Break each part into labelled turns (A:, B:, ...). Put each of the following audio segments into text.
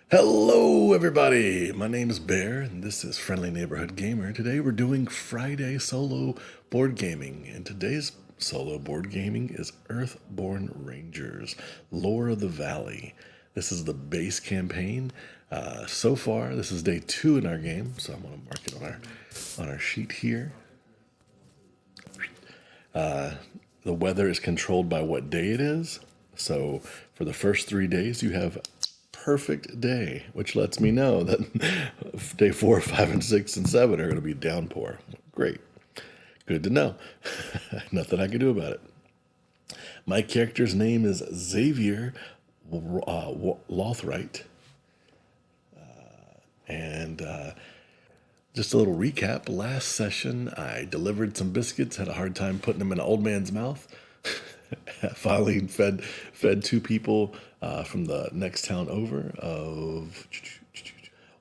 A: Hello, everybody. My name is Bear, and this is Friendly Neighborhood Gamer. Today we're doing Friday solo board gaming, and today's solo board gaming is Earthborne Rangers, Lore of the Valley. This is the base campaign. So far, this is day 2 in our game, so I'm going to mark it on our sheet here. The weather is controlled by what day it is. So for the first 3 days, you have perfect day, which lets me know that day 4, 5, and 6, and 7 are going to be downpour. Great. Good to know. Nothing I can do about it. My character's name is Xavier Lothright. And just a little recap. Last session, I delivered some biscuits, had a hard time putting them in an old man's mouth. Finally fed two people from the next town over of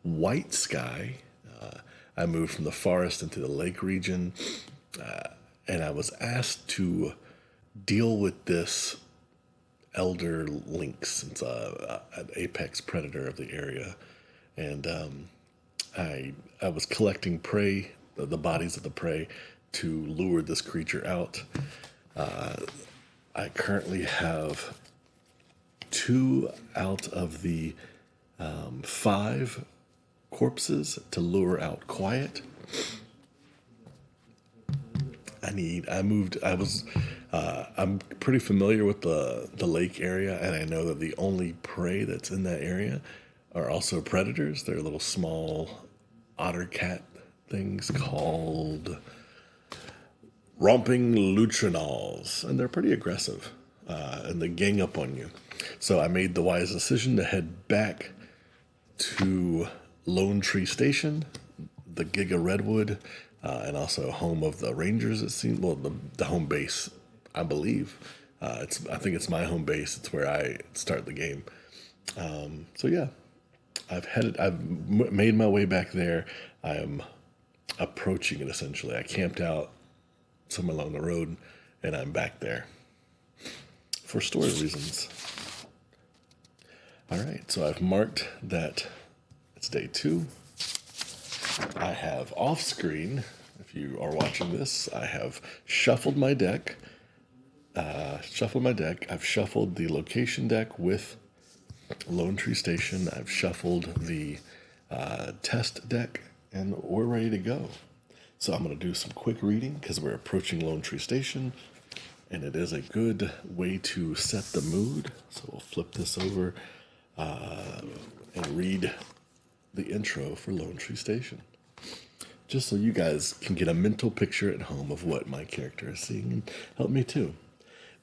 A: White Sky. I moved from the forest into the lake region, and I was asked to deal with this elder lynx. It's an apex predator of the area, and I was collecting prey, the bodies of the prey, to lure this creature out. I currently have 2 out of the 5 corpses to lure out Quiet. I'm pretty familiar with the lake area, and I know that the only prey that's in that area are also predators. They're little small otter cat things called romping lutrinals, and they're pretty aggressive, and they gang up on you. So I made the wise decision to head back to Lone Tree Station, the Giga Redwood, and also home of the Rangers. It seems, well, the home base, I believe. I think it's my home base. It's where I start the game. So yeah, I've made my way back there. I am approaching it essentially. I camped out somewhere along the road, and I'm back there for story reasons. All right, so I've marked that it's day 2. I have off screen, if you are watching this, I have shuffled my deck. I've shuffled the location deck with Lone Tree Station. I've shuffled the test deck, and we're ready to go. So I'm going to do some quick reading because we're approaching Lone Tree Station, and it is a good way to set the mood. So we'll flip this over and read the intro for Lone Tree Station, just so you guys can get a mental picture at home of what my character is seeing, and help me too.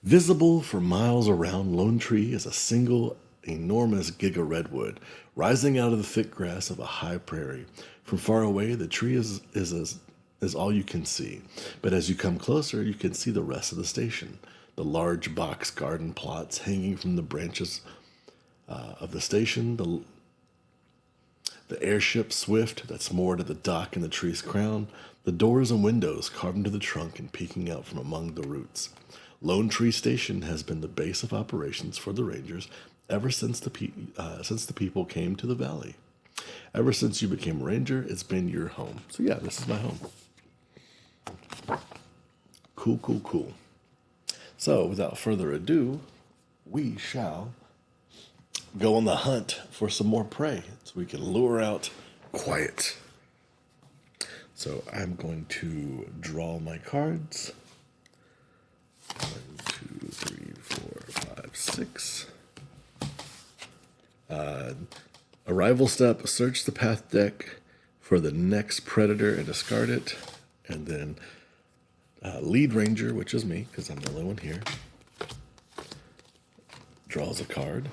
A: Visible for miles around, Lone Tree is a single enormous giga redwood rising out of the thick grass of a high prairie. From far away, the tree is all you can see. But as you come closer, you can see the rest of the station. The large box garden plots hanging from the branches of the station, the airship Swift that's moored at the dock in the tree's crown, the doors and windows carved into the trunk and peeking out from among the roots. Lone Tree Station has been the base of operations for the Rangers ever since the people came to the valley. Ever since you became a ranger, it's been your home. So yeah, this is my home. Cool. So without further ado, we shall go on the hunt for some more prey so we can lure out Quiet. So I'm going to draw my cards. 1, 2, 3, 4, 5, 6. Arrival step, search the path deck for the next predator and discard it. And then lead ranger, which is me, because I'm the only one here, draws a card.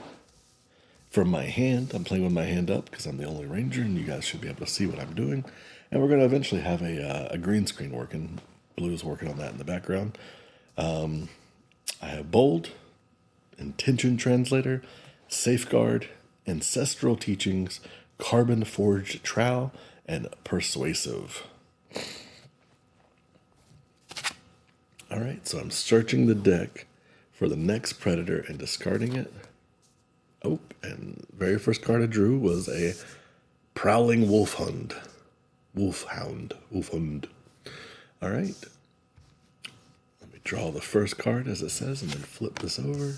A: From my hand, I'm playing with my hand up because I'm the only ranger, and you guys should be able to see what I'm doing. And we're going to eventually have a green screen working. Blue's working on that in the background. I have bold, intention translator, safeguard, ancestral teachings, carbon forged trowel, and persuasive. All right, so I'm searching the deck for the next predator and discarding it. Oh, and very first card I drew was a prowling wolfhound. Wolfhound. All right. Let me draw the first card as it says and then flip this over.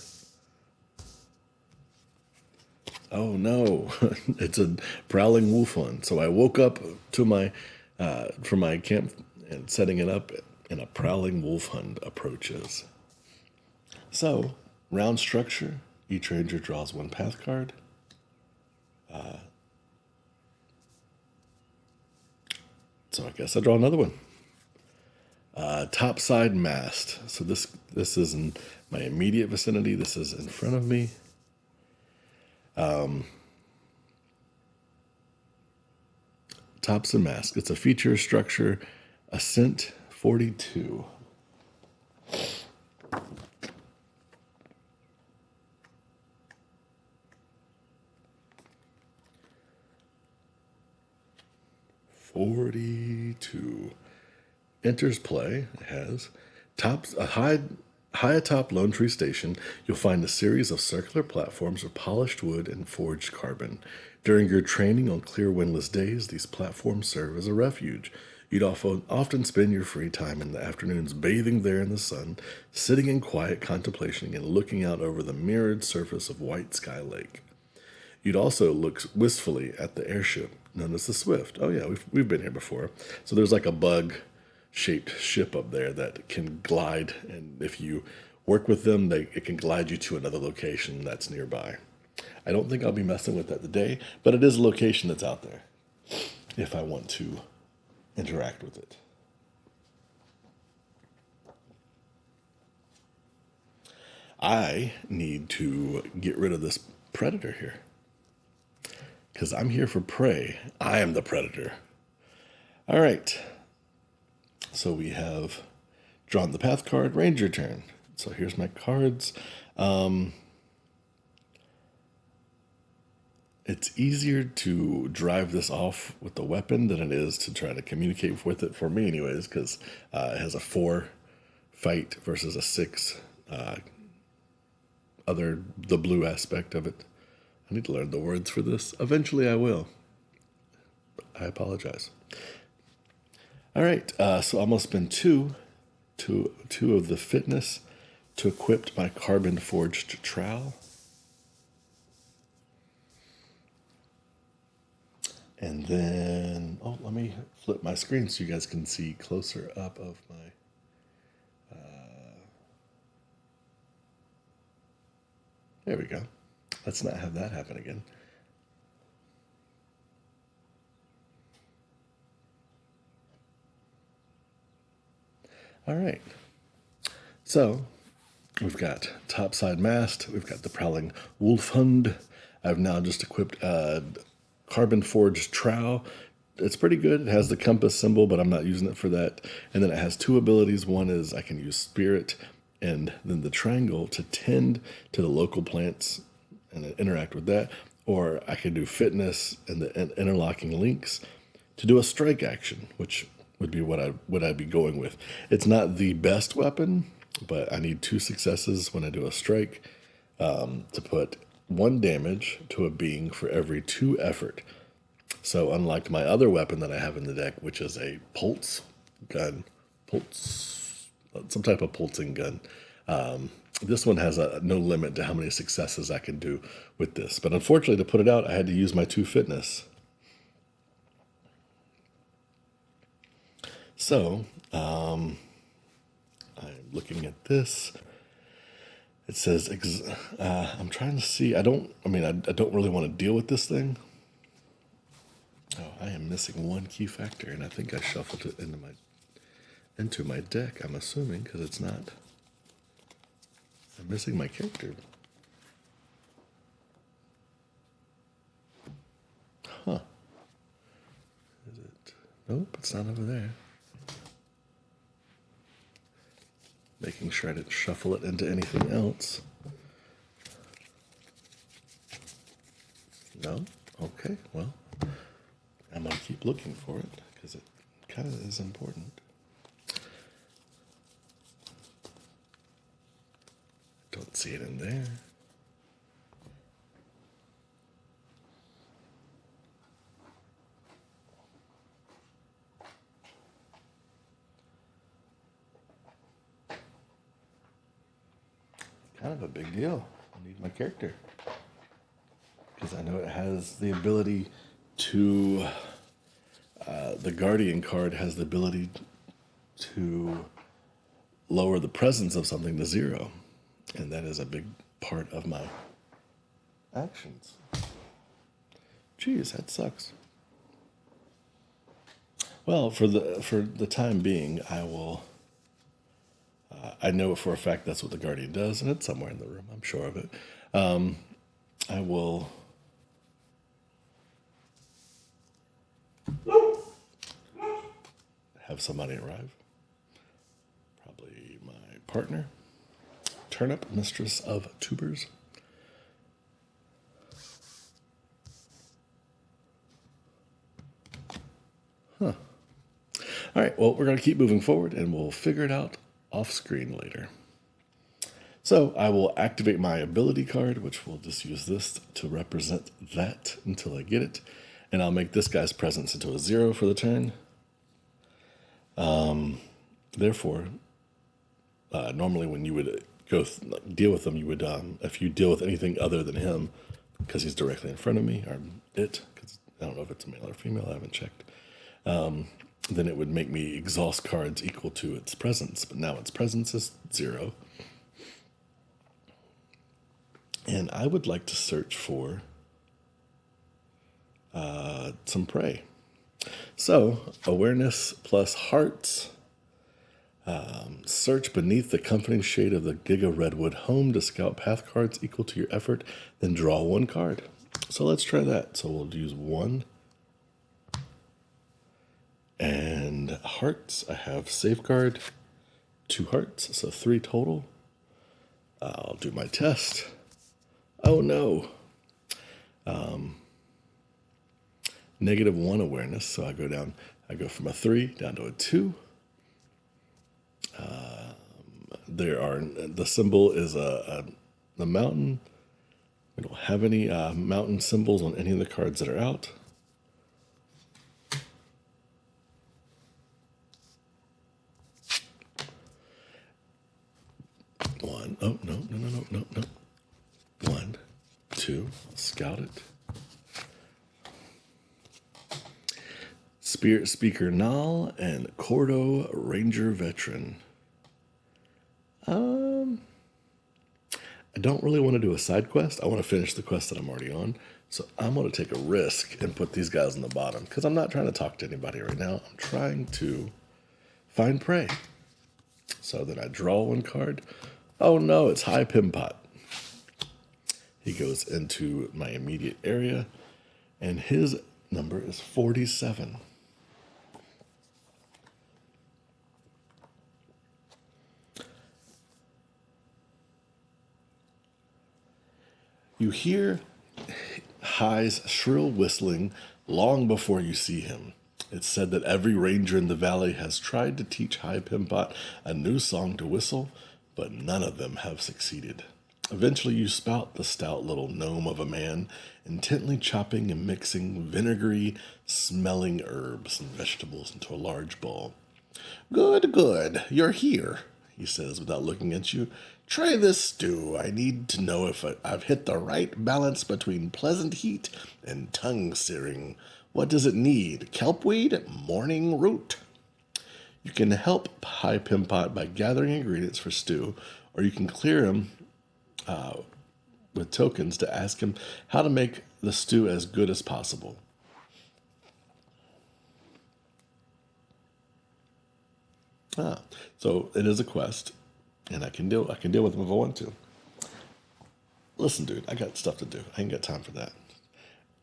A: Oh no, it's a prowling wolfhound. So I woke up to my from my camp and setting it up, and a prowling wolfhound approaches. So, round structure. Each ranger draws one path card. So I guess I draw another one. Topside mast. So this is in my immediate vicinity. This is in front of me. Tops and mast. It's a feature structure. Ascent 42. Enters play. It has high atop Lone Tree Station. You'll find a series of circular platforms of polished wood and forged carbon. During your training on clear windless days, these platforms serve as a refuge. You'd often spend your free time in the afternoons bathing there in the sun, sitting in quiet contemplation and looking out over the mirrored surface of White Sky Lake. You'd also look wistfully at the airship known as the Swift. Oh yeah, we've been here before. So there's like a bug-shaped ship up there that can glide, and if you work with them, it can glide you to another location that's nearby. I don't think I'll be messing with that today, but it is a location that's out there if I want to interact with it. I need to get rid of this predator here because I'm here for prey. I am the predator. All right. So we have drawn the path card, ranger turn. So here's my cards. It's easier to drive this off with the weapon than it is to try to communicate with it, for me anyways, because it has a 4 fight versus a 6 the blue aspect of it. I need to learn the words for this. Eventually I will. I apologize. All right, so I'm going to spend two of the fitness to equip my carbon forged trowel. And then, let me flip my screen so you guys can see closer up of my, there we go. Let's not have that happen again. All right. So we've got topside mast. We've got the prowling wolfhound. I've now just equipped carbon forged trowel. It's pretty good. It has the compass symbol, but I'm not using it for that. And then it has 2 abilities. One is I can use spirit and then the triangle to tend to the local plants and interact with that. Or I can do fitness and the interlocking links to do a strike action, which would be what I'd be going with. It's not the best weapon, but I need 2 successes when I do a strike to put 1 damage to a being for every 2 effort. So unlike my other weapon that I have in the deck, which is a pulse gun, some type of pulsing gun, this one has no limit to how many successes I can do with this. But unfortunately, to put it out, I had to use my 2 fitness. So I'm looking at this. It says, I'm trying to see. I don't really want to deal with this thing. Oh, I am missing 1 key factor, and I think I shuffled it into my deck, I'm assuming, because it's not. I'm missing my character. Huh. Is it? Nope, it's not over there. Making sure I didn't shuffle it into anything else. No? Okay, well, I'm going to keep looking for it because it kind of is important. Don't see it in there. kind of a big deal. I need my character. Because I know it has the ability to... the Guardian card has the ability to lower the presence of something to 0. And that is a big part of my actions. Jeez, that sucks. Well, for the time being, I will... I know for a fact that's what the Guardian does, and it's somewhere in the room. I'm sure of it. I will... have somebody arrive. Probably my partner. Turnip, mistress of tubers. Huh. All right, well, we're going to keep moving forward, and we'll figure it out off screen later. So I will activate my ability card, which we'll just use this to represent that until I get it. And I'll make this guy's presence into a 0 for the turn. Therefore, normally when you would go deal with them, you would, if you deal with anything other than him, because he's directly in front of me, or it, because I don't know if it's a male or female, I haven't checked, then it would make me exhaust cards equal to its presence. But now its presence is 0. And I would like to search for some prey. So, awareness plus hearts. Search beneath the comforting shade of the Giga Redwood home to scout path cards equal to your effort, then draw 1 card. So let's try that. So we'll use 1. And hearts, I have safeguard, 2 hearts, so 3 total. I'll do my test. Oh no. -1 awareness, so I go from a 3 down to a 2. The symbol is the mountain. We don't have any mountain symbols on any of the cards that are out. One. Oh, no. 1, 2. I'll scout it. Spirit Speaker Nal and Cordo Ranger Veteran. I don't really want to do a side quest. I want to finish the quest that I'm already on. So I'm going to take a risk and put these guys on the bottom, because I'm not trying to talk to anybody right now. I'm trying to find prey. So then I draw 1 card. Oh no, it's High Pimpot. He goes into my immediate area, and his number is 47. You hear High's shrill whistling long before you see him. It's said that every ranger in the valley has tried to teach High Pimpot a new song to whistle, but none of them have succeeded. Eventually you spout the stout little gnome of a man, intently chopping and mixing vinegary, smelling herbs and vegetables into a large bowl. Good, you're here, he says without looking at you. Try this stew. I need to know if I've hit the right balance between pleasant heat and tongue searing. What does it need? Kelpweed? Morning root? You can help High Pimpot by gathering ingredients for stew, or you can clear him with tokens to ask him how to make the stew as good as possible. So it is a quest, and I can deal with them if I want to. Listen, dude, I got stuff to do. I ain't got time for that.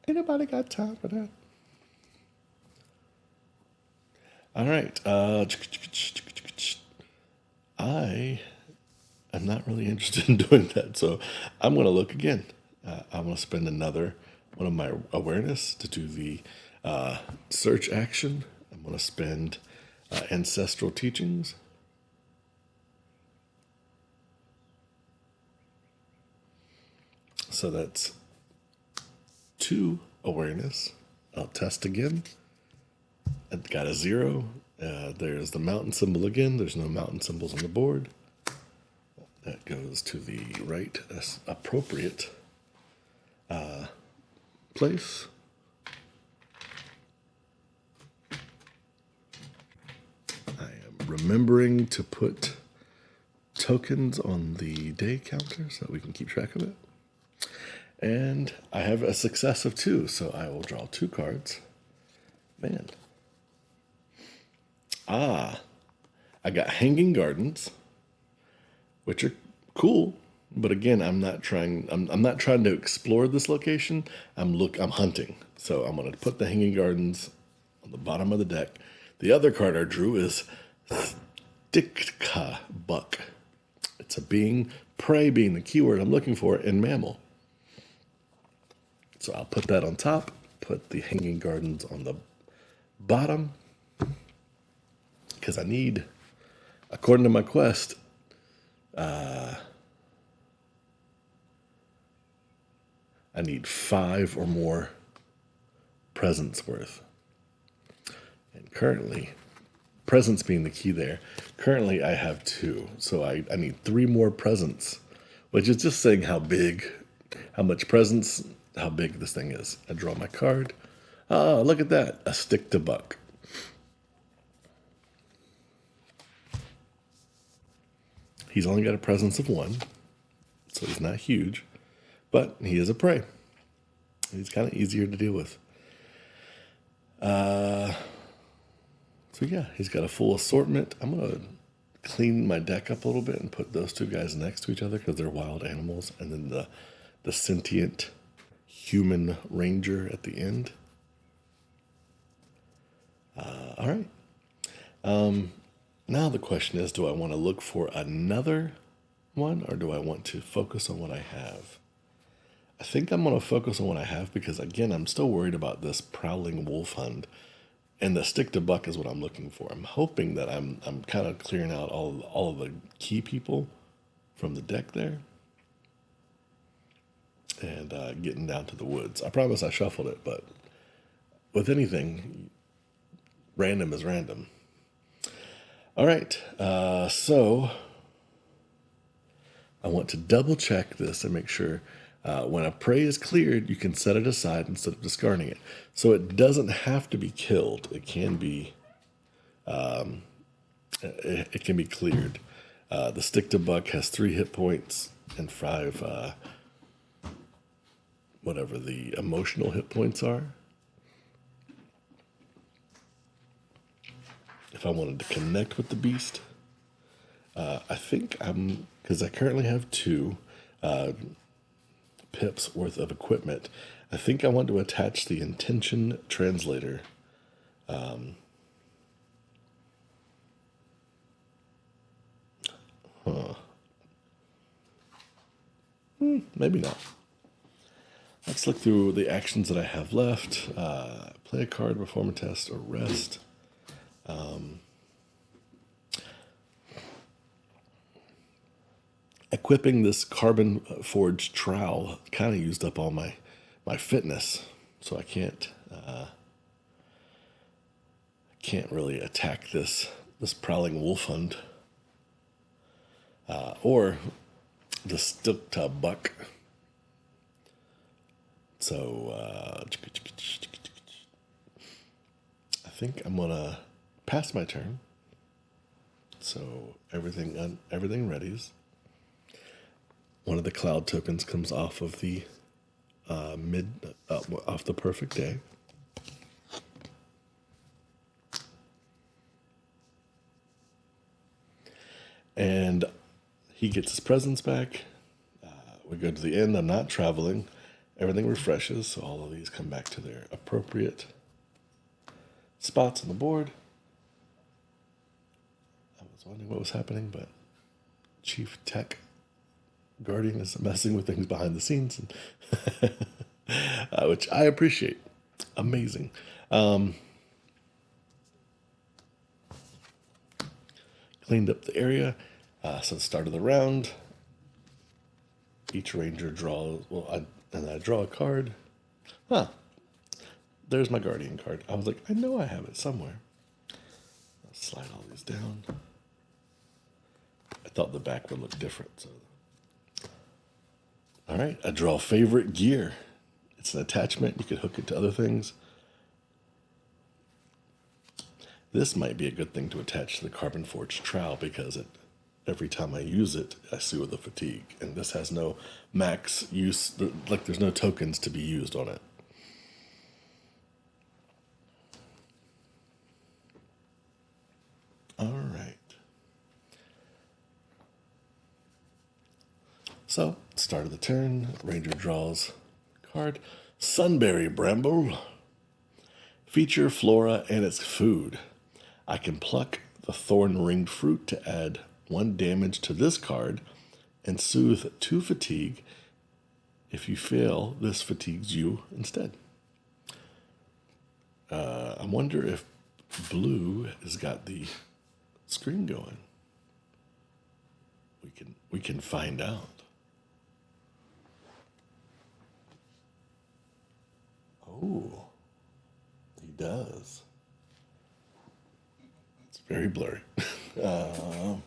A: Ain't nobody got time for that. All right. I am not really interested in doing that, so I'm going to look again. I'm going to spend another one of my awareness to do the search action. I'm going to spend ancestral teachings. So that's 2 awareness. I'll test again. I got a 0. There's the mountain symbol again. There's no mountain symbols on the board. That goes to the right appropriate place. I am remembering to put tokens on the day counter so that we can keep track of it. And I have a success of 2, so I will draw 2 cards. Man. I got Hanging Gardens, which are cool, but again, I'm not trying to explore this location. I'm hunting. So I'm going to put the Hanging Gardens on the bottom of the deck. The other card I drew is Stikka Buck. It's a being, prey being the keyword I'm looking for in mammal. So I'll put that on top, put the Hanging Gardens on the bottom, because I need, according to my quest, I need 5 or more presents worth. And currently, presents being the key there, currently I have 2. So I need 3 more presents, which is just saying how much presents, how big this thing is. I draw my card. Oh, look at that. A Stikka Buck. He's only got a presence of 1, so he's not huge, but he is a prey. He's kind of easier to deal with. So yeah, he's got a full assortment. I'm going to clean my deck up a little bit and put those 2 guys next to each other because they're wild animals, and then the sentient human ranger at the end. All right. Now the question is, do I want to look for another one, or do I want to focus on what I have? I think I'm going to focus on what I have because, again, I'm still worried about this prowling wolf hunt, and the Stikka Buck is what I'm looking for. I'm hoping that I'm kind of clearing out all of the key people from the deck there and getting down to the woods. I promise I shuffled it, but with anything, random is random. All right, so I want to double check this and make sure when a prey is cleared, you can set it aside instead of discarding it. So it doesn't have to be killed. It can be, it can be cleared. The Stikka Buck has 3 hit points and 5, whatever the emotional hit points are. If I wanted to connect with the beast, I think because I currently have 2 pips worth of equipment, I think I want to attach the intention translator. Maybe not. Let's look through the actions that I have left. Play a card, perform a test, or rest. Equipping this carbon forged trowel kind of used up all my fitness, so I can't really attack this prowling wolf hunt or the Stikka Buck. So I think I'm gonna pass my turn. So everything readies. One of the cloud tokens comes off of the off the perfect day. And he gets his presents back. We go to the end. I'm not traveling. Everything refreshes, so all of these come back to their appropriate spots on the board. I was wondering what was happening, but Chief Tech Guardian is messing with things behind the scenes, which I appreciate. Amazing. Cleaned up the area. So the start of the round, each ranger draws, and I draw a card. There's my Guardian card. I was like, I know I have it somewhere. I'll slide all these down. I thought the back would look different, so All right, I draw favorite gear. It's an attachment. You could hook it to other things. This might be a good thing to attach to the carbon forged trowel because every time I use it, I see with the fatigue. And this has no max use, like there's no tokens to be used on it. All right. So, start of the turn, Ranger draws card. Sunberry Bramble. Feature flora and its food. I can pluck the thorn-ringed fruit to add 1 damage to this card and soothe 2 fatigue. If you fail, this fatigues you instead. I wonder if blue has got the screen going. We can find out. Oh, he does. It's very blurry. I'm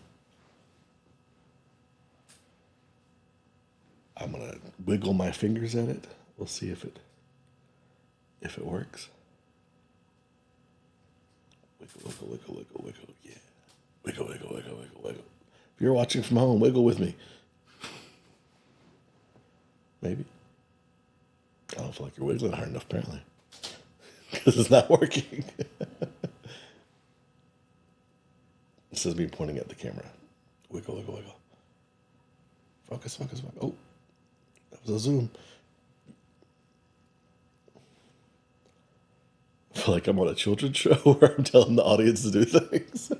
A: gonna wiggle my fingers at it. We'll see if it works. Wiggle, wiggle, wiggle, wiggle, wiggle. Yeah. Wiggle, wiggle, wiggle, wiggle, wiggle. If you're watching from home, wiggle with me. Maybe. I don't feel like you're wiggling hard enough, apparently. Because it's not working. This is me pointing at the camera. Wiggle, wiggle, wiggle. Focus, focus, focus. Oh, that was a zoom. I feel like I'm on a children's show where I'm telling the audience to do things.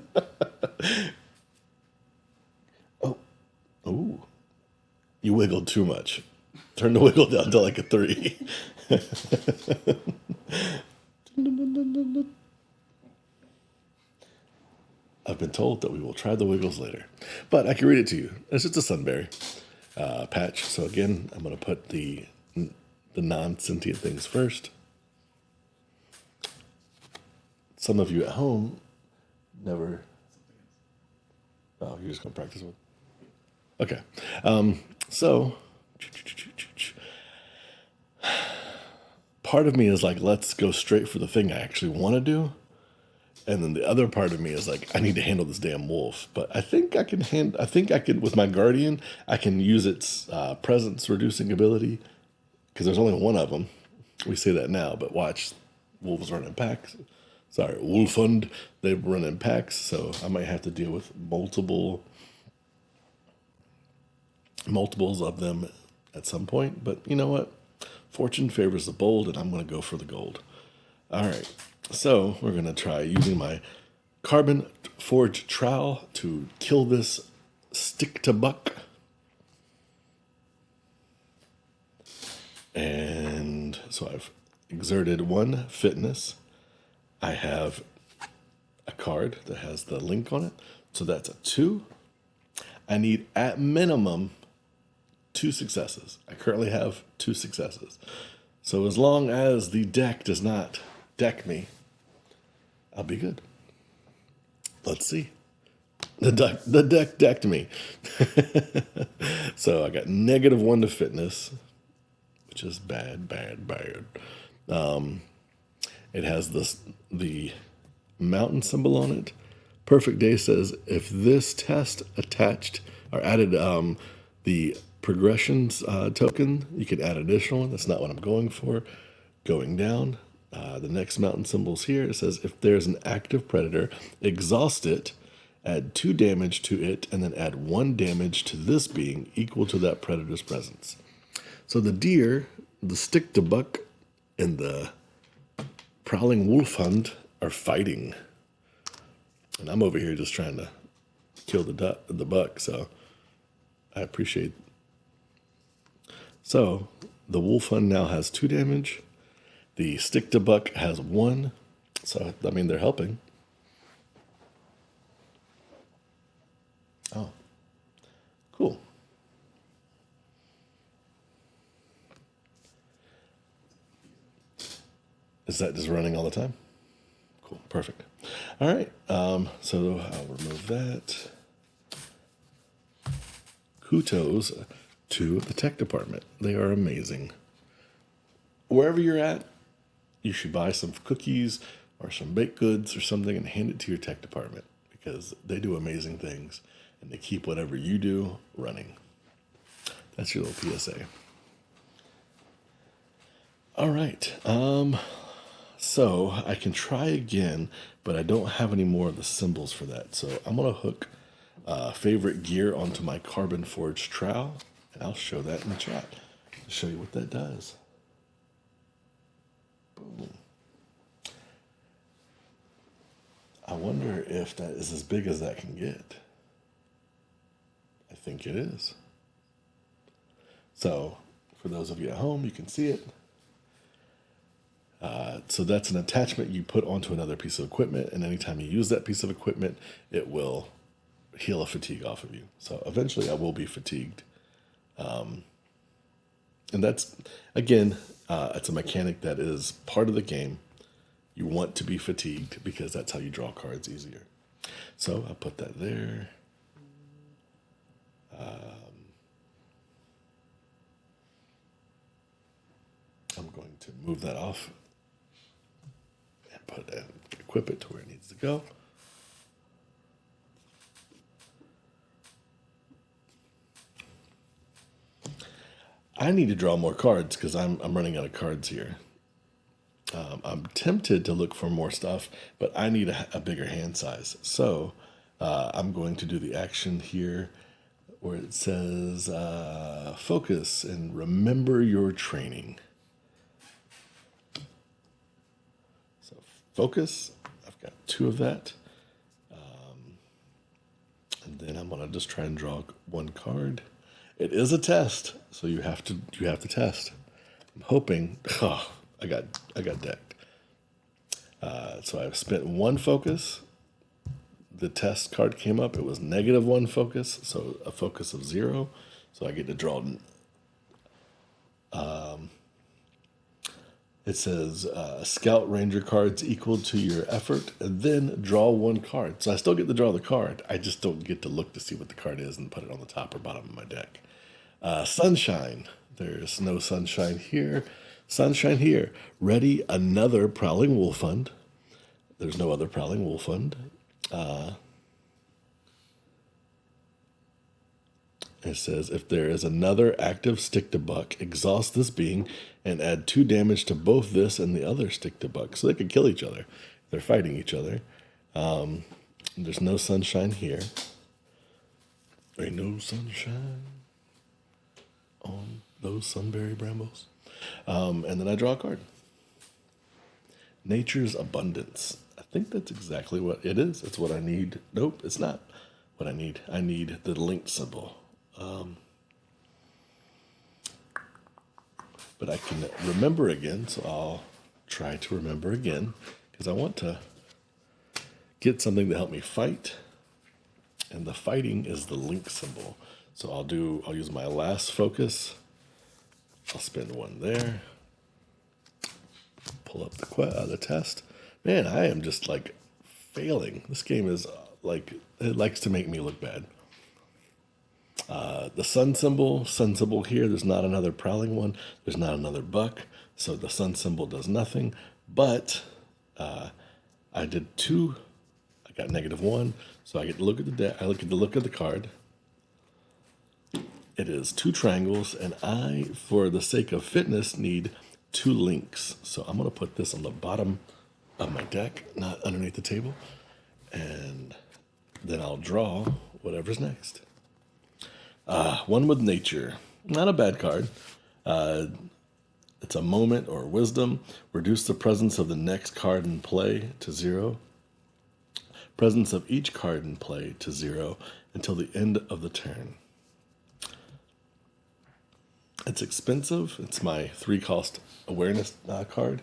A: Oh, ooh. You wiggled too much. Turn the wiggle down to like a 3. I've been told that we will try the wiggles later. But I can read it to you. It's just a sunberry patch. So again, I'm going to put the non-sentient things first. Some of you at home never... Oh, you're just going to practice with? Okay. So... Part of me is like, let's go straight for the thing I actually want to do. And then the other part of me is like, I need to handle this damn wolf. But I think I can, with my guardian, I can use its presence reducing ability. Because there's only one of them. We say that now, but watch, wolves run in packs. Sorry, Wolfund, they run in packs. So I might have to deal with multiples of them at some point. But you know what? Fortune favors the bold, and I'm going to go for the gold. All right. So we're going to try using my carbon forged trowel to kill this stick to buck. And so I've exerted 1 fitness. I have a card that has the link on it. So that's a 2. I need at minimum 2 successes. I currently have 2 successes. So as long as the deck does not deck me, I'll be good. Let's see. The deck decked me. So I got -1 to fitness, which is bad. It has the mountain symbol on it. Perfect Day says if this test attached or added the progressions token, you can add additional one. That's not what I'm going for. Going down, the next mountain symbol's here. It says if there's an active predator, exhaust it, add 2 damage to it, and then add 1 damage to this being equal to that predator's presence. So the deer, the stick to buck, and the prowling wolfhund are fighting. And I'm over here just trying to kill the buck, so I appreciate. So the wolfhund now has 2 damage. The stick to buck has 1. So I mean they're helping. Oh, cool. Is that just running all the time? Cool, perfect. All right, so I'll remove that. Kuto's to the tech department. They are amazing. Wherever you're at, you should buy some cookies or some baked goods or something and hand it to your tech department because they do amazing things and they keep whatever you do running. That's your little PSA. All right. So I can try again, but I don't have any more of the symbols for that. So I'm going to hook favorite gear onto my carbon forged trowel, and I'll show that in the chat to show you what that does. Boom. I wonder if that is as big as that can get. I think it is. So for those of you at home, you can see it. So that's an attachment you put onto another piece of equipment, and anytime you use that piece of equipment, it will heal a fatigue off of you. So eventually I will be fatigued. And that's, again, it's a mechanic that is part of the game. You want to be fatigued because that's how you draw cards easier. So I put that there. I'm going to move that off and put it, equip it to where it needs to go. I need to draw more cards because I'm running out of cards here. I'm tempted to look for more stuff, but I need a bigger hand size. So I'm going to do the action here where it says focus and remember your training. So focus, I've got 2 of that. And then I'm going to just try and draw one card. It is a test, so you have to test. I'm hoping. Oh, I got decked. So I've spent 1 focus. The test card came up. It was -1 focus, so a focus of 0. So I get to draw. It says Scout Ranger cards equal to your effort, and then draw 1 card. So I still get to draw the card. I just don't get to look to see what the card is and put it on the top or bottom of my deck. Sunshine. There's no sunshine here. Sunshine here. Ready another Prowling Wolfund. There's no other Prowling Wolfund. It says, if there is another active stick-to-buck, exhaust this being and add 2 damage to both this and the other stick-to-buck. So they could kill each other. They're fighting each other. There's no sunshine here. There ain't no sunshine on those sunberry brambles. And then I draw a card. Nature's Abundance. I think that's exactly what it is. It's what I need. Nope, it's not what I need. I need the link symbol. But I can remember again, so I'll try to remember again because I want to get something to help me fight. And the fighting is the link symbol. So I'll use my last focus. I'll spend 1 there. Pull up the test. Man, I am just like failing. This game is like, it likes to make me look bad. The sun symbol here, there's not another prowling one. There's not another buck. So the sun symbol does nothing. But I did 2. I got -1. So I get to look at the look at the card. It is 2 triangles, and I, for the sake of fitness, need 2 links. So I'm going to put this on the bottom of my deck, not underneath the table. And then I'll draw whatever's next. One with Nature. Not a bad card. It's a moment or wisdom. Reduce the presence of the next card in play to 0. Presence of each card in play to 0 until the end of the turn. It's expensive. It's my 3-cost awareness card,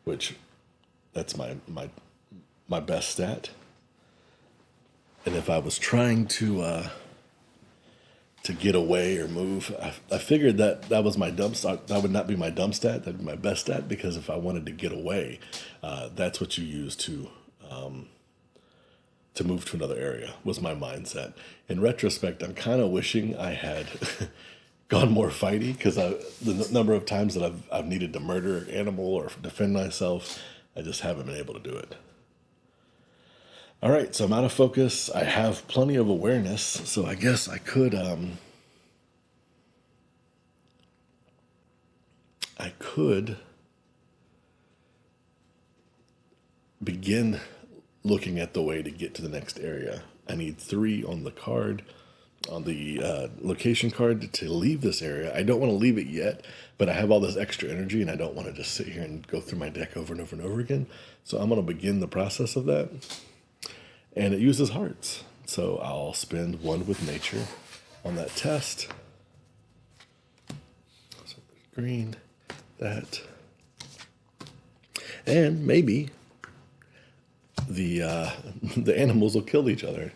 A: which that's my best stat. And if I was trying to get away or move, I figured that was my dump stat. That would not be my dump stat. That'd be my best stat, because if I wanted to get away, that's what you use to move to another area, was my mindset. In retrospect, I'm kind of wishing I had gone more fighty because the number of times that I've needed to murder an animal or defend myself, I just haven't been able to do it. All right, so I'm out of focus. I have plenty of awareness, so I guess I could begin looking at the way to get to the next area. I need 3 on the card, on the location card to leave this area. I don't want to leave it yet, but I have all this extra energy and I don't want to just sit here and go through my deck over and over and over again. So I'm going to begin the process of that. And it uses hearts. So I'll spend 1 with nature on that test. So green, that. And maybe the animals will kill each other.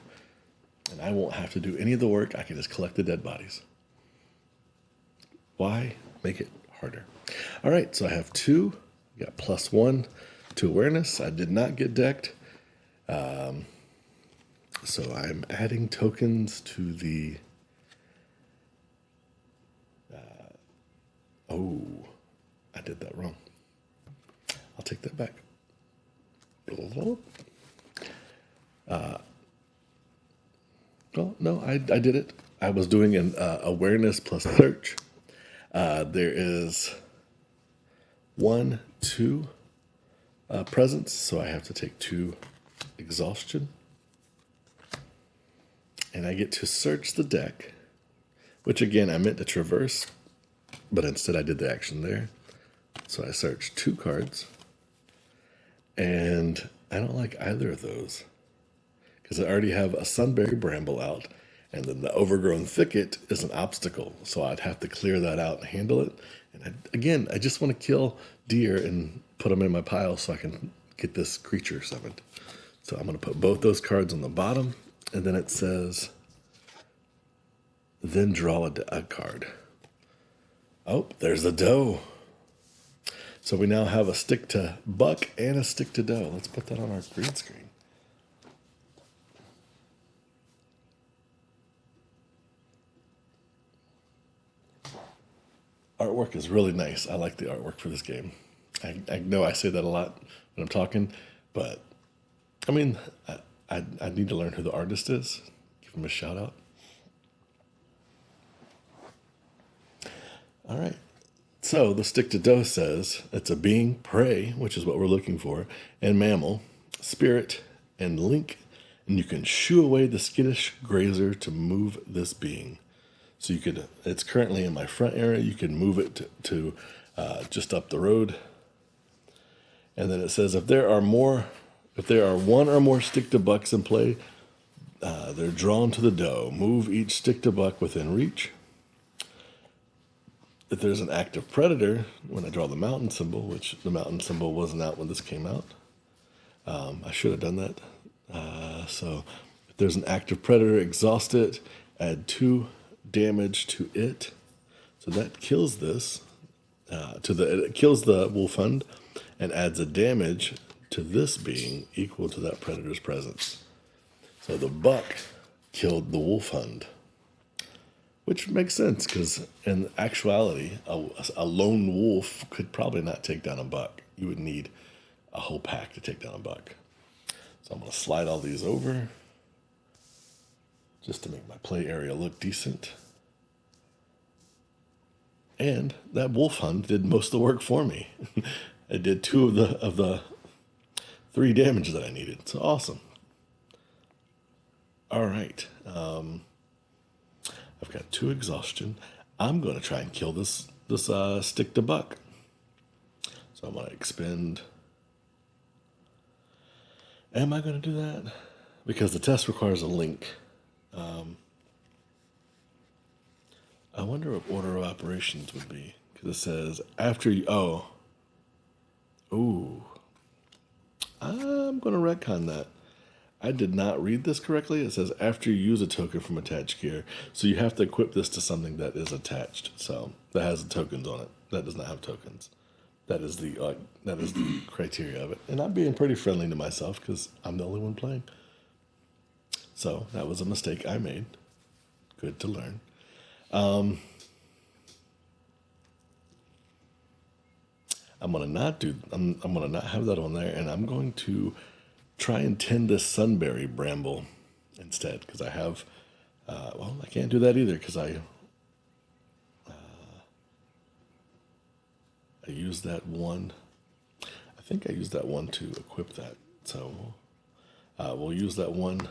A: And I won't have to do any of the work. I can just collect the dead bodies. Why make it harder? All right, so I have 2. Got +1 to awareness. I did not get decked. So I'm adding tokens to the... oh, I did that wrong. I'll take that back. Well, no, I did it. I was doing an awareness plus search. There is 1, 2 presence, so I have to take 2 exhaustion. And I get to search the deck, which again, I meant to traverse, but instead I did the action there. So I searched 2 cards, and I don't like either of those because I already have a sunberry bramble out, and then the overgrown thicket is an obstacle. So I'd have to clear that out and handle it. And I just want to kill deer and put them in my pile so I can get this creature summoned. So I'm going to put both those cards on the bottom, and then it says, then draw a card. Oh, there's a doe. So we now have a stick to buck and a stick to doe. Let's put that on our green screen. Artwork is really nice. I like the artwork for this game. I know I say that a lot when I'm talking, but I mean, I need to learn who the artist is. Give him a shout out. All right. So the stick to doe says it's a being, prey, which is what we're looking for, and mammal, spirit, and link, and you can shoo away the skittish grazer to move this being. So you could, it's currently in my front area, you can move it to just up the road. And then it says if there are 1 or more stick to bucks in play, they're drawn to the doe. Move each stick to buck within reach. If there's an active predator, when I draw the mountain symbol, which the mountain symbol wasn't out when this came out, I should have done that. So if there's an active predator, exhaust it, add 2 damage to it. So that kills this, it kills the wolf hund and adds a damage to this being equal to that predator's presence. So the buck killed the wolf hund. Which makes sense, because in actuality, a lone wolf could probably not take down a buck. You would need a whole pack to take down a buck. So I'm going to slide all these over just to make my play area look decent. And that wolf hunt did most of the work for me. It did 2 of the 3 damage that I needed. So awesome. All right. I've got 2 exhaustion. I'm going to try and kill this stick to buck. So I'm going to expend. Am I going to do that? Because the test requires a link. I wonder what order of operations would be. Because it says after you. Oh. Ooh. I'm going to retcon that. I did not read this correctly. It says after you use a token from attached gear. So you have to equip this to something that is attached. So that has tokens on it. That does not have tokens. That is the criteria of it. And I'm being pretty friendly to myself because I'm the only one playing. So that was a mistake I made. Good to learn. I'm gonna not do. I'm gonna not have that on there, and I'm going to try and tend this sunberry bramble instead because I have. Well, I can't do that either because I used that one. I think I used that one to equip that. So we'll use that one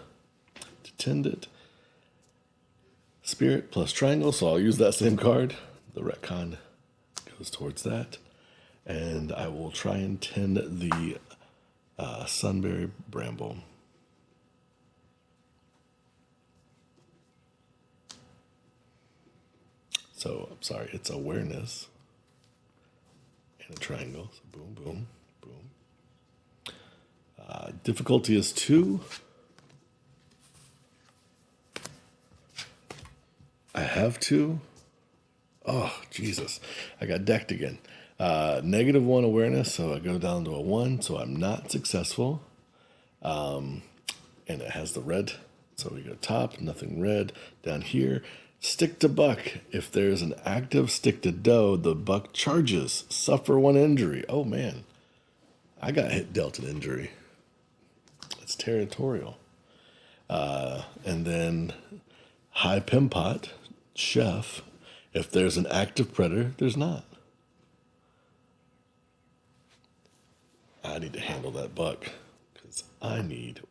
A: to tend it. Spirit plus triangle, so I'll use that same card. The retcon goes towards that. And I will try and tend the sunberry bramble. So, I'm sorry, it's awareness and a triangle. So boom, boom, boom. Difficulty is 2. I have 2. Oh, Jesus. I got decked again. -1 awareness, so I go down to a 1, so I'm not successful. And it has the red, so we go top, nothing red. Down here, stick to buck. If there's an active stick to doe, the buck charges. Suffer 1 injury. Oh, man. I got dealt an injury. It's territorial. And then high pimpot, chef. If there's an active predator, there's not. I need to handle that buck because I need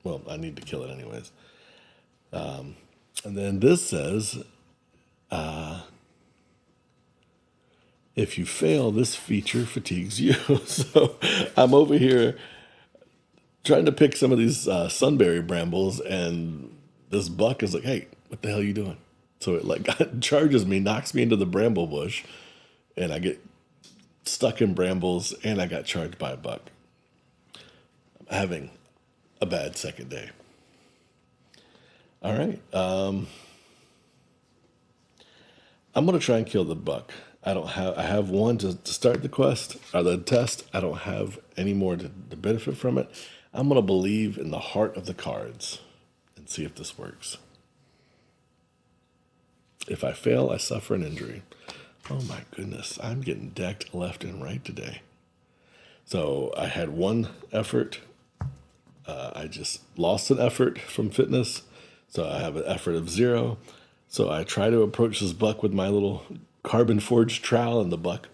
A: to kill it anyways. And then this says, if you fail, this feature fatigues you. So I'm over here trying to pick some of these sunberry brambles, and this buck is like, "Hey, what the hell are you doing?" So it like charges me, knocks me into the bramble bush, and I get stuck in brambles, and I got charged by a buck. I'm having a bad second day. All right. I'm gonna try and kill the buck. I have 1 to start the quest or the test. I don't have any more to benefit from it. I'm gonna believe in the heart of the cards and see if this works. If I fail, I suffer an injury. Oh my goodness, I'm getting decked left and right today. So I had 1 effort. I just lost an effort from fitness. So I have an effort of 0. So I try to approach this buck with my little carbon forged trowel, and the buck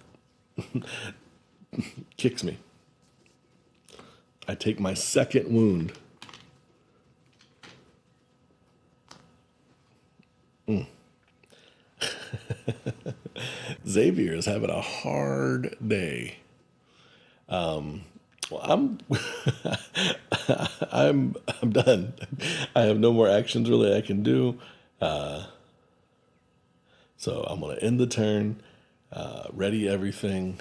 A: kicks me. I take my 2nd wound. Xavier is having a hard day. Well, I'm done. I have no more actions really I can do. So I'm gonna end the turn, ready everything,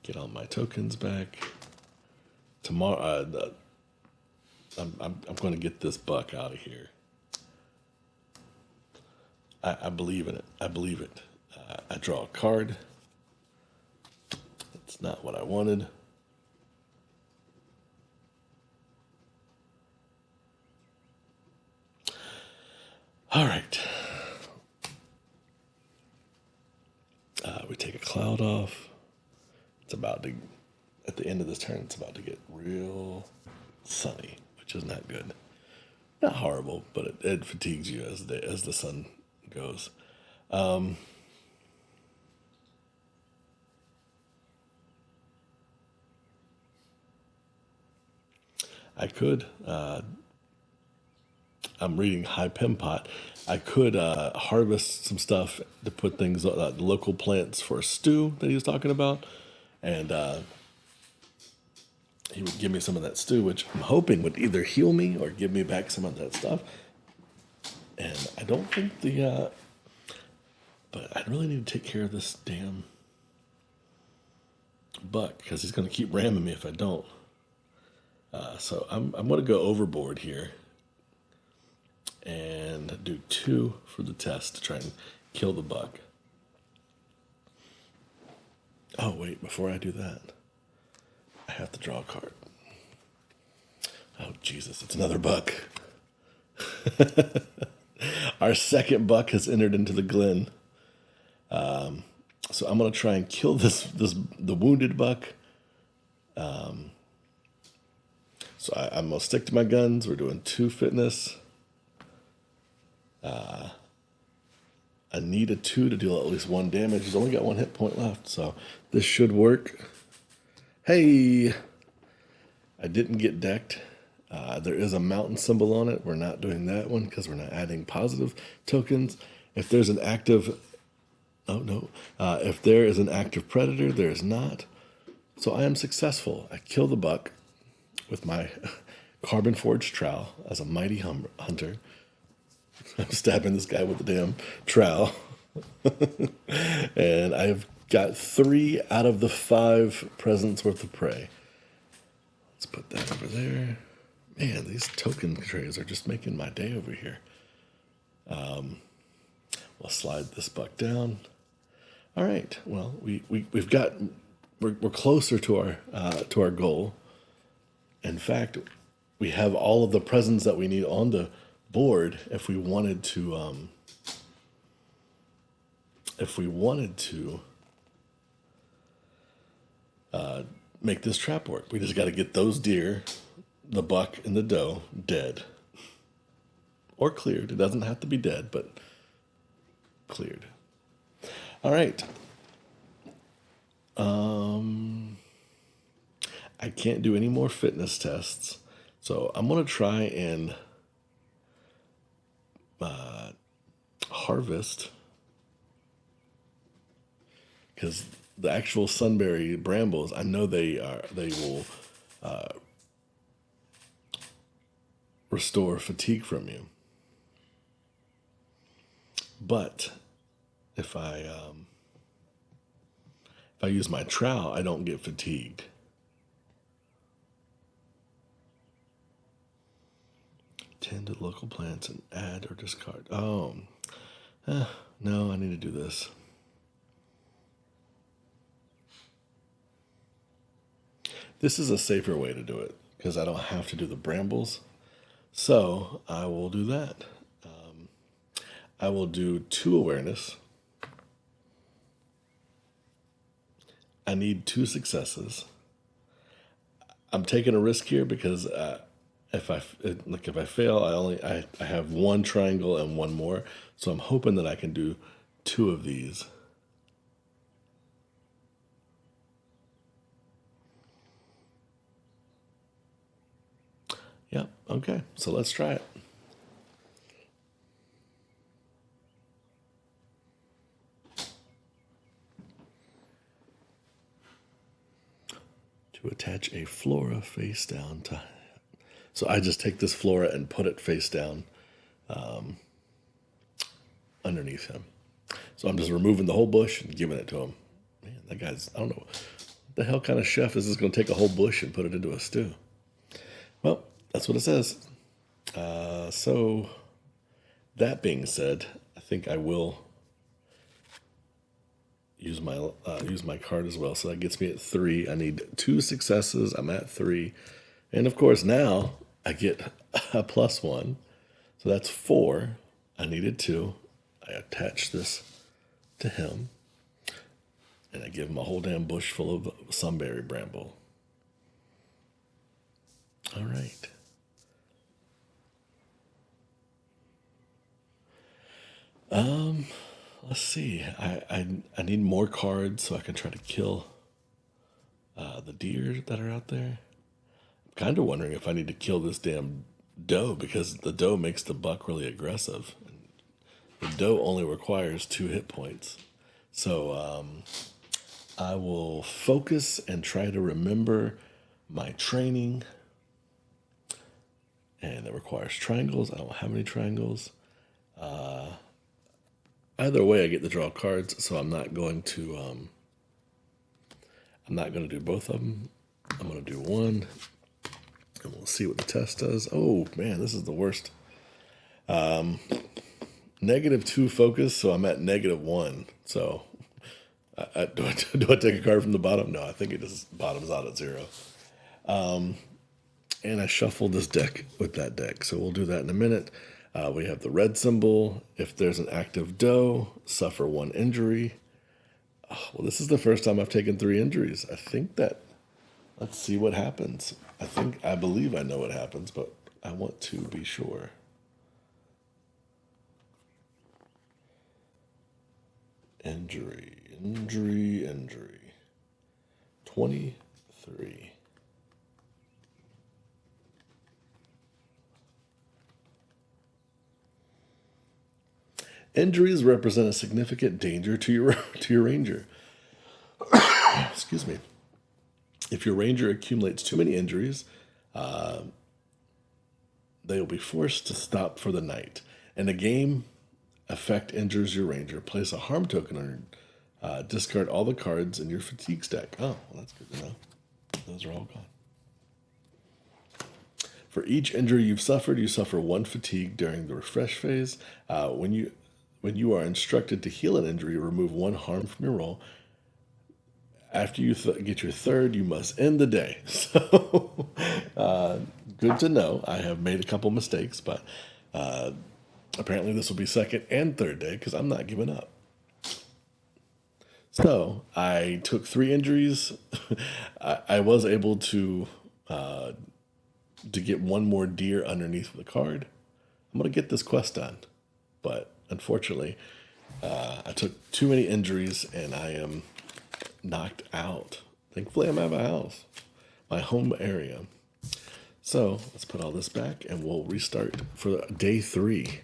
A: get all my tokens back. Tomorrow, I'm going to get this buck out of here. I believe in it. I believe it. I draw a card. It's not what I wanted. All right. We take a cloud off. It's about to, at the end of this turn, it's about to get real sunny, which is not good. Not horrible, but it fatigues you as the sun goes. I could. I'm reading High Pimpot. I could harvest some stuff to put things, local plants for a stew that he was talking about, and he would give me some of that stew, which I'm hoping would either heal me or give me back some of that stuff. And I don't think but I really need to take care of this damn buck because he's going to keep ramming me if I don't. So I'm going to go overboard here and do 2 for the test to try and kill the buck. Oh, wait, before I do that, I have to draw a card. Oh, Jesus, it's another buck. Our 2nd buck has entered into the glen. So I'm gonna try and kill the wounded buck. So I'm gonna stick to my guns. We're doing 2 fitness. I need a 2 to deal at least 1 damage. He's only got 1 hit point left, so this should work. Hey, I didn't get decked. There is a mountain symbol on it. We're not doing that one because we're not adding positive tokens. If there's an active, oh no, if there is an active predator, there is not. So I am successful. I kill the buck with my carbon forged trowel as a mighty hunter. I'm stabbing this guy with the damn trowel. And I've got 3 out of the 5 presents worth of prey. Let's put that over there. Man, these token trays are just making my day over here. We'll slide this buck down. All right. Well, we're closer to our goal. In fact, we have all of the presents that we need on the board if we wanted to make this trap work. We just got to get those deer, the buck and the doe, dead or cleared. It doesn't have to be dead, but cleared. All right. I can't do any more fitness tests, so I'm going to try and harvest, because the actual sunberry brambles, I know they will restore fatigue from you. But if I use my trowel, I don't get fatigued. Tend to local plants and add or discard. Oh, no, I need to do this. This is a safer way to do it because I don't have to do the brambles. So I will do that. I will do 2 awareness. I need 2 successes. I'm taking a risk here because if I fail, I have 1 triangle and 1 more. So I'm hoping that I can do 2 of these. Yep. Okay. So let's try it. To attach a flora face down to. So I just take this flora and put it face down underneath him. So I'm just removing the whole bush and giving it to him. Man, that guy's, I don't know, what the hell kind of chef is this going to take a whole bush and put it into a stew? Well, that's what it says. So that being said, I think I will use my card as well. So that gets me at 3. I need 2 successes. I'm at 3. And of course now I get a +1. So that's 4. I needed 2. I attach this to him. And I give him a whole damn bush full of sunberry bramble. All right. Let's see. I need more cards so I can try to kill the deer that are out there. I'm kind of wondering if I need to kill this damn doe because the doe makes the buck really aggressive. The doe only requires 2 hit points. So I will focus and try to remember my training. And it requires triangles. I don't have any triangles. Either way, I get to draw cards, so I'm not going to do both of them. I'm going to do 1, and we'll see what the test does. Oh man, this is the worst. -2 focus, so I'm at -1. So, do I take a card from the bottom? No, I think it just bottoms out at 0. And I shuffled this deck with that deck, so we'll do that in a minute. We have the red symbol. If there's an active doe, suffer 1 injury. Oh, well, this is the first time I've taken 3 injuries. I think that, let's see what happens. I believe I know what happens, but I want to be sure. Injury, injury, injury. 23. Injuries represent a significant danger to your to your ranger. Excuse me. If your ranger accumulates too many injuries, they will be forced to stop for the night. In a game, effect injures your ranger. Place a harm token on your. Discard all the cards in your fatigue stack. Oh, well, that's good to know. Those are all gone. For each injury you've suffered, you suffer 1 fatigue during the refresh phase. When you are instructed to heal an injury, remove 1 harm from your roll. After you get your 3rd, you must end the day. So, good to know. I have made a couple mistakes, but apparently this will be 2nd and 3rd day because I'm not giving up. So I took 3 injuries. I was able to get 1 more deer underneath the card. I'm gonna get this quest done, but unfortunately, I took too many injuries and I am knocked out. Thankfully, I'm out of a house, my home area. So let's put all this back and we'll restart for day 3.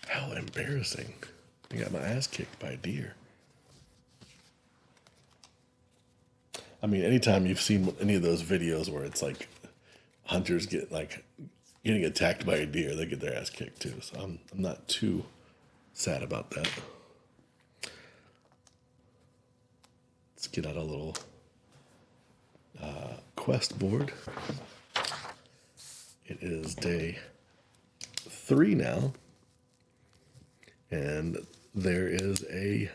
A: How embarrassing. I got my ass kicked by a deer. I mean, anytime you've seen any of those videos where it's like hunters getting attacked by a deer, they get their ass kicked too. So I'm not too sad about that. Let's get out a little quest board. It is day 3 now, and there is a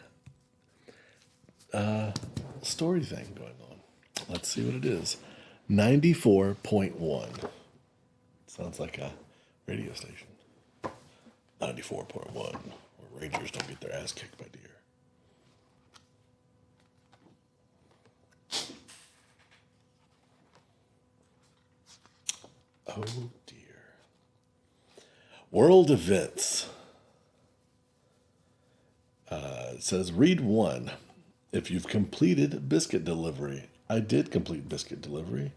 A: story thing going on. Let's see what it is. 94.1. Sounds like a radio station. 94.1, where rangers don't get their ass kicked by deer. Oh dear. World events. It says read 1. If you've completed biscuit delivery. I did complete biscuit delivery.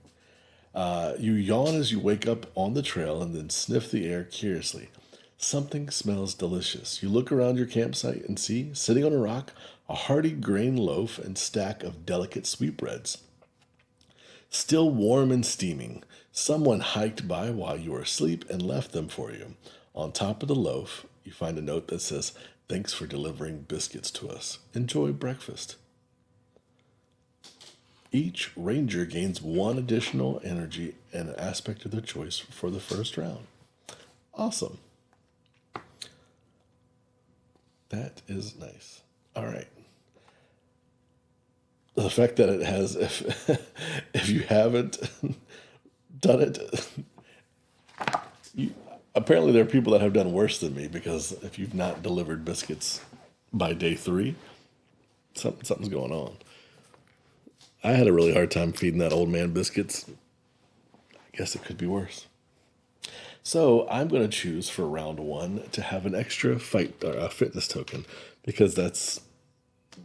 A: You yawn as you wake up on the trail and then sniff the air curiously. Something smells delicious. You look around your campsite and see, sitting on a rock, a hearty grain loaf and stack of delicate sweetbreads. Still warm and steaming, someone hiked by while you were asleep and left them for you. On top of the loaf, you find a note that says, "Thanks for delivering biscuits to us. Enjoy breakfast." Each ranger gains 1 additional energy and an aspect of their choice for the first round. Awesome. That is nice. All right. The fact that it has, if you haven't done it, apparently there are people that have done worse than me, because if you've not delivered biscuits by day 3, something's going on. I had a really hard time feeding that old man biscuits. I guess it could be worse. So I'm going to choose for round 1 to have an extra fitness token, because that's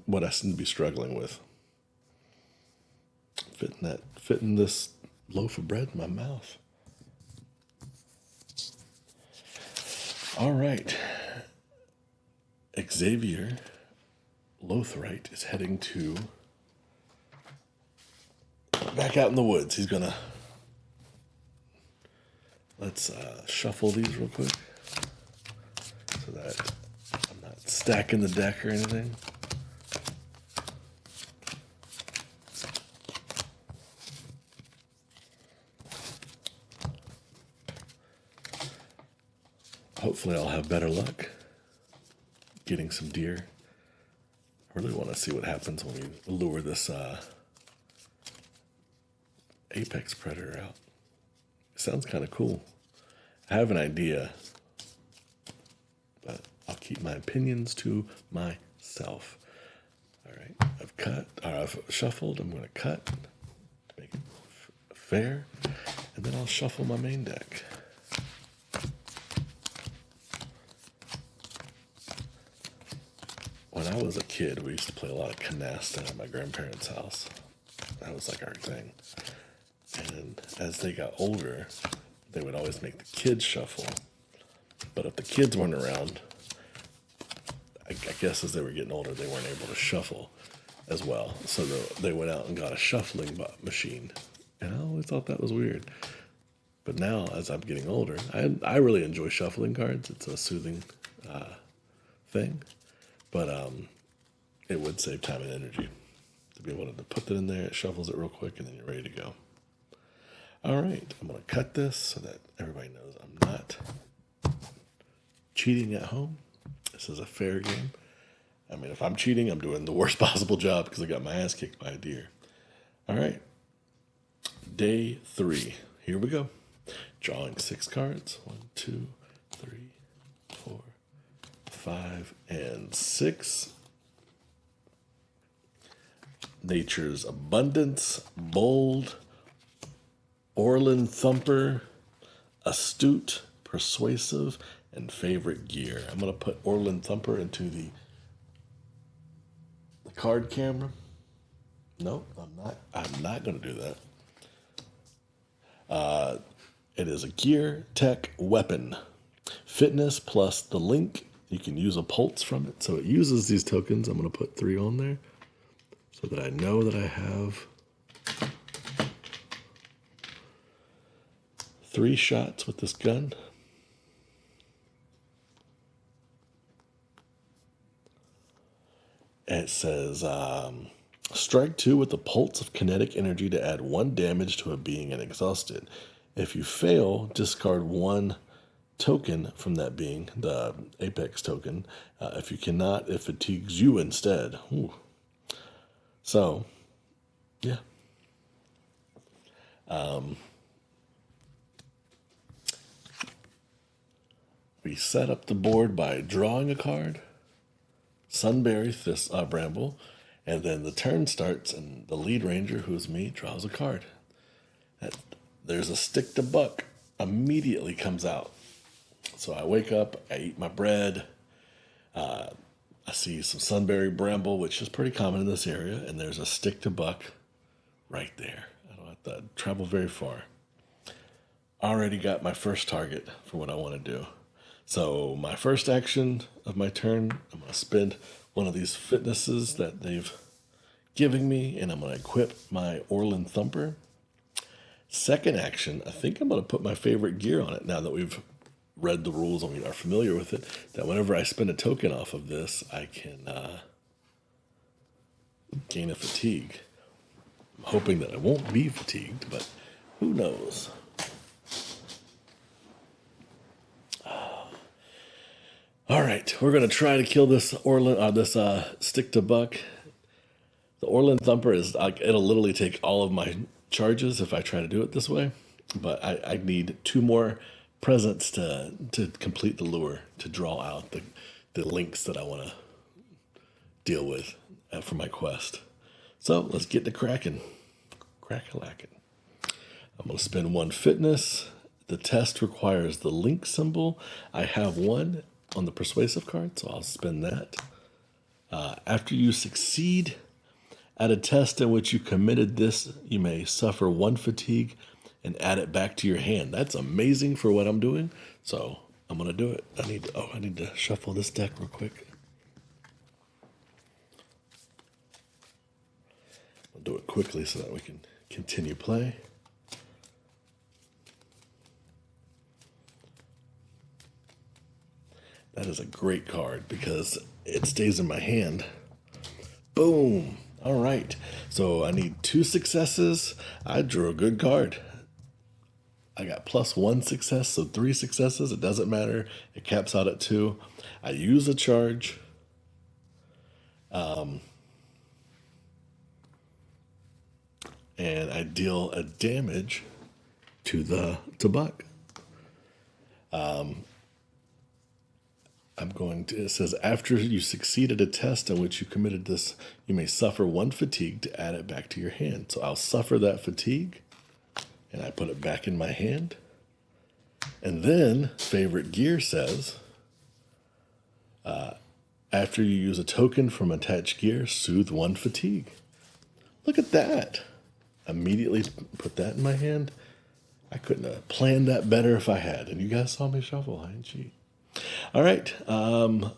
A: what I seem to be struggling with. Fitting this loaf of bread in my mouth. All right. Xavier Lothrite is heading to back out in the woods. He's gonna, let's shuffle these real quick so that I'm not stacking the deck or anything. Hopefully I'll have better luck getting some deer. I really want to see what happens when we lure this apex predator out. It sounds kind of cool. I have an idea, but I'll keep keep my opinions to myself. All right, I've shuffled. I'm going to cut to make it fair, and then I'll shuffle my main deck. When I was a kid, we used to play a lot of canasta at my grandparents' house. That was like our thing. And as they got older, they would always make the kids shuffle. But if the kids weren't around, I guess as they were getting older, they weren't able to shuffle as well. So they went out and got a shuffling machine. And I always thought that was weird. But now, as I'm getting older, I really enjoy shuffling cards. It's a soothing thing. But it would save time and energy to be able to put that in there. It shuffles it real quick, and then you're ready to go. All right, I'm going to cut this so that everybody knows I'm not cheating at home. This is a fair game. I mean, if I'm cheating, I'm doing the worst possible job because I got my ass kicked by a deer. All right, day 3. Here we go. Drawing 6 cards. 1, 2, 3, 4, 5, and 6. Nature's Abundance, Bold, Orland Thumper, Astute, Persuasive, and Favorite Gear. I'm going to put Orland Thumper into the card camera. No, I'm not going to do that. It is a gear, tech, weapon. Fitness plus the link. You can use a pulse from it. So it uses these tokens. I'm going to put 3 on there so that I know that I have 3 shots with this gun. And it says, strike 2 with the pulse of kinetic energy to add 1 damage to a being and exhausted. If you fail, discard 1 token from that being, the apex token. If you cannot, it fatigues you instead. Ooh. So, yeah. We set up the board by drawing a card, Sunberry Bramble, and then the turn starts and the lead ranger, who's me, draws a card. There's a stick to buck immediately comes out. So I wake up, I eat my bread, I see some Sunberry Bramble, which is pretty common in this area, and there's a stick to buck right there. I don't have to travel very far. Already got my first target for what I want to do. So my first action of my turn, I'm going to spend one of these fitnesses that they've given me, and I'm going to equip my Orland Thumper. Second action, I think I'm going to put my favorite gear on it now that we've read the rules and we are familiar with it, that whenever I spend a token off of this, I can gain a fatigue. I'm hoping that I won't be fatigued, but who knows? All right, we're going to try to kill this stick to buck. The Orland Thumper it'll literally take all of my charges if I try to do it this way, but I need 2 more presents to complete the lure, to draw out the links that I want to deal with for my quest. So let's get to cracking. Crack-a-lackin'. I'm going to spend 1 fitness. The test requires the link symbol. I have 1 on the persuasive card, so I'll spend that. After you succeed at a test in which you committed this, you may suffer 1 fatigue and add it back to your hand. That's amazing for what I'm doing, so I'm going to do it. I need to shuffle this deck real quick. I'll do it quickly so that we can continue play. That is a great card because it stays in my hand. Boom. All right. So I need 2 successes. I drew a good card. I got +1 success, so 3 successes. It doesn't matter. It caps out at 2. I use a charge. And I deal a damage to buck. it says, after you succeeded a test on which you committed this, you may suffer one fatigue to add it back to your hand. So I'll suffer that fatigue, and I put it back in my hand. And then favorite gear says, after you use a token from attached gear, soothe one fatigue. Look at that. Immediately put that in my hand. I couldn't have planned that better if I had. And you guys saw me shuffle. I didn't cheat. All right. I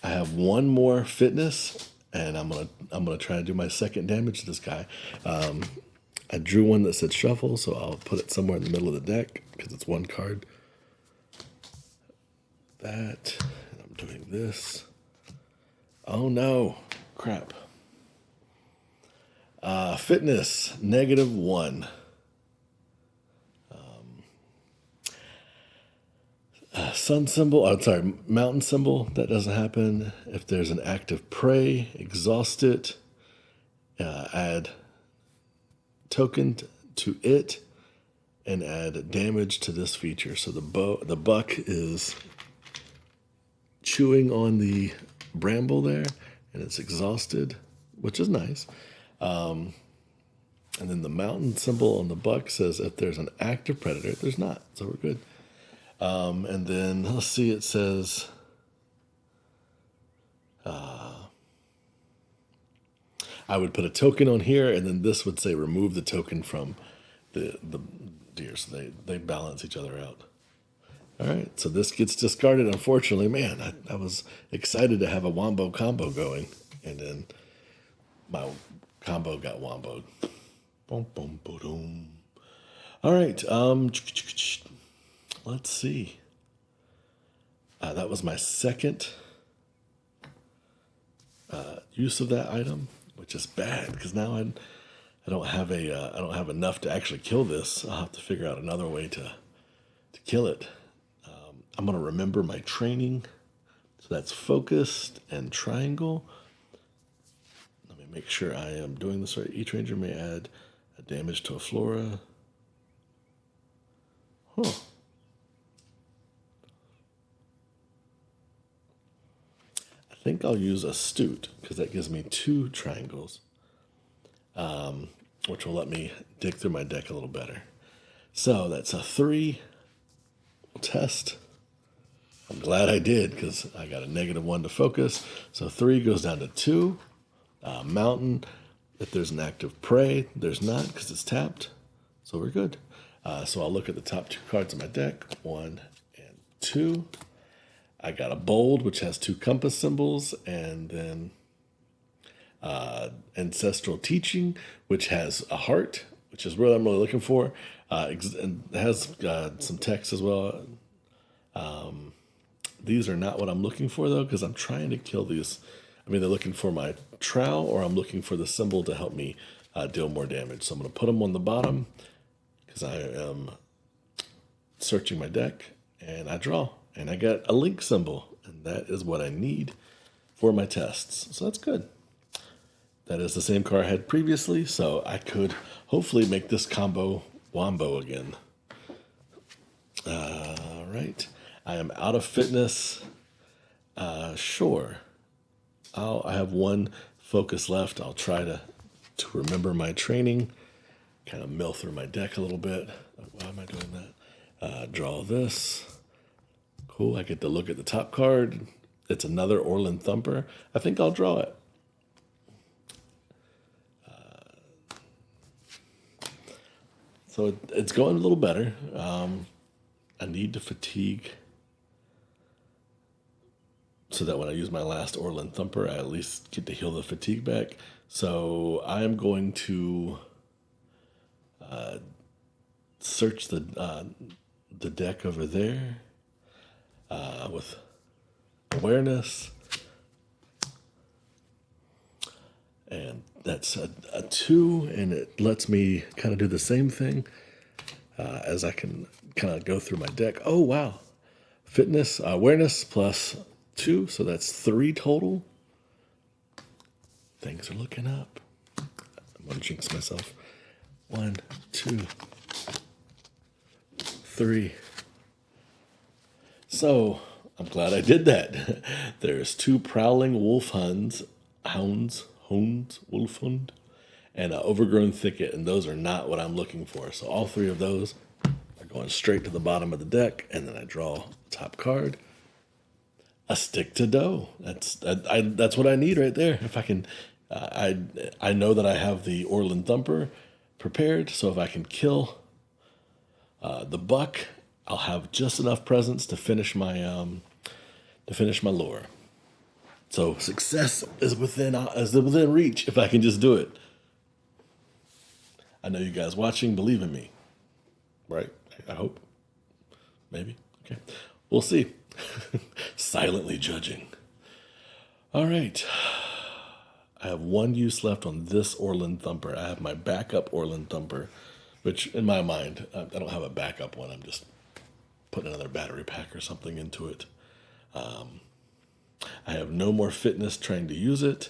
A: have one more fitness, and I'm gonna try to do my second damage to this guy. I drew one that said shuffle, so I'll put it somewhere in the middle of the deck because it's one card. That, and I'm doing this. Oh no, crap. Fitness, -1. Sun symbol, mountain symbol, that doesn't happen. If there's an active prey, exhaust it. Add token to it, and add damage to this feature. So the buck is chewing on the bramble there, and it's exhausted, which is nice. And then the mountain symbol on the buck says if there's an active predator, there's not, so we're good. And then let's see, it says I would put a token on here, and then this would say remove the token from the deer, so they balance each other out. All right, so this gets discarded, unfortunately. Man, I was excited to have a wombo combo going, and then my combo got womboed. Boom, boom, boom, boom. All right, let's see. That was my second use of that item, which is bad because now I don't have I don't have enough to actually kill this. I'll have to figure out another way to kill it. I'm gonna remember my training, so that's focused and triangle. Let me make sure I am doing this right. Each ranger may add a damage to a flora. Huh. I think I'll use Astute because that gives me 2 triangles, which will let me dig through my deck a little better. So that's a 3. We'll test. I'm glad I did because I got a -1 to focus. So 3 goes down to 2. Mountain, if there's an active prey, there's not because it's tapped. So we're good. So I'll look at the top 2 cards in my deck, 1 and 2. I got a bold, which has 2 compass symbols, and then ancestral teaching, which has a heart, which is what I'm really looking for. And it has some text as well. These are not what I'm looking for, though, because I'm trying to kill these. I mean, they're looking for my trowel, or I'm looking for the symbol to help me deal more damage. So I'm going to put them on the bottom because I am searching my deck, and I draw. And I got a link symbol, and that is what I need for my tests. So that's good. That is the same card I had previously, so I could hopefully make this combo wombo again. All right. I am out of fitness. Sure. I have 1 focus left. I'll try to remember my training. Kind of mill through my deck a little bit. Why am I doing that? Draw this. Cool. I get to look at the top card. It's another Orland Thumper. I think I'll draw it. So it's going a little better. I need to fatigue so that when I use my last Orland Thumper, I at least get to heal the fatigue back. So I'm going to search the deck over there with awareness. And that's a 2, and it lets me kind of do the same thing as I can kind of go through my deck. Oh, wow. Fitness, awareness plus 2, so that's 3 total. Things are looking up. I'm going to jinx myself. 1, 2, 3. So I'm glad I did that. There's two prowling wolf hund, and an overgrown thicket, and those are not what I'm looking for. So all three of those are going straight to the bottom of the deck, and then I draw top card. A stick to dough. That's what I need right there. If I can, I know that I have the Orland Thumper prepared, so if I can kill the buck, I'll have just enough presence to finish my lure. So success is within reach if I can just do it. I know you guys watching believe in me, right? I hope. Maybe. Okay. We'll see. Silently judging. All right. I have one use left on this Orland Thumper. I have my backup Orland Thumper, which in my mind, I don't have a backup one. I'm just putting another battery pack or something into it. I have no more fitness trying to use it.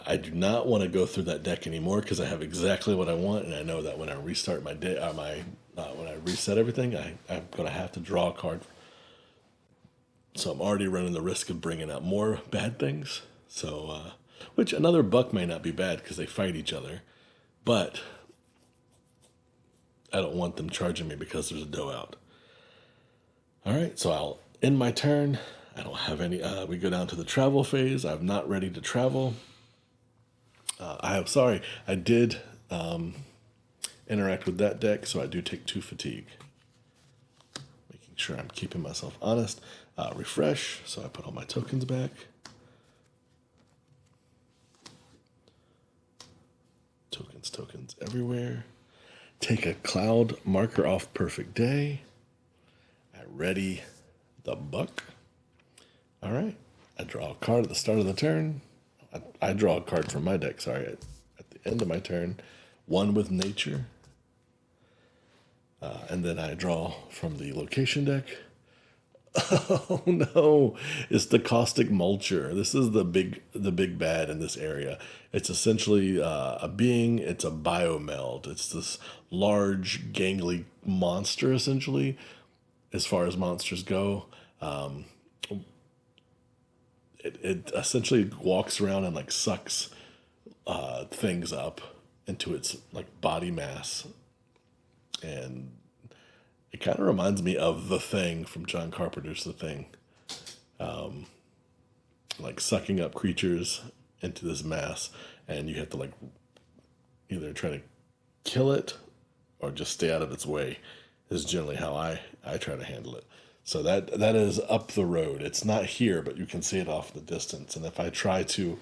A: I do not want to go through that deck anymore because I have exactly what I want, and I know that when I restart my day, when I reset everything, I'm going to have to draw a card. So I'm already running the risk of bringing out more bad things. So, which another buck may not be bad because they fight each other, but I don't want them charging me because there's a doe out. All right, so I'll end my turn. I don't have any. We go down to the travel phase. I'm not ready to travel. I did interact with that deck, so I do take 2 fatigue. Making sure I'm keeping myself honest. Refresh, so I put all my tokens back. Tokens everywhere. Take a cloud marker off perfect day. I ready the buck. All right. I draw a card at the start of the turn. I draw a card from my deck, sorry, at the end of my turn. One with nature. And then I draw from the location deck. Oh no, it's the caustic mulcher. This is the big bad in this area. It's essentially a being. It's a biomeld. It's this large, gangly monster, essentially, as far as monsters go. It essentially walks around and like sucks things up into its like body mass, and it kind of reminds me of The Thing from John Carpenter's The Thing, like sucking up creatures into this mass, and you have to like either try to kill it or just stay out of its way. Is generally how I try to handle it. So that is up the road. It's not here, but you can see it off the distance. And if I try to,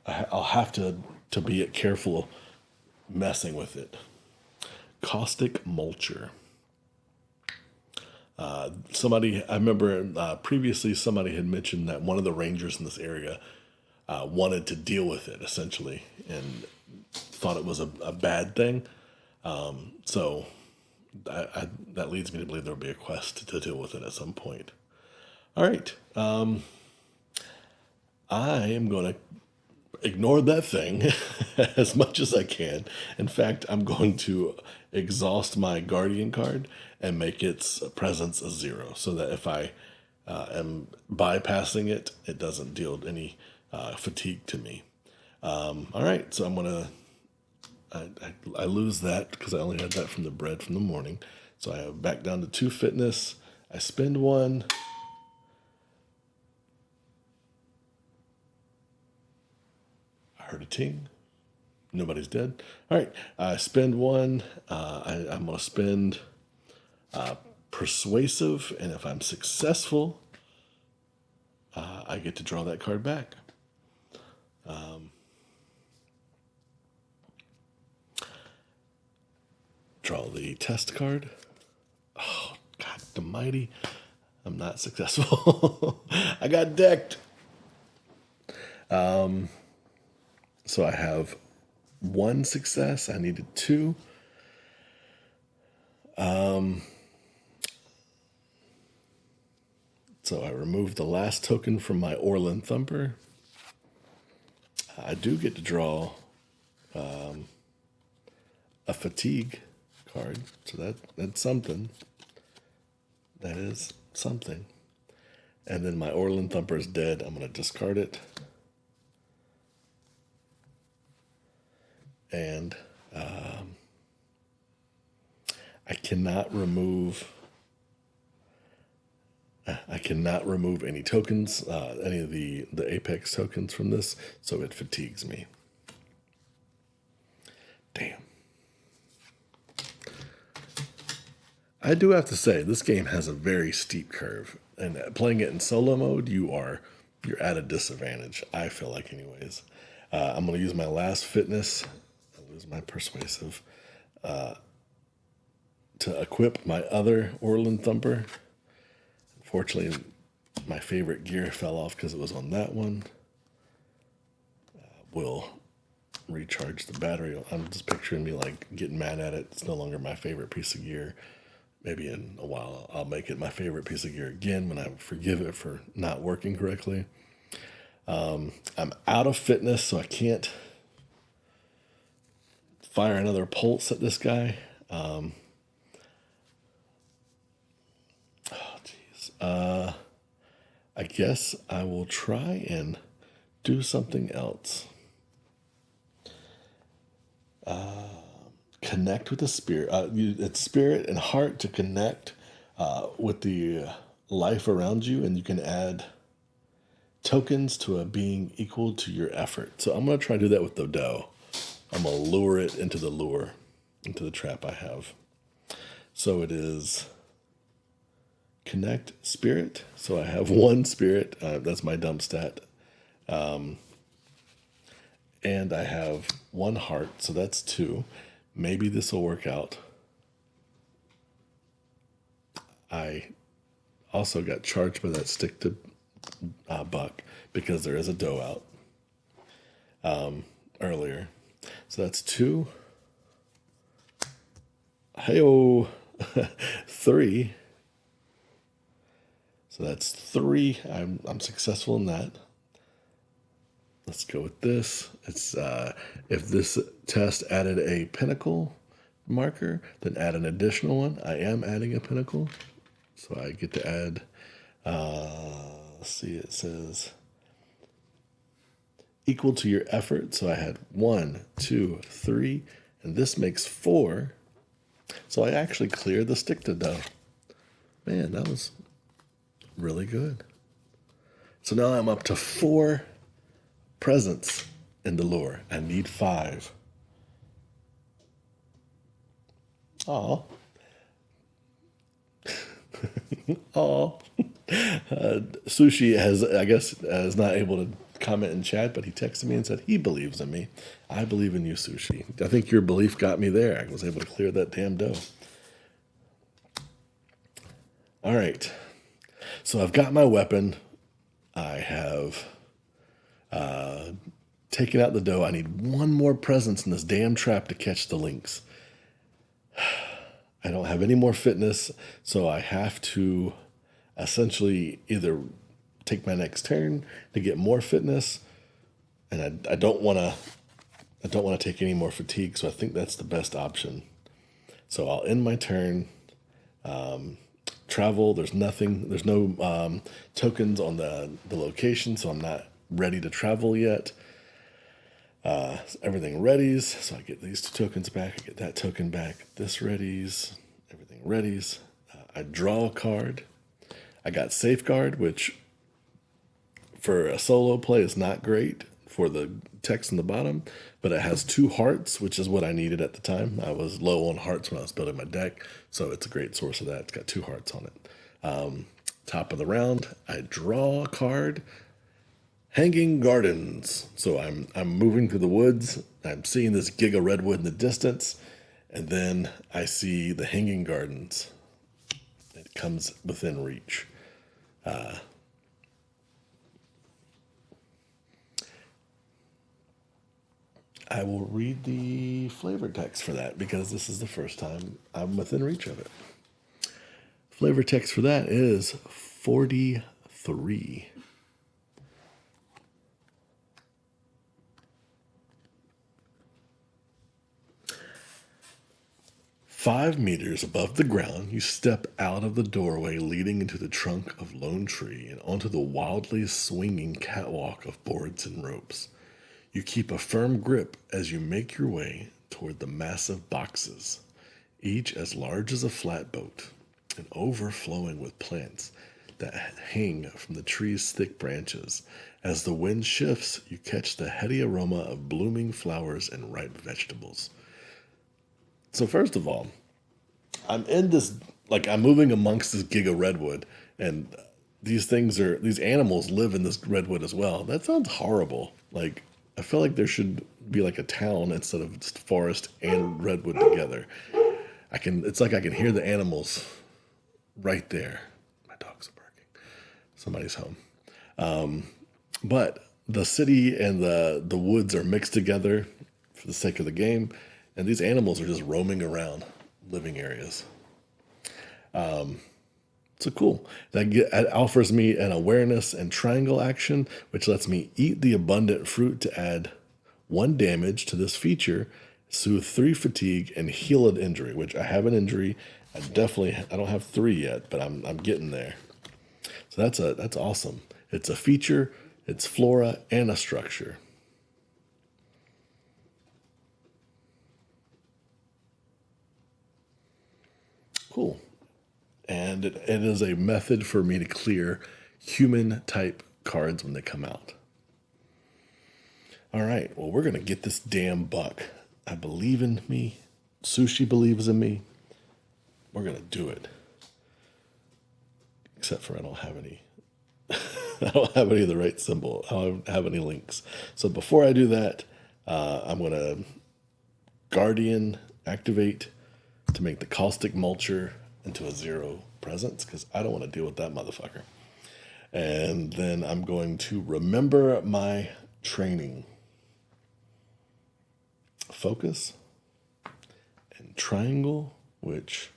A: I'll have to be careful messing with it. Caustic mulcher. I remember previously somebody had mentioned that one of the rangers in this area wanted to deal with it, essentially, and thought it was a bad thing. So that leads me to believe there will be a quest to deal with it at some point. All right. I am going to ignore that thing as much as I can. In fact, I'm going to exhaust my guardian card and make its presence a 0 so that if I am bypassing it, it doesn't deal any fatigue to me. All right, so I'm going to I lose that because I only had that from the bread from the morning. So I have back down to 2 fitness. I spend 1. I heard a ting. Nobody's dead. All right. I spend 1. I'm going to spend persuasive. And if I'm successful, I get to draw that card back. Draw the test card. Oh, God almighty. I'm not successful. I got decked. So I have 1 success. I needed 2. So I removed the last token from my Orland Thumper. I do get to draw a fatigue card, so that's something. That is something. And then my Orland Thumper is dead. I'm going to discard it. And I cannot remove any tokens, any of the Apex tokens from this, so it fatigues me. Damn. I do have to say, this game has a very steep curve, and playing it in solo mode, you're at a disadvantage. I feel like, anyways. I'm going to use my last fitness. I'll lose my persuasive to equip my other Orland Thumper. Unfortunately, my favorite gear fell off because it was on that one. Will recharge the battery. I'm just picturing me like getting mad at it. It's no longer my favorite piece of gear. Maybe in a while I'll make it my favorite piece of gear again when I forgive it for not working correctly. I'm out of fitness, so I can't fire another pulse at this guy. Oh, jeez. I guess I will try and do something else. Connect with the spirit. It's spirit and heart to connect with the life around you, and you can add tokens to a being equal to your effort. So I'm going to try to do that with the dough. I'm going to lure it into the lure, into the trap I have. So it is connect spirit. So I have one spirit. That's my dump stat. And I have one heart. So that's 2. Maybe this will work out. I also got charged by that stick to buck because there is a dough out earlier. So that's 2. Hey-oh. 3. So that's 3. I'm successful in that. Let's go with this. It's if this test added a pinnacle marker, then add an additional one. I am adding a pinnacle, so I get to add. Let's see. It says equal to your effort. So I had 1, 2, 3, and this makes 4. So I actually cleared the stick to dough. Man, that was really good. So now I'm up to 4 presents in the lure. I need 5. Aw. Aw. Sushi is not able to comment in chat, but he texted me and said he believes in me. I believe in you, Sushi. I think your belief got me there. I was able to clear that damn dough. All right. So I've got my weapon. I have taken out the dough. I need 1 more presence in this damn trap to catch the lynx. I don't have any more fitness, so I have to essentially either take my next turn to get more fitness, and I don't want to take any more fatigue, so I think that's the best option. So I'll end my turn. Travel. There's no tokens on the location, so I'm not ready to travel yet. Everything readies, so I get these 2 tokens back. I get that token back. This readies. Everything readies. I draw a card. I got Safeguard, which for a solo play is not great for the text in the bottom, but it has 2 hearts, which is what I needed at the time. I was low on hearts when I was building my deck, so it's a great source of that. It's got 2 hearts on it. Top of the round, I draw a card. Hanging Gardens. So I'm moving through the woods. I'm seeing this giga redwood in the distance, and then I see the Hanging Gardens. It comes within reach. I will read the flavor text for that because this is the first time I'm within reach of it. Flavor text for that is 43. 5 meters above the ground, you step out of the doorway leading into the trunk of Lone Tree and onto the wildly swinging catwalk of boards and ropes. You keep a firm grip as you make your way toward the massive boxes, each as large as a flatboat and overflowing with plants that hang from the tree's thick branches. As the wind shifts, you catch the heady aroma of blooming flowers and ripe vegetables. So first of all, I'm in this, like, I'm moving amongst this giga redwood, and these animals live in this redwood as well. That sounds horrible. Like, I feel like there should be like a town instead of just forest and redwood together. It's like I can hear the animals right there. My dogs are barking. Somebody's home. But the city and the woods are mixed together for the sake of the game, and these animals are just roaming around living areas. So cool. It offers me an awareness and triangle action, which lets me eat the abundant fruit to add 1 damage to this feature, soothe 3 fatigue, and heal an injury, which I have an injury. I don't have 3 yet, but I'm getting there. So that's awesome. It's a feature, it's flora, and a structure. Cool. And it is a method for me to clear human type cards when they come out. All right, well, we're going to get this damn buck. I believe in me. Sushi believes in me. We're going to do it. Except for I don't have any. I don't have any of the right symbol. I don't have any links. So before I do that, I'm going to Guardian activate to make the Caustic Mulcher into a 0 presence, because I don't want to deal with that motherfucker. And then I'm going to remember my training. Focus and triangle, which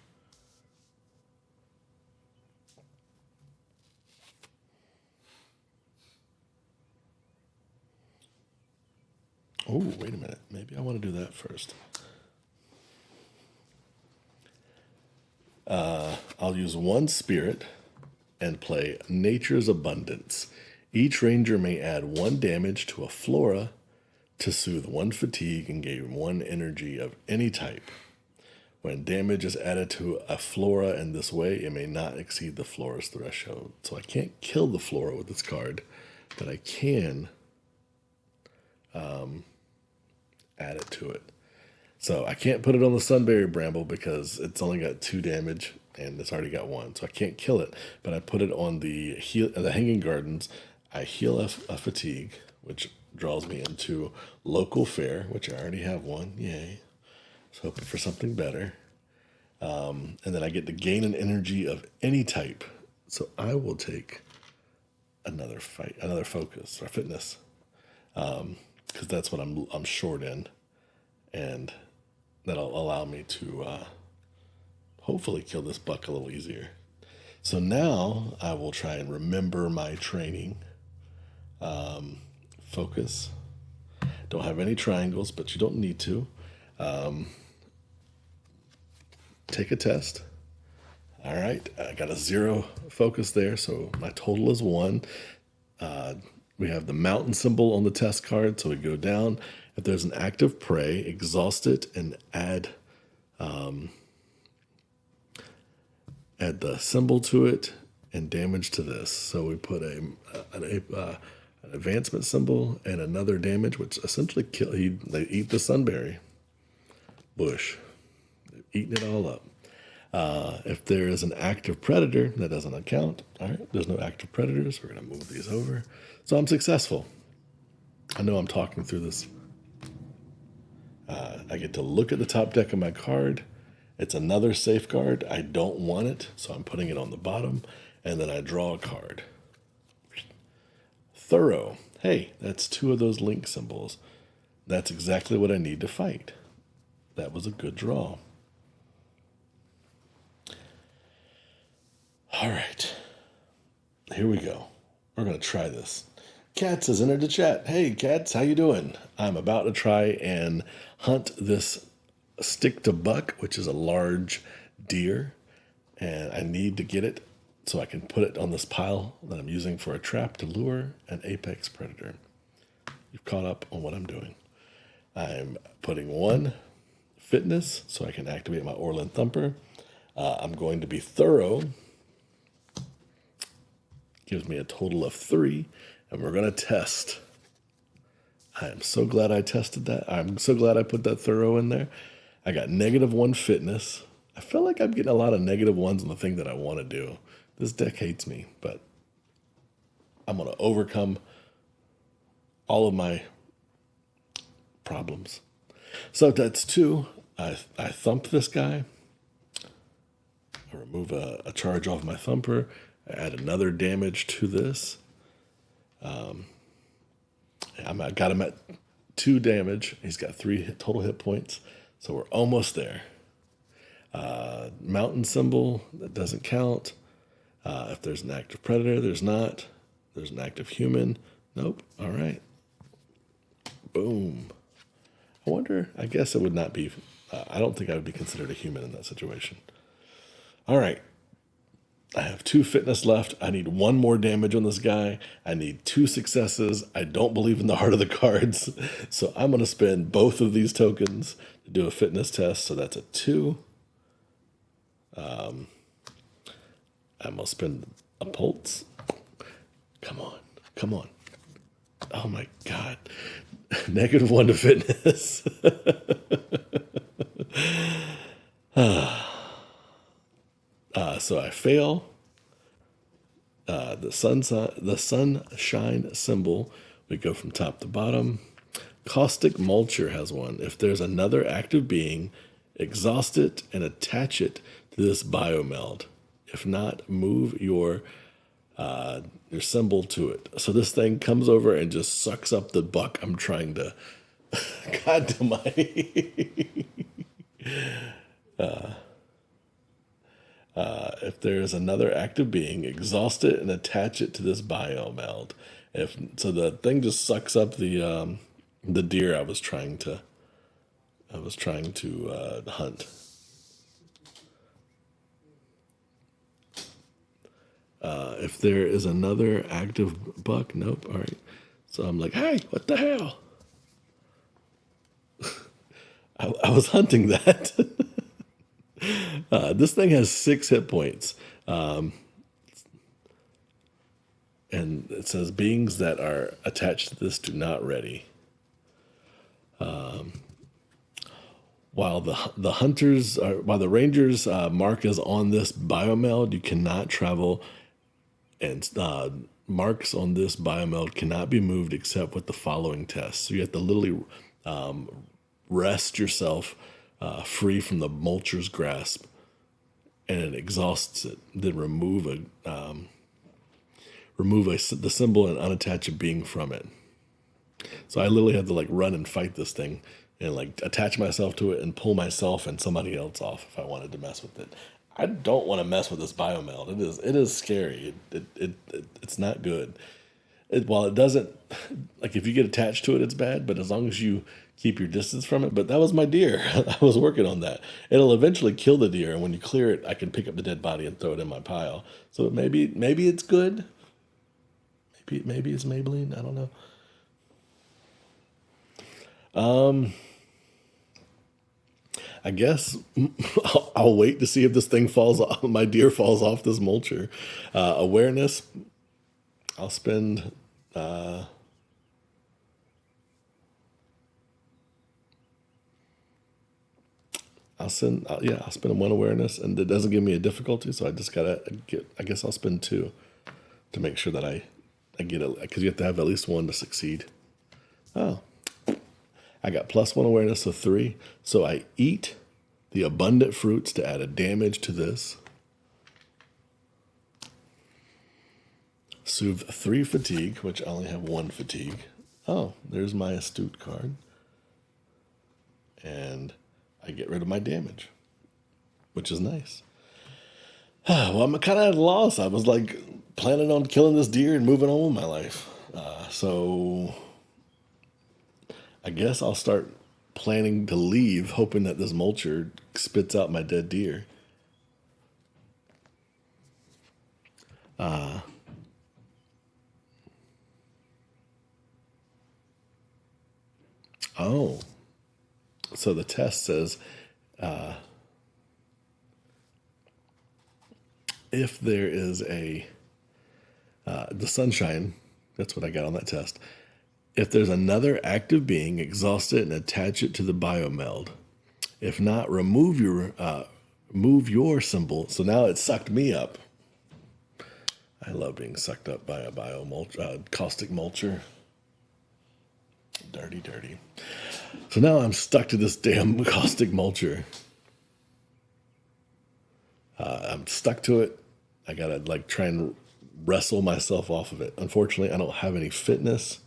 A: oh, wait a minute. Maybe I want to do that first. I'll use 1 spirit and play Nature's Abundance. Each ranger may add 1 damage to a flora to soothe 1 fatigue and gain 1 energy of any type. When damage is added to a flora in this way, it may not exceed the flora's threshold. So I can't kill the flora with this card, but I can add it to it. So I can't put it on the Sunberry Bramble because it's only got 2 damage and it's already got 1. So I can't kill it, but I put it on the Hanging Gardens. I heal a fatigue, which draws me into Local Fair, which I already have 1. Yay. I was hoping for something better. And then I get to gain an energy of any type. So I will take another focus or fitness, because that's what I'm short in, and that'll allow me to hopefully kill this buck a little easier. So now I will try and remember my training. Focus. Don't have any triangles, but you don't need to. Take a test. All right, I got a 0 focus there, so my total is 1. We have the mountain symbol on the test card, so we go down. If there's an active prey, exhaust it and add the symbol to it and damage to this. So we put an advancement symbol and another damage, which essentially they eat the sunberry bush. They're eating it all up. If there is an active predator, that doesn't account. All right, there's no active predators. We're going to move these over. So I'm successful. I know I'm talking through this. I get to look at the top deck of my card. It's another safeguard. I don't want it, so I'm putting it on the bottom. And then I draw a card. Thorough. Hey, that's 2 of those link symbols. That's exactly what I need to fight. That was a good draw. All right. Here we go. We're going to try this. Cats has entered the chat. Hey, Cats, how you doing? I'm about to try and hunt this stick to buck, which is a large deer, and I need to get it so I can put it on this pile that I'm using for a trap to lure an apex predator. You've caught up on what I'm doing. I'm putting one fitness so I can activate my Orland Thumper. I'm going to be thorough. Gives me a total of 3, and we're going to test. I am so glad I tested that. I'm so glad I put that thorough in there. I got -1 fitness. I feel like I'm getting a lot of -1s on the thing that I want to do. This deck hates me, but I'm going to overcome all of my problems. So that's 2. I thump this guy. I remove a charge off my thumper. I add another damage to this. I got him at 2 damage. He's got 3 total hit points. So we're almost there. Mountain symbol, that doesn't count. If there's an active predator, there's not. There's an active human. Nope. All right. Boom. I wonder, I guess it would not be, I don't think I would be considered a human in that situation. All right. I have 2 fitness left. I need 1 more damage on this guy. I need 2 successes. I don't believe in the heart of the cards. So I'm going to spend both of these tokens to do a fitness test. So that's a 2. I'm going to spend a pulse. Come on. Come on. Oh my God. -1 to fitness. So I fail. The sunshine symbol, we go from top to bottom. Caustic Mulcher has one. If there's another active being, exhaust it and attach it to this biomeld. If not, move your symbol to it. So this thing comes over and just sucks up the buck I'm trying to. God almighty. If there's another active being, exhaust it and attach it to this biomeld. So the thing just sucks up the deer I was trying to hunt. If there is another active buck, nope. All right. So I'm like, hey, what the hell? I was hunting that. This thing has 6 hit points. And it says beings that are attached to this do not ready. While the rangers mark is on this biomeld, you cannot travel, and marks on this biomeld cannot be moved except with the following tests. So you have to literally rest yourself free from the mulcher's grasp, and it exhausts it. Then remove the symbol and unattach a being from it. So I literally had to like run and fight this thing and like attach myself to it and pull myself and somebody else off if I wanted to mess with it. I don't want to mess with this biomeld. It is scary. It's not good. While it doesn't, like if you get attached to it, it's bad. But as long as you keep your distance from it. But that was my deer. I was working on that. It'll eventually kill the deer, and when you clear it, I can pick up the dead body and throw it in my pile. So maybe it's good. Maybe it's Maybelline. I don't know. I guess I'll wait to see if this thing falls off. My deer falls off this mulcher. Awareness. I'll spend. I'll spend 1 awareness, and it doesn't give me a difficulty, so I just gotta get. I guess I'll spend 2 to make sure that I get it, because you have to have at least 1 to succeed. Oh. I got +1 awareness, so 3. So I eat the abundant fruits to add a damage to this. Soothe 3 fatigue, which I only have 1 fatigue. Oh, there's my astute card. And I get rid of my damage, which is nice. Well, I'm kind of at a loss. I was like planning on killing this deer and moving on with my life. So I guess I'll start planning to leave, hoping that this mulcher spits out my dead deer. Oh, so the test says if there is the sunshine, that's what I got on that test. If there's another active being, exhaust it and attach it to the biomeld. If not, move your symbol. So now it sucked me up. I love being sucked up by a caustic mulcher. Dirty, dirty. So now I'm stuck to this damn caustic mulcher. I'm stuck to it. I gotta try and wrestle myself off of it. Unfortunately, I don't have any fitness.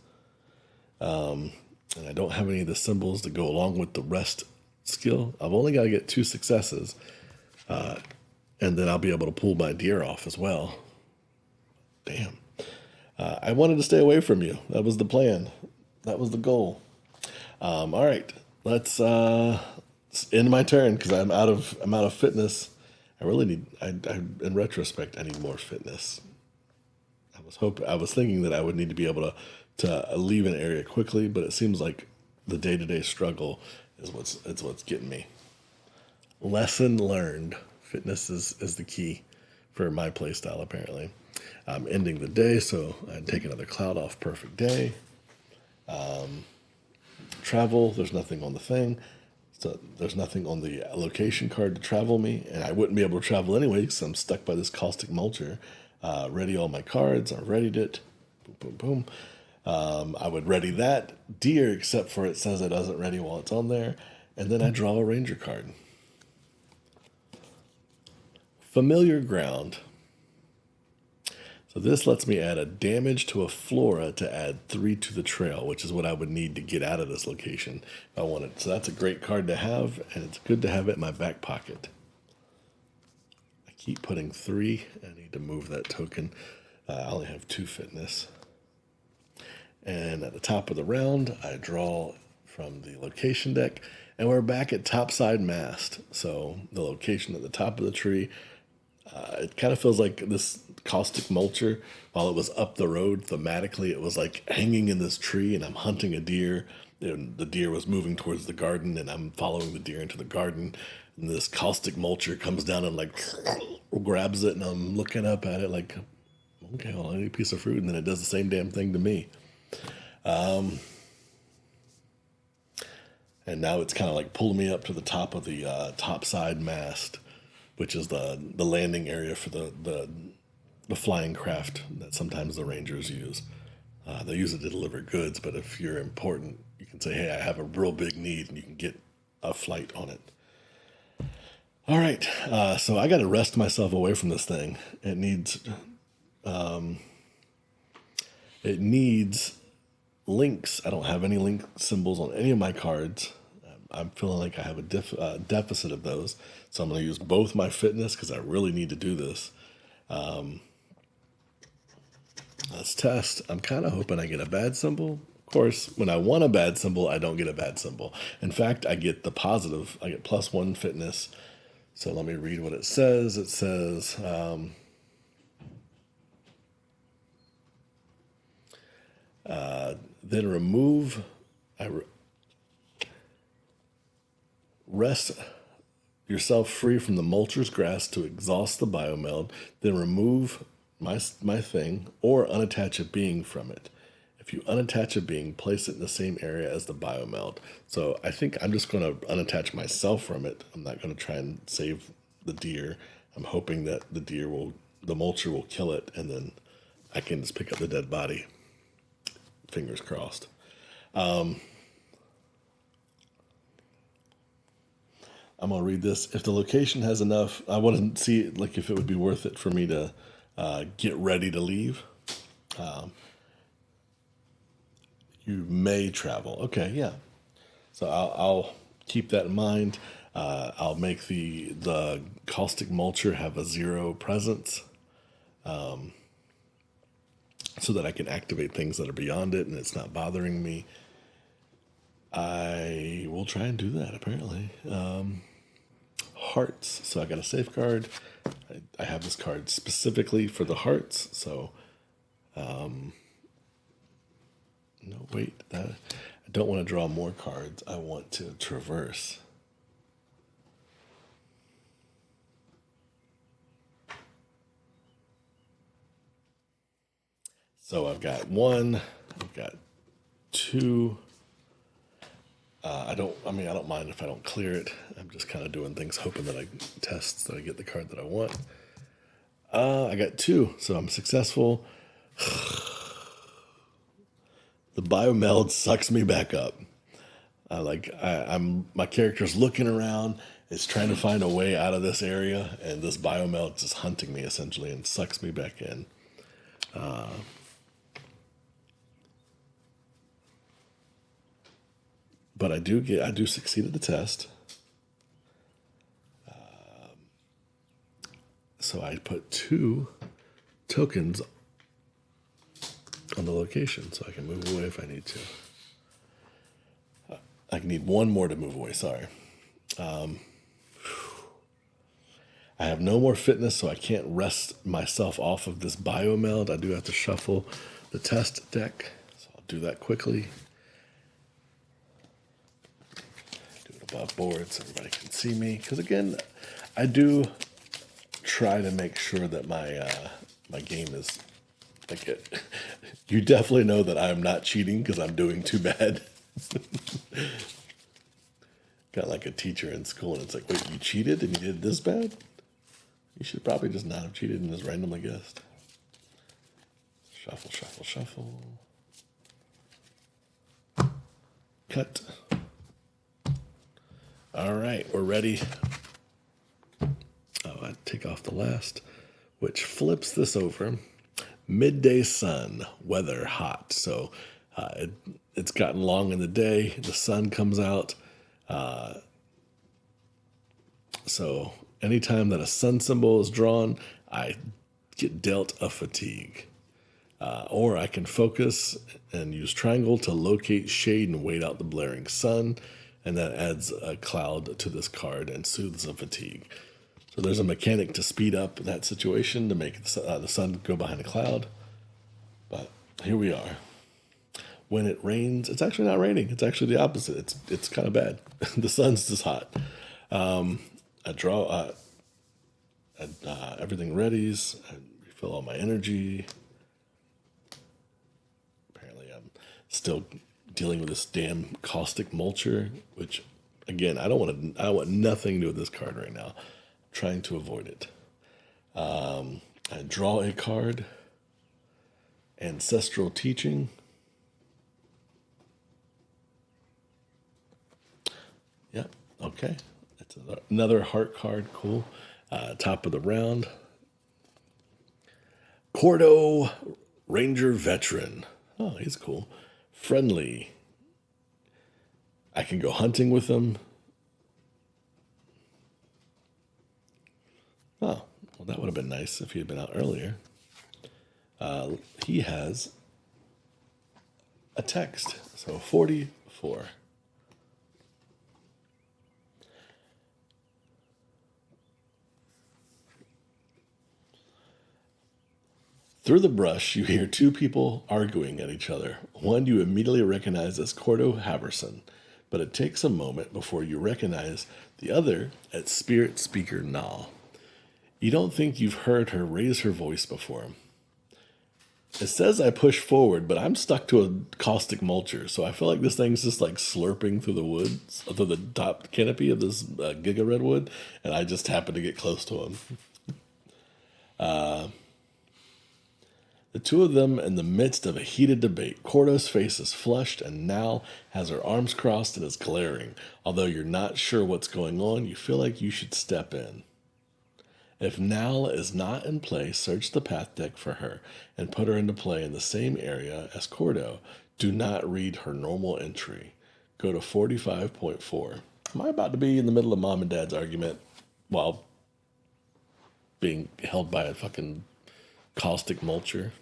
A: And I don't have any of the symbols to go along with the rest skill. I've only got to get 2 successes. And then I'll be able to pull my deer off as well. Damn. I wanted to stay away from you. That was the plan. That was the goal. All right. Let's end my turn because I'm out of fitness. I really need. In retrospect, I need more fitness. I was thinking that I would need to be able to leave an area quickly, but it seems like the day-to-day struggle is what's getting me. Lesson learned. Fitness is the key for my play style, apparently. I'm ending the day, so I'd take another cloud off. Perfect day. Travel, there's nothing on the thing. So there's nothing on the location card to travel me, and I wouldn't be able to travel anyway because I'm stuck by this caustic mulcher. Ready all my cards. I readied it. Boom, boom, boom. I would ready that deer, except for it says it doesn't ready while it's on there. And then I draw a ranger card. Familiar ground. So this lets me add a damage to a flora to add 3 to the trail, which is what I would need to get out of this location if I wanted. So that's a great card to have, and it's good to have it in my back pocket. I keep putting 3. I need to move that token. I only have 2 fitness. And at the top of the round, I draw from the location deck, and we're back at topside mast. So the location at the top of the tree, it kind of feels like this caustic mulcher, while it was up the road thematically, it was like hanging in this tree, and I'm hunting a deer, and the deer was moving towards the garden, and I'm following the deer into the garden, and this caustic mulcher comes down and grabs it, and I'm looking up at it like, okay, well, I need a piece of fruit, and then it does the same damn thing to me. And now it's kind of pulling me up to the top of the topside mast, which is the landing area for the flying craft that sometimes the rangers use. They use it to deliver goods, but if you're important, you can say, hey, I have a real big need, and you can get a flight on it. All right, so I got to wrest myself away from this thing. It needs links. I don't have any link symbols on any of my cards. I'm feeling like I have a deficit of those. So I'm going to use both my fitness because I really need to do this. Let's test. I'm kind of hoping I get a bad symbol. Of course, when I want a bad symbol, I don't get a bad symbol. In fact, I get the positive. I get +1 fitness. So let me read what it says. It says, then remove, rest yourself free from the mulcher's grass to exhaust the biomeld, then remove my thing or unattach a being from it. If you unattach a being, place it in the same area as the biomeld. So I think I'm just going to unattach myself from it. I'm not going to try and save the deer. I'm hoping that the mulcher will kill it, and then I can just pick up the dead body. Fingers crossed. I'm going to read this. If the location has enough, I want to see if it would be worth it for me to get ready to leave. You may travel. Okay, yeah. So I'll keep that in mind. I'll make the caustic mulcher have a 0 presence, so that I can activate things that are beyond it and it's not bothering me. I will try and do that, apparently. Hearts. So I got a safeguard. I have this card specifically for the hearts. So, no, wait. I don't want to draw more cards. I want to traverse. So I've got one. I've got two. I don't mind if I don't clear it. I'm just kind of doing things, hoping that I test that I get the card that I want. I got two, so I'm successful. The biomeld sucks me back up. I'm my character's looking around, is trying to find a way out of this area, and this biomeld just hunting me essentially and sucks me back in. But I do succeed at the test. So I put two tokens on the location, so I can move away if I need to. I need one more to move away. Sorry. I have no more fitness, so I can't rest myself off of this biomeld. I do have to shuffle the test deck, so I'll do that quickly. Do it above board so everybody can see me. Because again, I do try to make sure that my game is like it. You definitely know that I'm not cheating because I'm doing too bad. Got like a teacher in school, and it's like, wait, you cheated and you did this bad? You should probably just not have cheated and just randomly guessed. Shuffle, shuffle, shuffle. Cut. All right, we're ready. Oh, I take off the last, which flips this over. Midday sun, weather hot. So it's gotten long in the day. The sun comes out. So anytime that a sun symbol is drawn, I get dealt a fatigue. Or I can focus and use triangle to locate shade and wait out the blaring sun. And that adds a cloud to this card and soothes the fatigue. So there's a mechanic to speed up that situation to make the sun go behind a cloud. But here we are. When it rains, it's actually not raining. It's actually the opposite. It's kind of bad. The sun's just hot. I draw. Everything readies. I refill all my energy. Apparently, I'm still dealing with this damn caustic mulcher, which, again, I want nothing to do with this card right now. I'm trying to avoid it. I draw a card. Ancestral teaching. Yep. Okay. It's another heart card. Cool. Top of the round. Cordo, Ranger Veteran. Oh, he's cool. Friendly. I can go hunting with him. Oh, well, that would have been nice if he had been out earlier. He has a text. So 44. Through the brush, you hear two people arguing at each other. One you immediately recognize as Cordo Haverson, but it takes a moment before you recognize the other as Spirit Speaker Nal. You don't think you've heard her raise her voice before. It says I push forward, but I'm stuck to a caustic mulcher, so I feel like this thing's just like slurping through the woods, through the top canopy of this Giga Redwood, and I just happen to get close to him. The two of them in the midst of a heated debate. Cordo's face is flushed, and Nal has her arms crossed and is glaring. Although you're not sure what's going on, you feel like you should step in. If Nal is not in play, search the path deck for her and put her into play in the same area as Cordo. Do not read her normal entry. Go to 45.4. Am I about to be in the middle of mom and dad's argument while being held by a fucking caustic mulcher?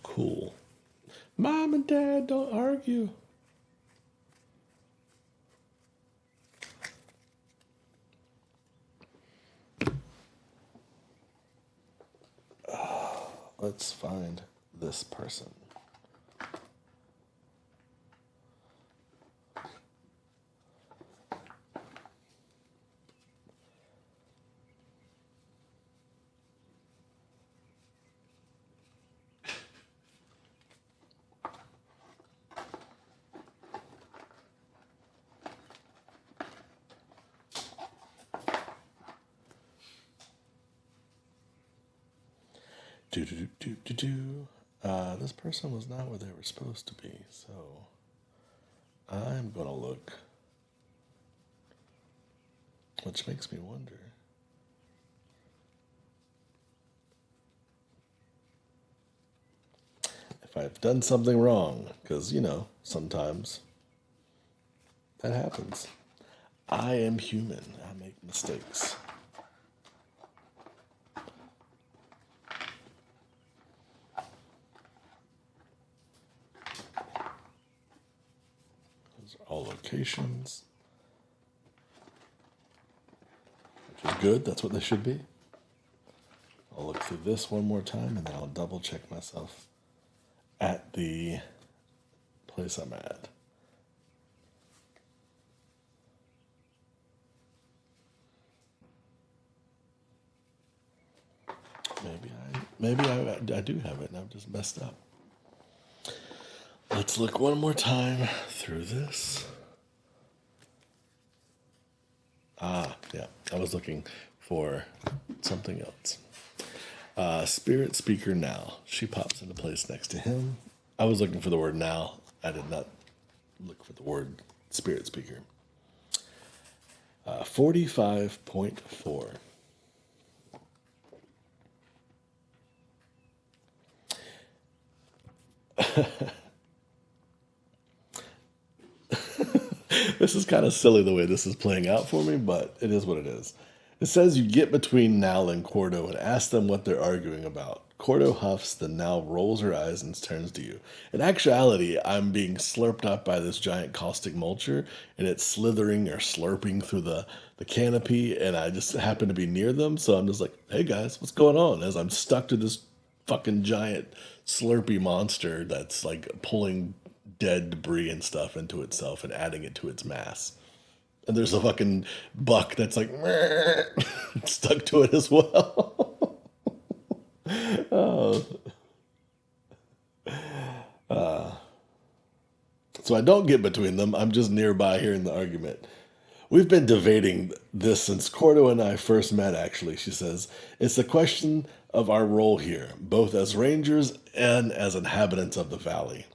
A: Cool. Mom and dad, don't argue. let's find this person. This person was not where they were supposed to be, so I'm gonna look. Which makes me wonder. If I've done something wrong, because, sometimes that happens. I am human. I make mistakes. Those are all locations. Which is good. That's what they should be. I'll look through this one more time and then I'll double check myself at the place I'm at. Maybe I do have it and I've just messed up. Let's look one more time through this. Yeah, I was looking for something else. Spirit speaker now. She pops into place next to him. I was looking for the word now. I did not look for the word spirit speaker. 45.4. This is kind of silly the way this is playing out for me, but it is what it is. It says you get between Nal and Cordo and ask them what they're arguing about. Cordo huffs, then Nal rolls her eyes and turns to you. In actuality, I'm being slurped up by this giant caustic mulcher, and it's slithering or slurping through the canopy, and I just happen to be near them, so I'm just like, hey guys, what's going on? As I'm stuck to this fucking giant slurpy monster that's like pulling dead debris and stuff into itself and adding it to its mass. And there's a fucking buck that's like stuck to it as well. Oh. So I don't get between them. I'm just nearby hearing the argument. We've been debating this since Cordo and I first met, actually, she says. It's a question of our role here, both as rangers and as inhabitants of the valley.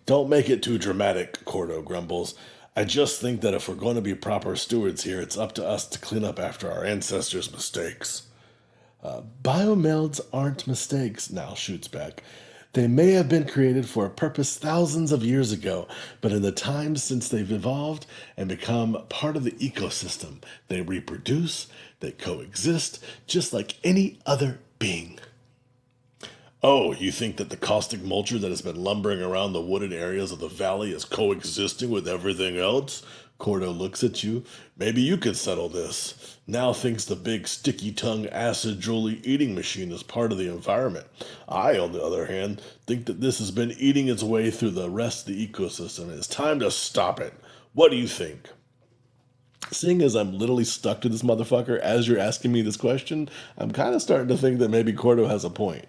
A: Don't make it too dramatic, Cordo grumbles. I just think that if we're going to be proper stewards here, it's up to us to clean up after our ancestors' mistakes. Biomelds aren't mistakes, Nal shoots back. They may have been created for a purpose thousands of years ago, but in the time since they've evolved and become part of the ecosystem, they reproduce, they coexist, just like any other being. Oh, you think that the caustic mulcher that has been lumbering around the wooded areas of the valley is coexisting with everything else? Cordo looks at you. Maybe you could settle this. Now thinks the big sticky-tongue acid-drooly eating machine is part of the environment. I, on the other hand, think that this has been eating its way through the rest of the ecosystem and it's time to stop it. What do you think? Seeing as I'm literally stuck to this motherfucker as you're asking me this question, I'm kind of starting to think that maybe Cordo has a point.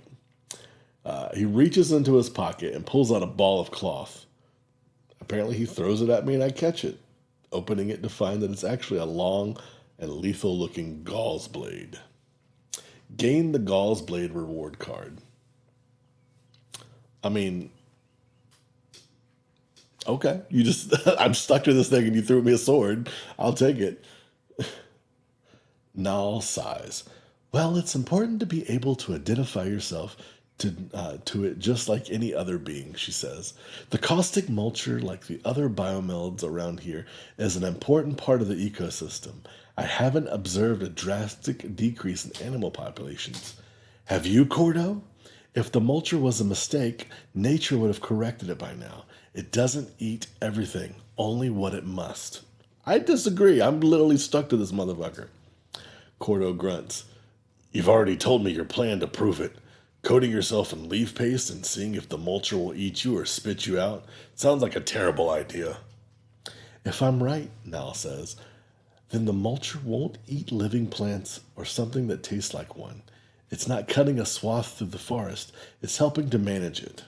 A: He reaches into his pocket and pulls out a ball of cloth. Apparently he throws it at me and I catch it, opening it to find that it's actually a long and lethal-looking gauze blade. Gain the gauze blade reward card. I mean, okay, I'm stuck to this thing and you threw me a sword. I'll take it. Nal sighs. Well, it's important to be able to identify yourself to it just like any other being, she says. The caustic mulcher, like the other biomelds around here, is an important part of the ecosystem. I haven't observed a drastic decrease in animal populations. Have you, Cordo? If the mulcher was a mistake, nature would have corrected it by now. It doesn't eat everything, only what it must. I disagree. I'm literally stuck to this motherfucker. Cordo grunts. You've already told me your plan to prove it. Coating yourself in leaf paste and seeing if the mulcher will eat you or spit you out sounds like a terrible idea. If I'm right, Nal says, then the mulcher won't eat living plants or something that tastes like one. It's not cutting a swath through the forest, it's helping to manage it.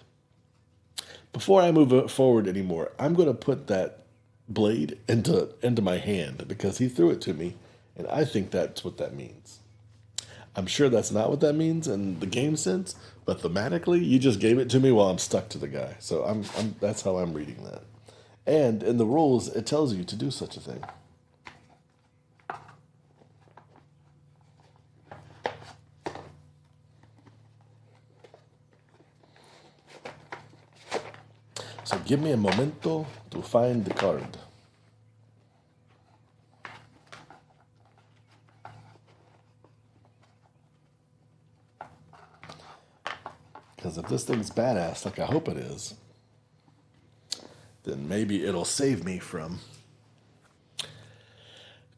A: Before I move it forward anymore, I'm going to put that blade into my hand because he threw it to me, and I think that's what that means. I'm sure that's not what that means in the game sense, but thematically, you just gave it to me while I'm stuck to the guy. So that's how I'm reading that. And in the rules, it tells you to do such a thing. So give me a momento to find the card. Because if this thing's badass, like I hope it is, then maybe it'll save me from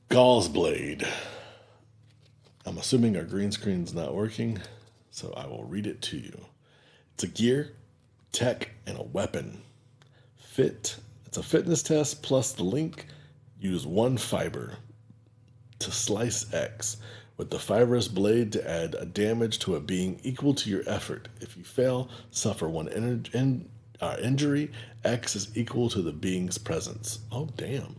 A: Gall's Blade. I'm assuming our green screen's not working, so I will read it to you. It's a gear, tech, and a weapon. Fit. It's a fitness test plus the link. Use one fiber to slice X with the fibrous blade to add a damage to a being equal to your effort. If you fail, suffer one injury. X is equal to the being's presence. Oh, damn.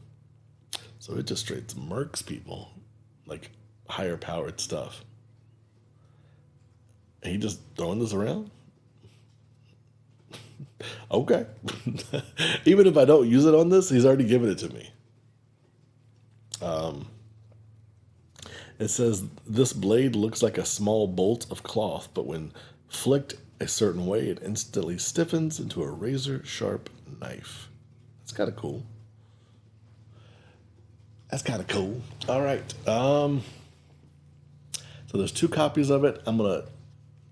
A: So it just straight murks people. Like higher powered stuff. And he just throwing this around? Okay. Even if I don't use it on this, he's already given it to me. It says, this blade looks like a small bolt of cloth, but when flicked a certain way, it instantly stiffens into a razor-sharp knife. That's kind of cool. That's kind of cool. All right. So there's 2 copies of it. I'm going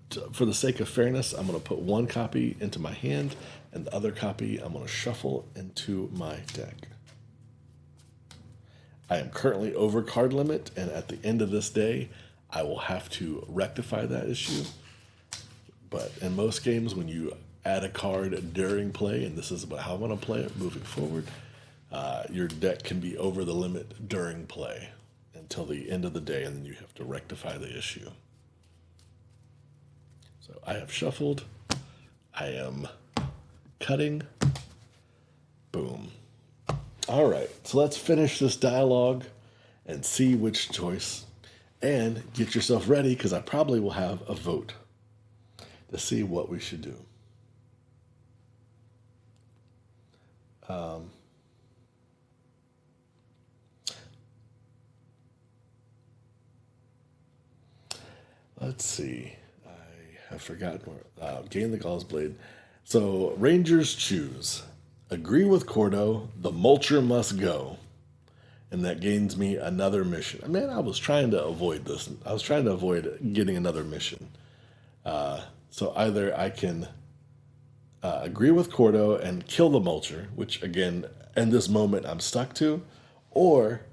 A: to, for the sake of fairness, I'm going to put 1 copy into my hand, and the other copy I'm going to shuffle into my deck. I am currently over card limit, and at the end of this day, I will have to rectify that issue. But in most games, when you add a card during play, and this is about how I'm going to play it moving forward, your deck can be over the limit during play until the end of the day, and then you have to rectify the issue. So I have shuffled. I am cutting. Boom. All right, so let's finish this dialogue and see which choice, and get yourself ready because I probably will have a vote to see what we should do. Let's see. I have forgotten where. Gain the Gall's Blade. So Rangers choose. Agree with Cordo, the mulcher must go. And that gains me another mission. Man, I was trying to avoid this. I was trying to avoid getting another mission. So either I can agree with Cordo and kill the mulcher, which again, in this moment I'm stuck to, or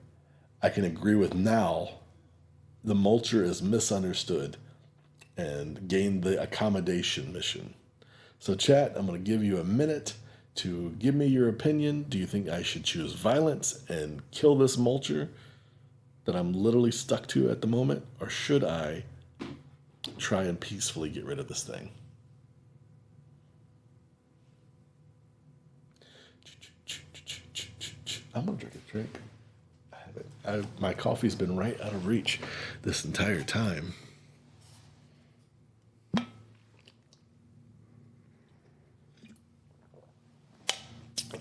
A: I can agree with Nal, the mulcher is misunderstood, and gain the accommodation mission. So chat, I'm going to give you a minute to give me your opinion. Do you think I should choose violence and kill this mulcher that I'm literally stuck to at the moment? Or should I try and peacefully get rid of this thing? I'm going to drink a drink. My coffee's been right out of reach this entire time.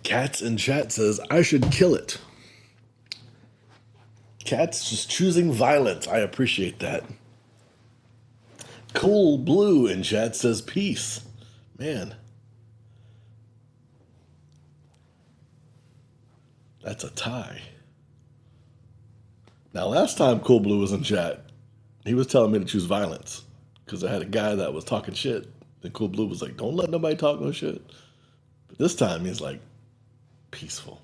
A: Cats in chat says, I should kill it. Cat's just choosing violence. I appreciate that. Cool Blue in chat says, peace. Man. That's a tie. Now, last time Cool Blue was in chat, he was telling me to choose violence because I had a guy that was talking shit. And Cool Blue was like, don't let nobody talk no shit. But this time, he's like, peaceful.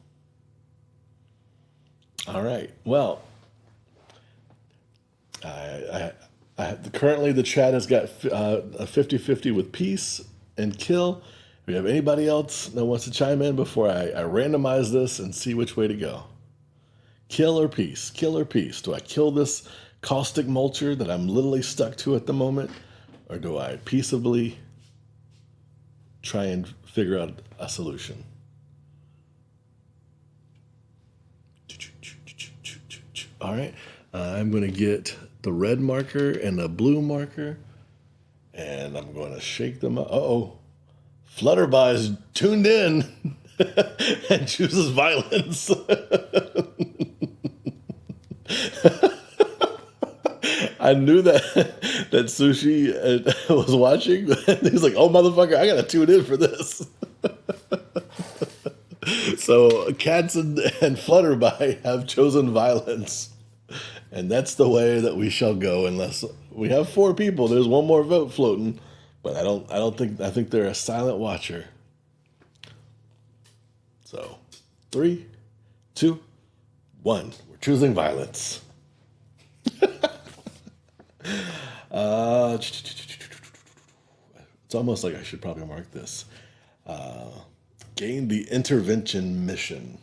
A: All right. Well, I Currently, the chat has got a 50-50 with peace and kill. If we have anybody else that wants to chime in before I randomize this and see which way to go. Kill or peace? Kill or peace? Do I kill this caustic mulcher that I'm literally stuck to at the moment? Or do I peaceably try and figure out a solution? All right. I'm going to get the red marker and the blue marker. And I'm going to shake them up. Uh-oh. Flutterby is tuned in and chooses violence. I knew that Sushi was watching. He's like, "Oh, motherfucker, I gotta tune in for this." So Cats and Flutterby have chosen violence, and that's the way that we shall go. Unless we have 4 people, there's one more vote floating, but I think they're a silent watcher. So, 3, 2, 1. We're choosing violence. It's almost like I should probably mark this. Gain the intervention mission.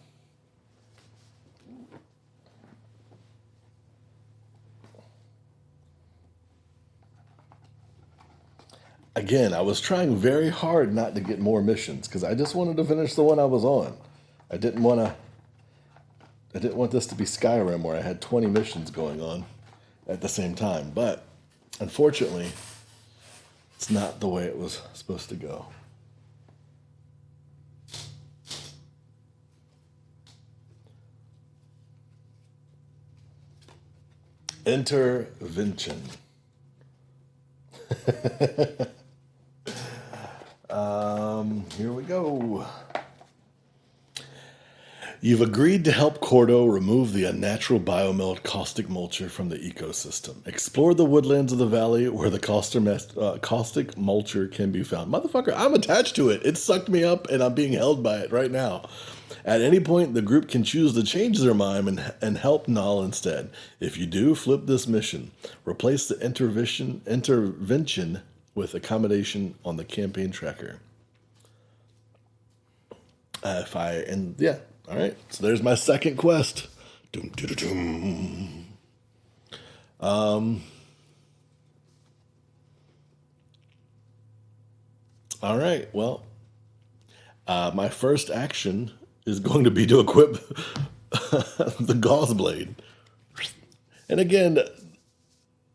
A: Again, I was trying very hard not to get more missions because I just wanted to finish the one I was on. I didn't want this to be Skyrim where I had 20 missions going on at the same time. But unfortunately, it's not the way it was supposed to go. Intervention. Here we go. You've agreed to help Cordo remove the unnatural biomelt caustic mulcher from the ecosystem. Explore the woodlands of the valley where the caustic mulcher can be found. Motherfucker, I'm attached to it. It sucked me up and I'm being held by it right now. At any point, the group can choose to change their mind and help Null instead. If you do, flip this mission. Replace the intervention with accommodation on the campaign tracker. All right. So there's my second quest. Doom, doom, doom. All right. Well, my first action is going to be to equip the Gauze Blade. And again,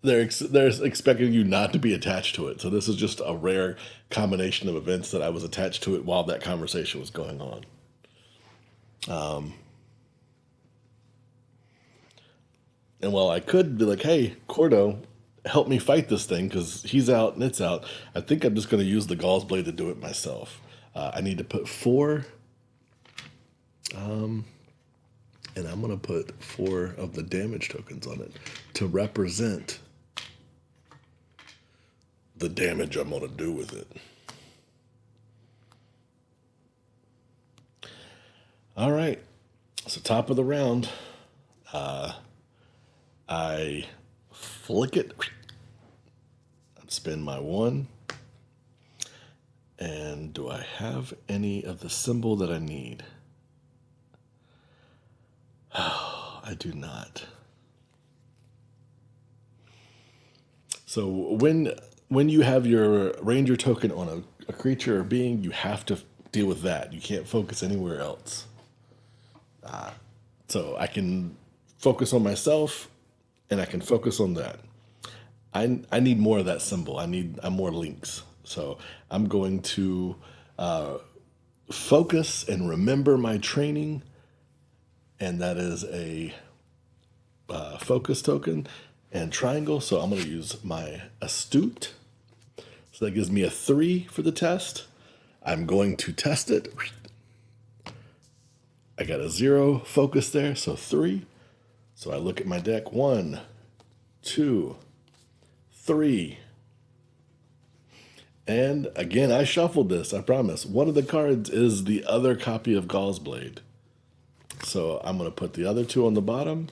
A: they're expecting you not to be attached to it. So this is just a rare combination of events that I was attached to it while that conversation was going on. And while I could be like, hey, Cordo, help me fight this thing because he's out and it's out, I think I'm just going to use the Gauze Blade to do it myself. I need to put 4... and I'm going to put 4 of the damage tokens on it to represent the damage I'm going to do with it. All right. So top of the round, I flick it, spin my 1. And do I have any of the symbol that I need? I do not. So when you have your ranger token on a creature or being, you have to deal with that. You can't focus anywhere else. So I can focus on myself and I can focus on that. I need more of that symbol. I'm more links. So I'm going to focus and remember my training. And that is a focus token and triangle. So I'm going to use my astute. So that gives me a 3 for the test. I'm going to test it. I got a 0 focus there, so 3. So I look at my deck. 1, 2, 3. And again, I shuffled this, I promise. One of the cards is the other copy of Gauze Blade. So I'm going to put the other 2 on the bottom.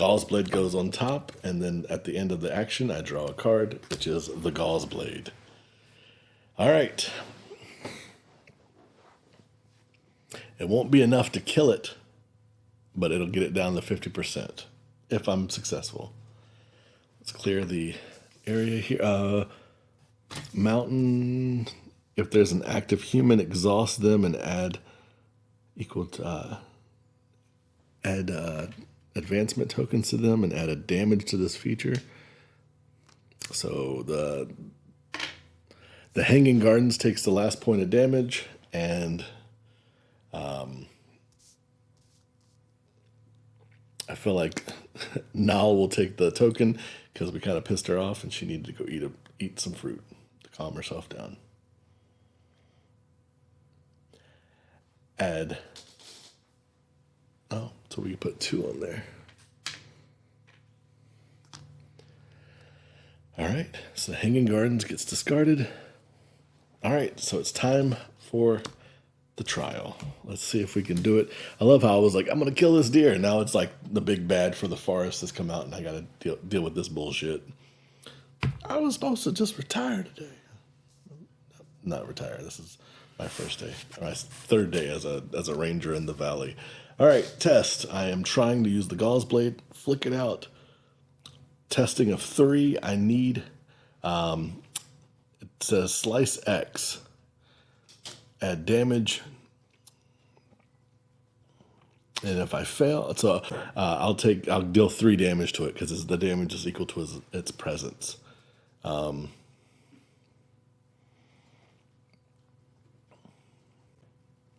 A: Gauze Blade goes on top, and then at the end of the action, I draw a card, which is the Gauze Blade. All right. It won't be enough to kill it, but it'll get it down to 50% if I'm successful. Let's clear the area here. Mountain, if there's an active human, exhaust them and add equal to advancement tokens to them and add a damage to this feature. So the Hanging Gardens takes the last point of damage, and I feel like Nal will take the token because we kind of pissed her off and she needed to go eat some fruit to calm herself down. Add. Oh, so we can put 2 on there. All right, so Hanging Gardens gets discarded. All right, so it's time for the trial. Let's see if we can do it. I love how I was like, I'm going to kill this deer. Now it's like the big bad for the forest has come out and I got to deal with this bullshit. I was supposed to just retire today. Not retire. This is my first day, my third day as a ranger in the valley. All right, test. I am trying to use the Gauze Blade. Flick it out. Testing of 3. I need, it says slice X. Add damage. And if I fail, so I'll deal 3 damage to it because the damage is equal to its presence.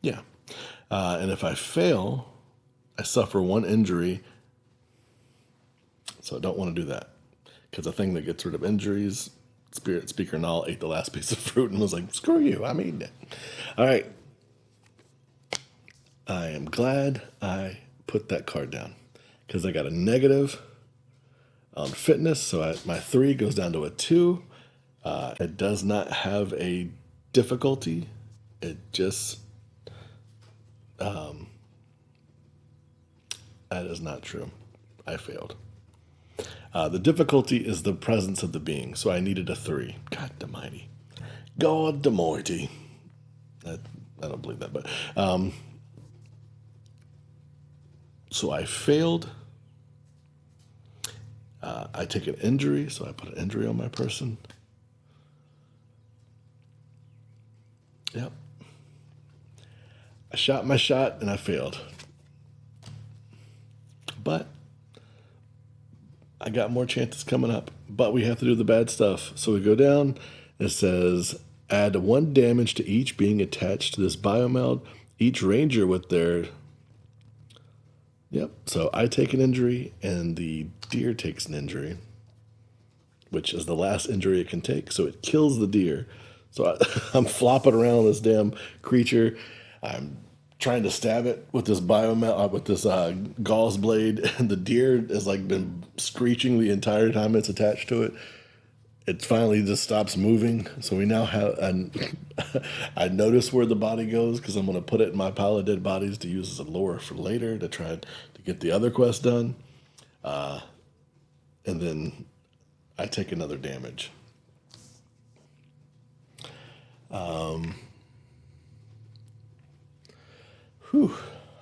A: Yeah. And if I fail, I suffer 1 injury. So I don't want to do that because the thing that gets rid of injuries, Spirit Speaker Null ate the last piece of fruit and was like, screw you, I'm eating it. All right. I am glad I put that card down because I got a negative on fitness. So my 3 goes down to a 2. It does not have a difficulty. It just, that is not true. I failed. The difficulty is the presence of the being. So I needed a 3. God almighty. God almighty. I don't believe that, but so I failed. I take an injury, so I put an injury on my person. Yep. I shot my shot and I failed. But I got more chances coming up. But we have to do the bad stuff. So we go down. It says add 1 damage to each being attached to this biomeld. Each ranger with their... Yep. So I take an injury and the deer takes an injury, which is the last injury it can take. So it kills the deer. So I'm flopping around this damn creature. I'm trying to stab it with this with this gauze blade, and the deer has like been screeching the entire time it's attached to it. It finally just stops moving. So we now have, and I notice where the body goes because I'm going to put it in my pile of dead bodies to use as a lure for later to try to get the other quest done. And then I take another damage. All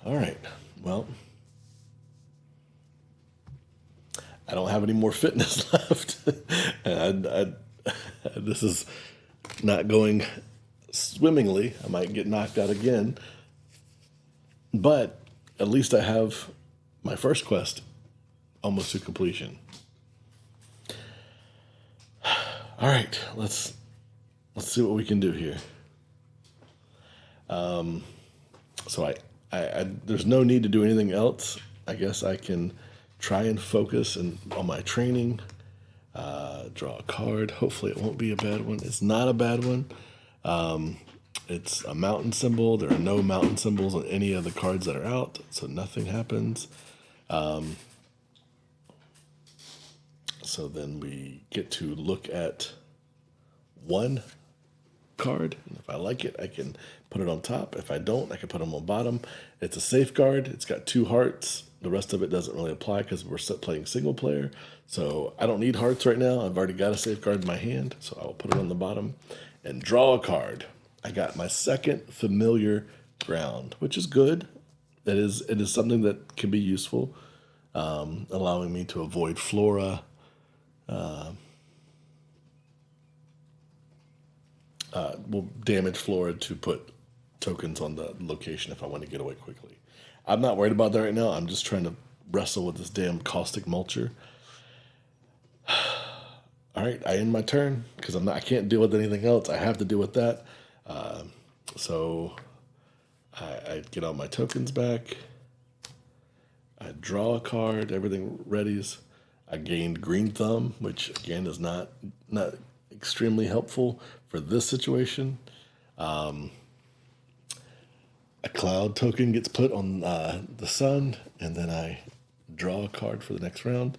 A: right. Well, I don't have any more fitness left. And this is not going swimmingly. I might get knocked out again. But at least I have my first quest almost to completion. All right, let's see what we can do here. So I there's no need to do anything else. I guess I can try and focus on my training. Draw a card. Hopefully it won't be a bad one. It's not a bad one. It's a mountain symbol. There are no mountain symbols on any of the cards that are out, so nothing happens. So then we get to look at one card, and if I like it, I can put it on top. If I don't, I can put them on bottom. It's a safeguard. It's got 2 hearts. The rest of it doesn't really apply because we're playing single player. So I don't need hearts right now. I've already got a safeguard in my hand, so I will put it on the bottom and draw a card. I got my second familiar ground, which is good. It is something that can be useful, allowing me to avoid flora. Will damage flora to put tokens on the location if I want to get away quickly. I'm not worried about that right now. I'm just trying to wrestle with this damn caustic mulcher. All right, I end my turn because I can't deal with anything else. I have to deal with that. So I get all my tokens back. I draw a card. Everything readies. I gained Green Thumb, which again is not extremely helpful for this situation. A cloud token gets put on the sun, and then I draw a card for the next round.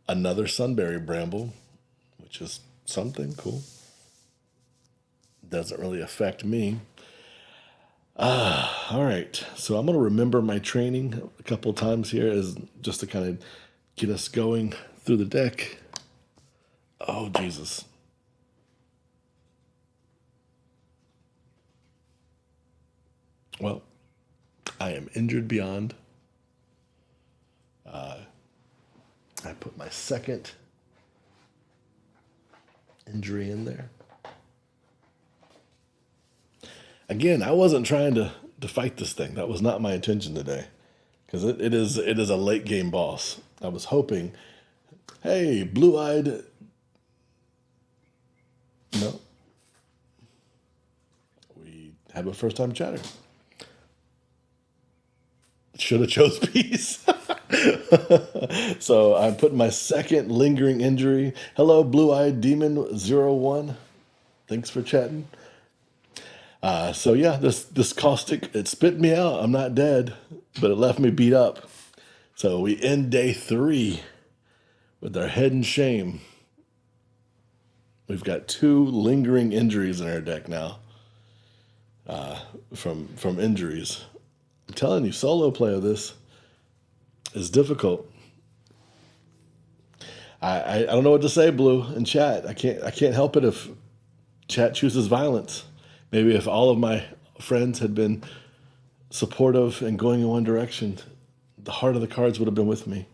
A: Another Sunberry Bramble, which is something cool. Doesn't really affect me. All right, so I'm going to remember my training a couple of times here as just to kind of get us going through the deck. Oh, Jesus. Well, I am injured beyond. I put my second injury in there. Again, I wasn't trying to fight this thing. That was not my intention today. Because it is a late game boss. I was hoping, hey, blue-eyed. No. We have a first-time chatter. Should have chose peace. So I'm putting my second lingering injury. Hello, blue-eyed demon 01. Thanks for chatting. So yeah, this caustic, it spit me out. I'm not dead, but it left me beat up. So we end day 3 with our head in shame. We've got 2 lingering injuries in our deck now. From injuries. I'm telling you, solo play of this is difficult. I don't know what to say, Blue, in chat. I can't help it if chat chooses violence. Maybe if all of my friends had been supportive and going in one direction, the heart of the cards would have been with me.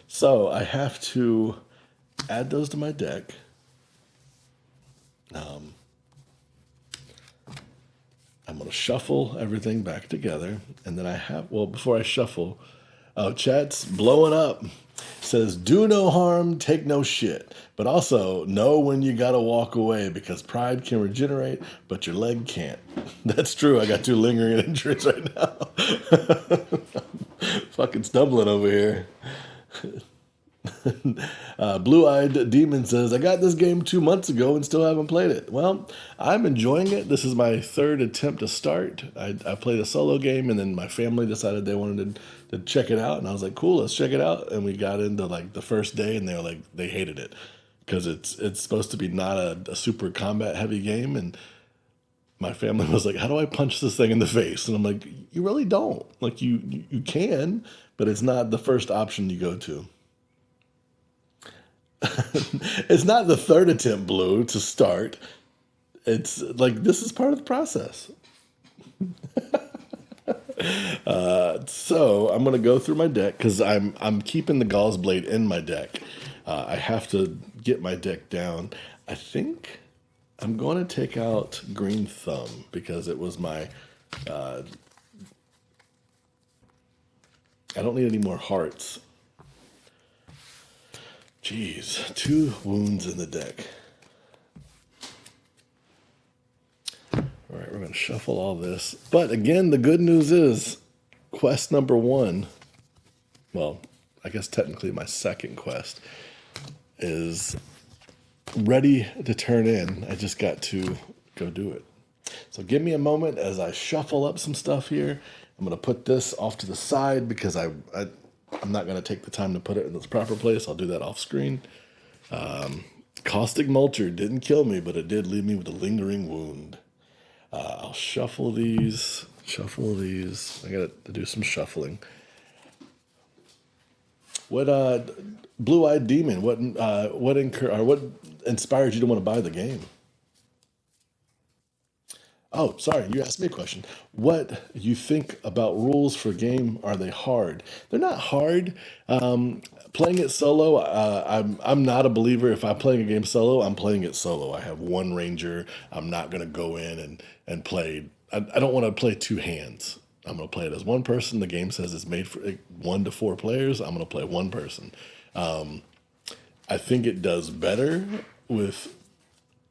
A: So I have to add those to my deck. I'm going to shuffle everything back together. And then before I shuffle, chat's blowing up. Says, do no harm, take no shit. But also, know when you got to walk away because pride can regenerate, but your leg can't. That's true. I got 2 lingering injuries right now. Fucking stumbling over here. Blue-eyed Demon says, I got this game 2 months ago and still haven't played it. Well, I'm enjoying it. This is my 3rd attempt to start. I played a solo game, and then my family decided they wanted to check it out, and I was like, cool, let's check it out. And we got into like the first day, and they were like, they hated it because it's supposed to be not a super combat heavy game. And my family was like, how do I punch this thing in the face? And I'm like, you really don't. Like you can, but it's not the first option you go to. It's not the 3rd attempt, Blue, to start. It's like this is part of the process. So I'm gonna go through my deck because I'm keeping the Gauze Blade in my deck. I have to get my deck down. I think I'm going to take out Green Thumb because it was my. I don't need any more hearts. Jeez, 2 wounds in the deck. All right, we're going to shuffle all this. But again, the good news is quest number 1, well, I guess technically my second quest, is ready to turn in. I just got to go do it. So give me a moment as I shuffle up some stuff here. I'm going to put this off to the side because I'm not going to take the time to put it in its proper place. I'll do that off screen. Caustic Mulcher didn't kill me, but it did leave me with a lingering wound. I'll shuffle these. I got to do some shuffling. What Blue Eyed Demon? What inspired you to want to buy the game? Oh, sorry, you asked me a question. What you think about rules for game? Are they hard? They're not hard. Playing it solo, I'm not a believer. If I'm playing a game solo, I'm playing it solo. I have one ranger. I'm not gonna go in and play. I don't want to play two hands. I'm gonna play it as one person. The game says it's made for 1 to 4 players. I'm gonna play one person. I think it does better with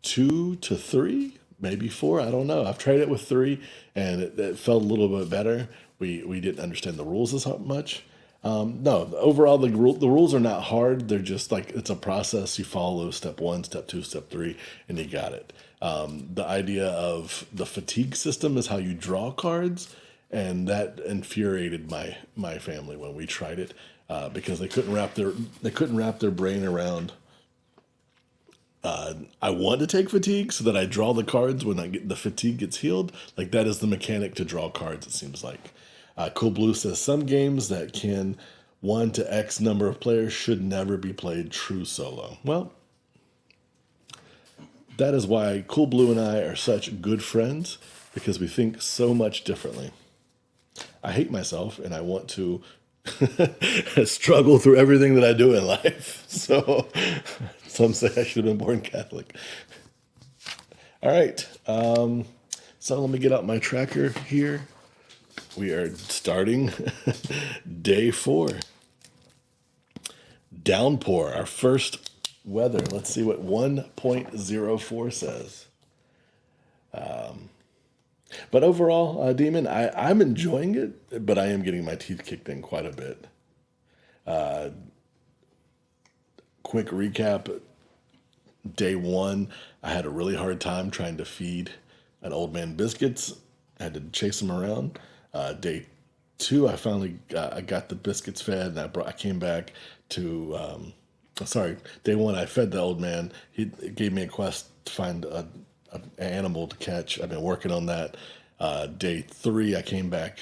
A: 2 to 3, maybe 4. I don't know. I've tried it with 3, and it felt a little bit better. We didn't understand the rules as much. No, overall the rules are not hard. They're just like it's a process. You follow step 1, step 2, step 3, and you got it. The idea of the fatigue system is how you draw cards, and that infuriated my family when we tried it because they couldn't wrap their brain around I want to take fatigue so that I draw the cards when the fatigue gets healed. Like that is the mechanic to draw cards. It seems like. Cool Blue says some games that can 1 to X number of players should never be played true solo. Well, that is why Cool Blue and I are such good friends because we think so much differently. I hate myself and I want to struggle through everything that I do in life. So some say I should have been born Catholic. All right. So let me get out my tracker here. We are starting day 4. Downpour, our first weather. Let's see what 1.04 says. But overall, Demon, I'm enjoying it, but I am getting my teeth kicked in quite a bit. Quick recap. Day 1, I had a really hard time trying to feed an old man biscuits. I had to chase him around. Day 2, I got the biscuits fed, and I came back to. Sorry, day 1, I fed the old man. He gave me a quest to find an animal to catch. I've been working on that. Day 3, I came back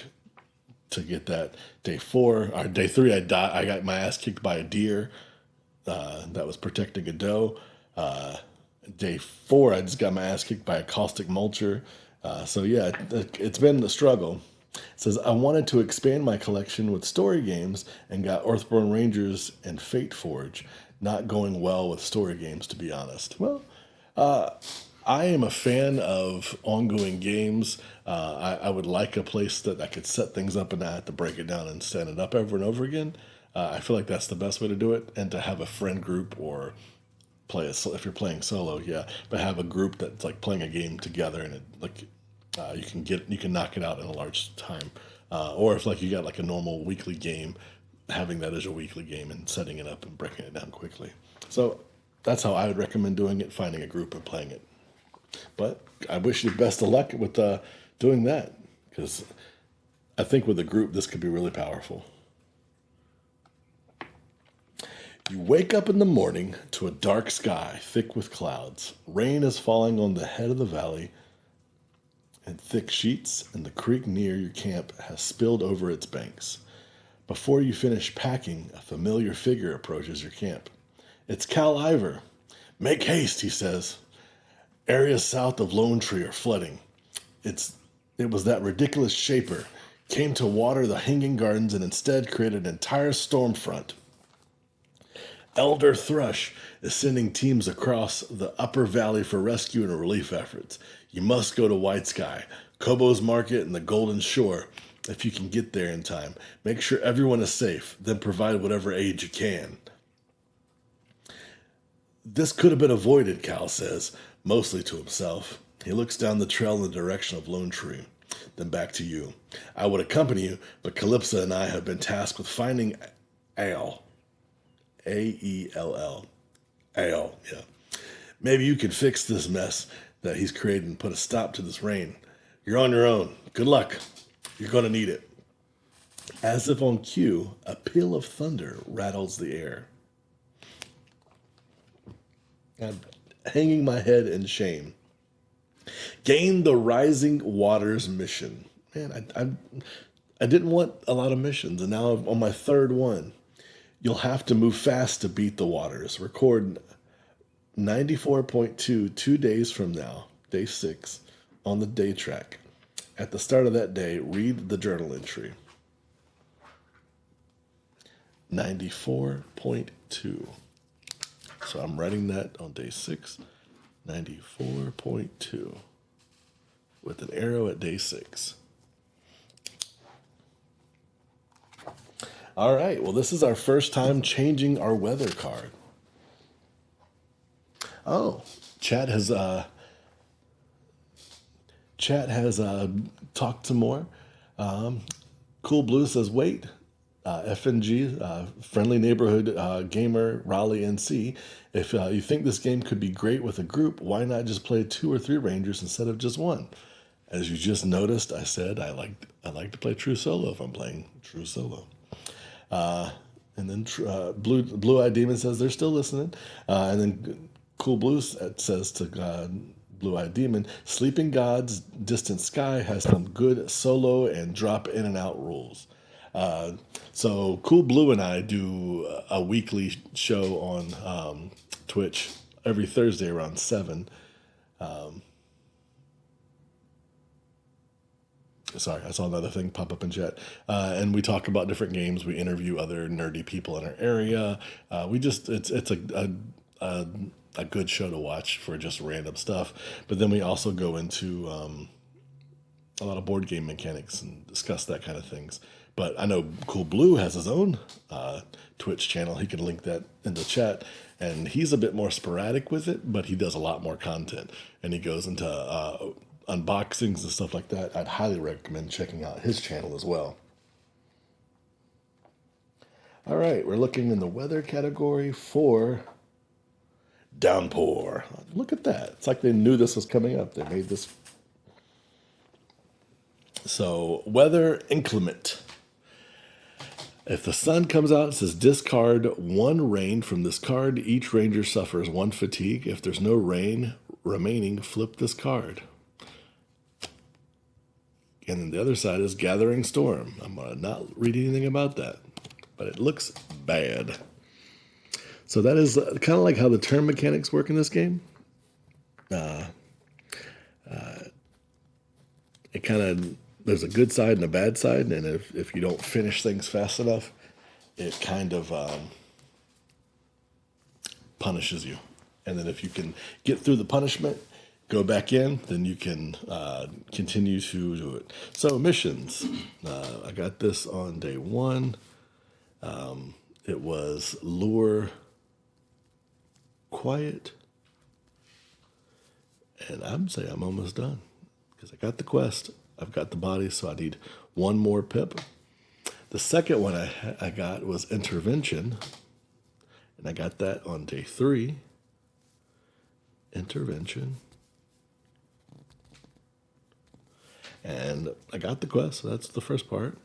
A: to get that. Day 3, I got my ass kicked by a deer that was protecting a doe. Day 4, I just got my ass kicked by a caustic mulcher. So yeah, it's been the struggle. It says I wanted to expand my collection with story games and got Earthborne Rangers and Fate Forge. Not going well with story games, to be honest. Well, I am a fan of ongoing games. I would like a place that I could set things up and not have to break it down and stand it up over and over again. I feel like that's the best way to do it, and to have a friend group or if you're playing solo, yeah, but have a group that's like playing a game together, and you can knock it out in a large time. Or if like you got like a normal weekly game, having that as your weekly game and setting it up and breaking it down quickly. So that's how I would recommend doing it, finding a group and playing it. But I wish you best of luck with doing that, because I think with a group, this could be really powerful. You wake up in the morning to a dark sky, thick with clouds. Rain is falling on the head of the valley in thick sheets, and the creek near your camp has spilled over its banks. Before you finish packing, a familiar figure approaches your camp. It's Cal Ivor. Make haste, he says. Areas south of Lone Tree are flooding. It was that ridiculous shaper. Came to water the hanging gardens and instead created an entire storm front. Elder Thrush is sending teams across the upper valley for rescue and relief efforts. You must go to White Sky, Kobo's Market, and the Golden Shore if you can get there in time. Make sure everyone is safe, then provide whatever aid you can. This could have been avoided, Cal says, mostly to himself. He looks down the trail in the direction of Lone Tree, then back to you. I would accompany you, but Calypsa and I have been tasked with finding Ale. Aell. Ale, yeah. Maybe you can fix this mess that he's created and put a stop to this rain. You're on your own. Good luck. You're going to need it. As if on cue, a peal of thunder rattles the air. I'm hanging my head in shame. Gain the Rising Waters mission. Man, I didn't want a lot of missions, and now I'm on my 3rd one. You'll have to move fast to beat the waters. Record 94.2 2 days from now, day 6, on the day track. At the start of that day, read the journal entry. 94.2. So I'm writing that on day 6, 94.2, with an arrow at day 6. All right, well, this is our first time changing our weather card. Oh, chat has talked some more. Cool Blue says, wait, FNG, Friendly Neighborhood Gamer, Raleigh, NC. If you think this game could be great with a group, why not just play 2 or 3 Rangers instead of just one? As you just noticed, I said I like to play true solo if I'm playing true solo. And then Blue Eyed Demon says they're still listening. And then Cool Blue says to Blue Eyed Demon, Sleeping Gods Distant Sky has some good solo and drop in and out rules. So Cool Blue and I do a weekly show on Twitch every Thursday around 7. Sorry, I saw another thing pop up in chat. And we talk about different games. We interview other nerdy people in our area. It's a good show to watch for just random stuff. But then we also go into a lot of board game mechanics and discuss that kind of things. But I know Cool Blue has his own Twitch channel. He can link that in the chat. And he's a bit more sporadic with it, but he does a lot more content. And he goes into unboxings and stuff like that. I'd highly recommend checking out his channel as well. All right, we're looking in the weather category for downpour. Look at that. It's like they knew this was coming up. They made this. So, weather inclement. If the sun comes out, it says discard 1 rain from this card. Each ranger suffers 1 fatigue. If there's no rain remaining, flip this card. And then the other side is Gathering Storm. I'm going to not read anything about that, but it looks bad. So that is kind of like how the turn mechanics work in this game. It kind of, there's a good side and a bad side, and if you don't finish things fast enough, it kind of punishes you. And then if you can get through the punishment, go back in, then you can continue to do it. So missions, I got this on day 1. It was lure quiet, and I'm saying I'm almost done because I got the quest, I've got the body, so I need 1 more pip. The second one I got was intervention, and I got that on day 3. Intervention. And I got the quest, so that's the first part.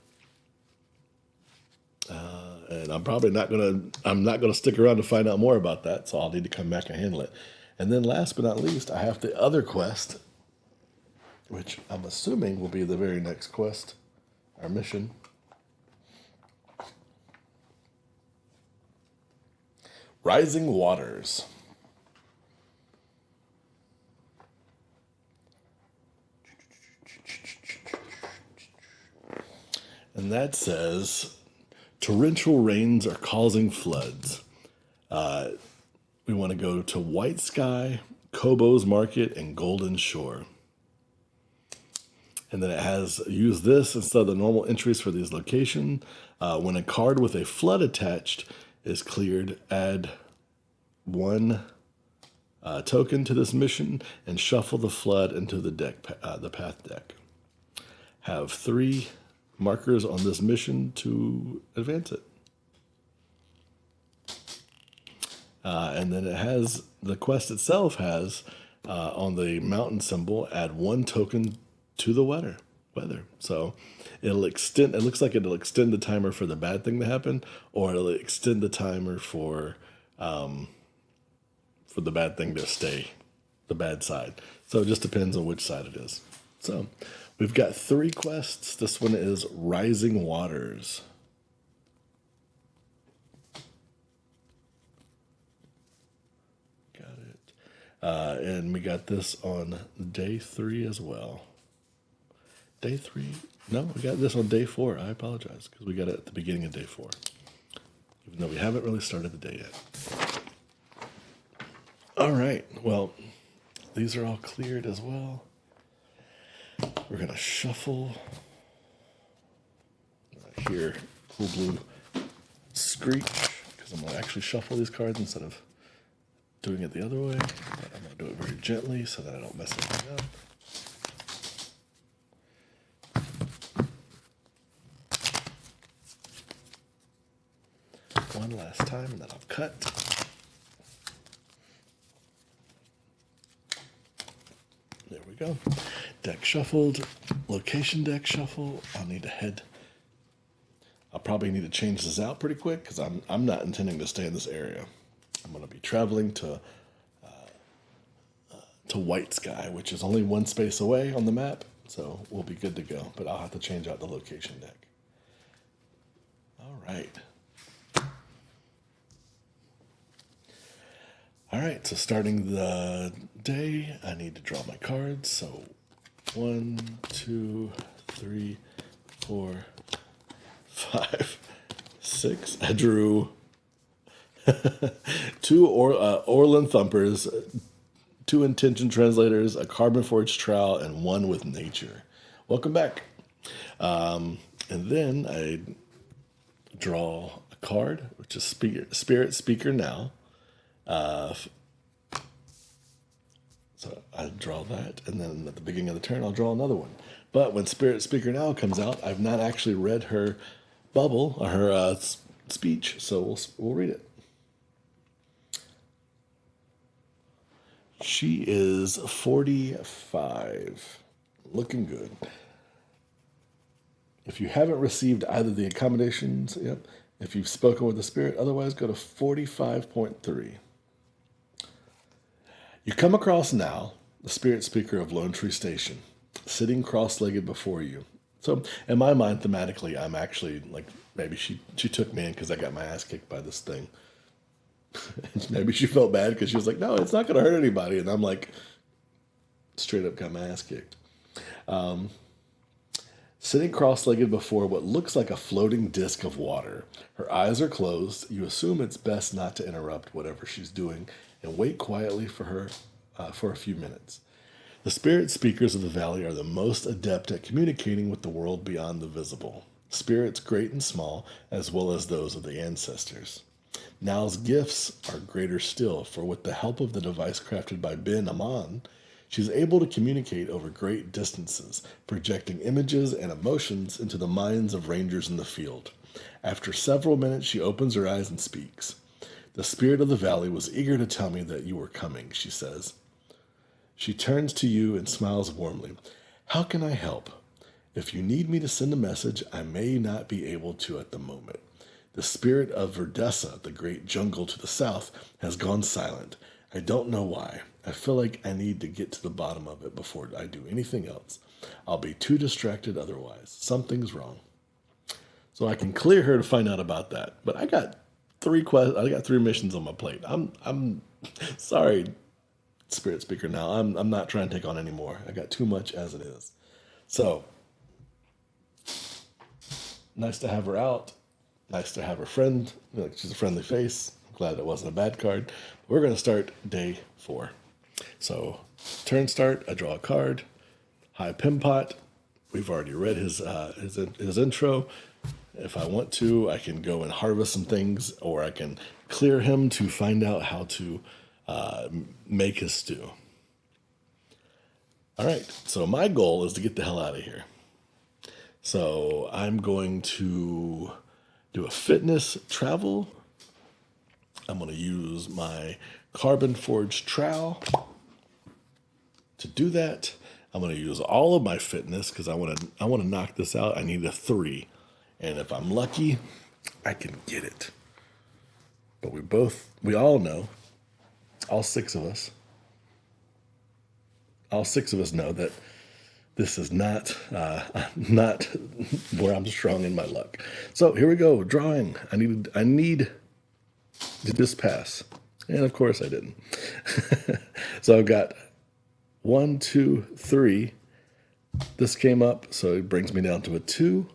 A: And I'm probably not gonna stick around to find out more about that, so I'll need to come back and handle it. And then last but not least, I have the other quest, which I'm assuming will be the very next quest, our mission. Rising Waters. And that says, torrential rains are causing floods. We want to go to White Sky, Kobo's Market, and Golden Shore. And then it has, use this instead of the normal entries for these locations. When a card with a flood attached is cleared, add 1 token to this mission and shuffle the flood into the deck, the path deck. Have 3 markers on this mission to advance it. And then it has, the quest itself has, on the mountain symbol, add 1 token to the weather. So it'll extend, it looks like it'll extend the timer for the bad thing to happen, or it'll extend the timer for the bad thing to stay the bad side. So it just depends on which side it is. So we've got 3 quests. This one is Rising Waters. And we got this on day 3 as well. Day 3? No, we got this on day 4. I apologize, because we got it at the beginning of day 4. Even though we haven't really started the day yet. All right, well, these are all cleared as well. We're going to shuffle. I hear Cool Blue screech, because I'm going to actually shuffle these cards instead of doing it the other way. But I'm going to do it very gently so that I don't mess anything up. One last time, and then I'll cut. There we go. Deck shuffled. Location deck shuffle. I'll need to head. I'll probably need to change this out pretty quick because I'm not intending to stay in this area. I'm going to be traveling to White Sky, which is only one space away on the map, so we'll be good to go. But I'll have to change out the location deck. All right. All right, so starting the day, I need to draw my cards. So 1, 2, 3, 4, 5, 6. I drew 2 Orland Thumpers, 2 Intention Translators, a Carbon Forged Trowel, and 1 with Nature. Welcome back. And then I draw a card, which is Spirit Speaker Now. So I draw that, and then at the beginning of the turn, I'll draw another one. But when Spirit Speaker Now comes out, I've not actually read her bubble or her speech, so we'll read it. She is 45, looking good. If you haven't received either the accommodations, if you've spoken with the spirit, otherwise go to 45.3. You come across now the spirit speaker of Lone Tree Station, sitting cross-legged before you. So in my mind, thematically, I'm actually like, maybe she took me in because I got my ass kicked by this thing. Maybe she felt bad because she was like, no, it's not going to hurt anybody. And I'm like, straight up got my ass kicked. Sitting cross-legged before what looks like a floating disc of water. Her eyes are closed. You assume it's best not to interrupt whatever she's doing and wait quietly for her for a few minutes. The spirit speakers of the valley are the most adept at communicating with the world beyond the visible. Spirits great and small, as well as those of the ancestors. Now's gifts are greater still, for with the help of the device crafted by Ben Amon, she's able to communicate over great distances, projecting images and emotions into the minds of rangers in the field. After several minutes, she opens her eyes and speaks. The spirit of the valley was eager to tell me that you were coming, she says. She turns to you and smiles warmly. How can I help? If you need me to send a message, I may not be able to at the moment. The spirit of Verdessa, the great jungle to the south, has gone silent. I don't know why. I feel like I need to get to the bottom of it before I do anything else. I'll be too distracted otherwise. Something's wrong. So I can clear her to find out about that. But I got 3 missions on my plate. I'm sorry, Spirit Speaker. Now I'm not trying to take on any more. I got too much as it is. So nice to have her out. Nice to have her friend. She's a friendly face. I'm glad it wasn't a bad card. We're going to start day 4. So turn start. I draw a card. High Pimpot. We've already read his intro. If I want to, I can go and harvest some things, or I can clear him to find out how to make his stew. All right, so my goal is to get the hell out of here. So I'm going to do a fitness travel. I'm going to use my Carbon Forged Trowel to do that. I'm going to use all of my fitness because I want to knock this out. I need a 3. And if I'm lucky, I can get it. But we all know, all 6 of us know that this is not where I'm strong in my luck. So here we go, drawing. I need to just pass. And of course I didn't. So I've got 1, 2, 3. This came up, so it brings me down to a 2.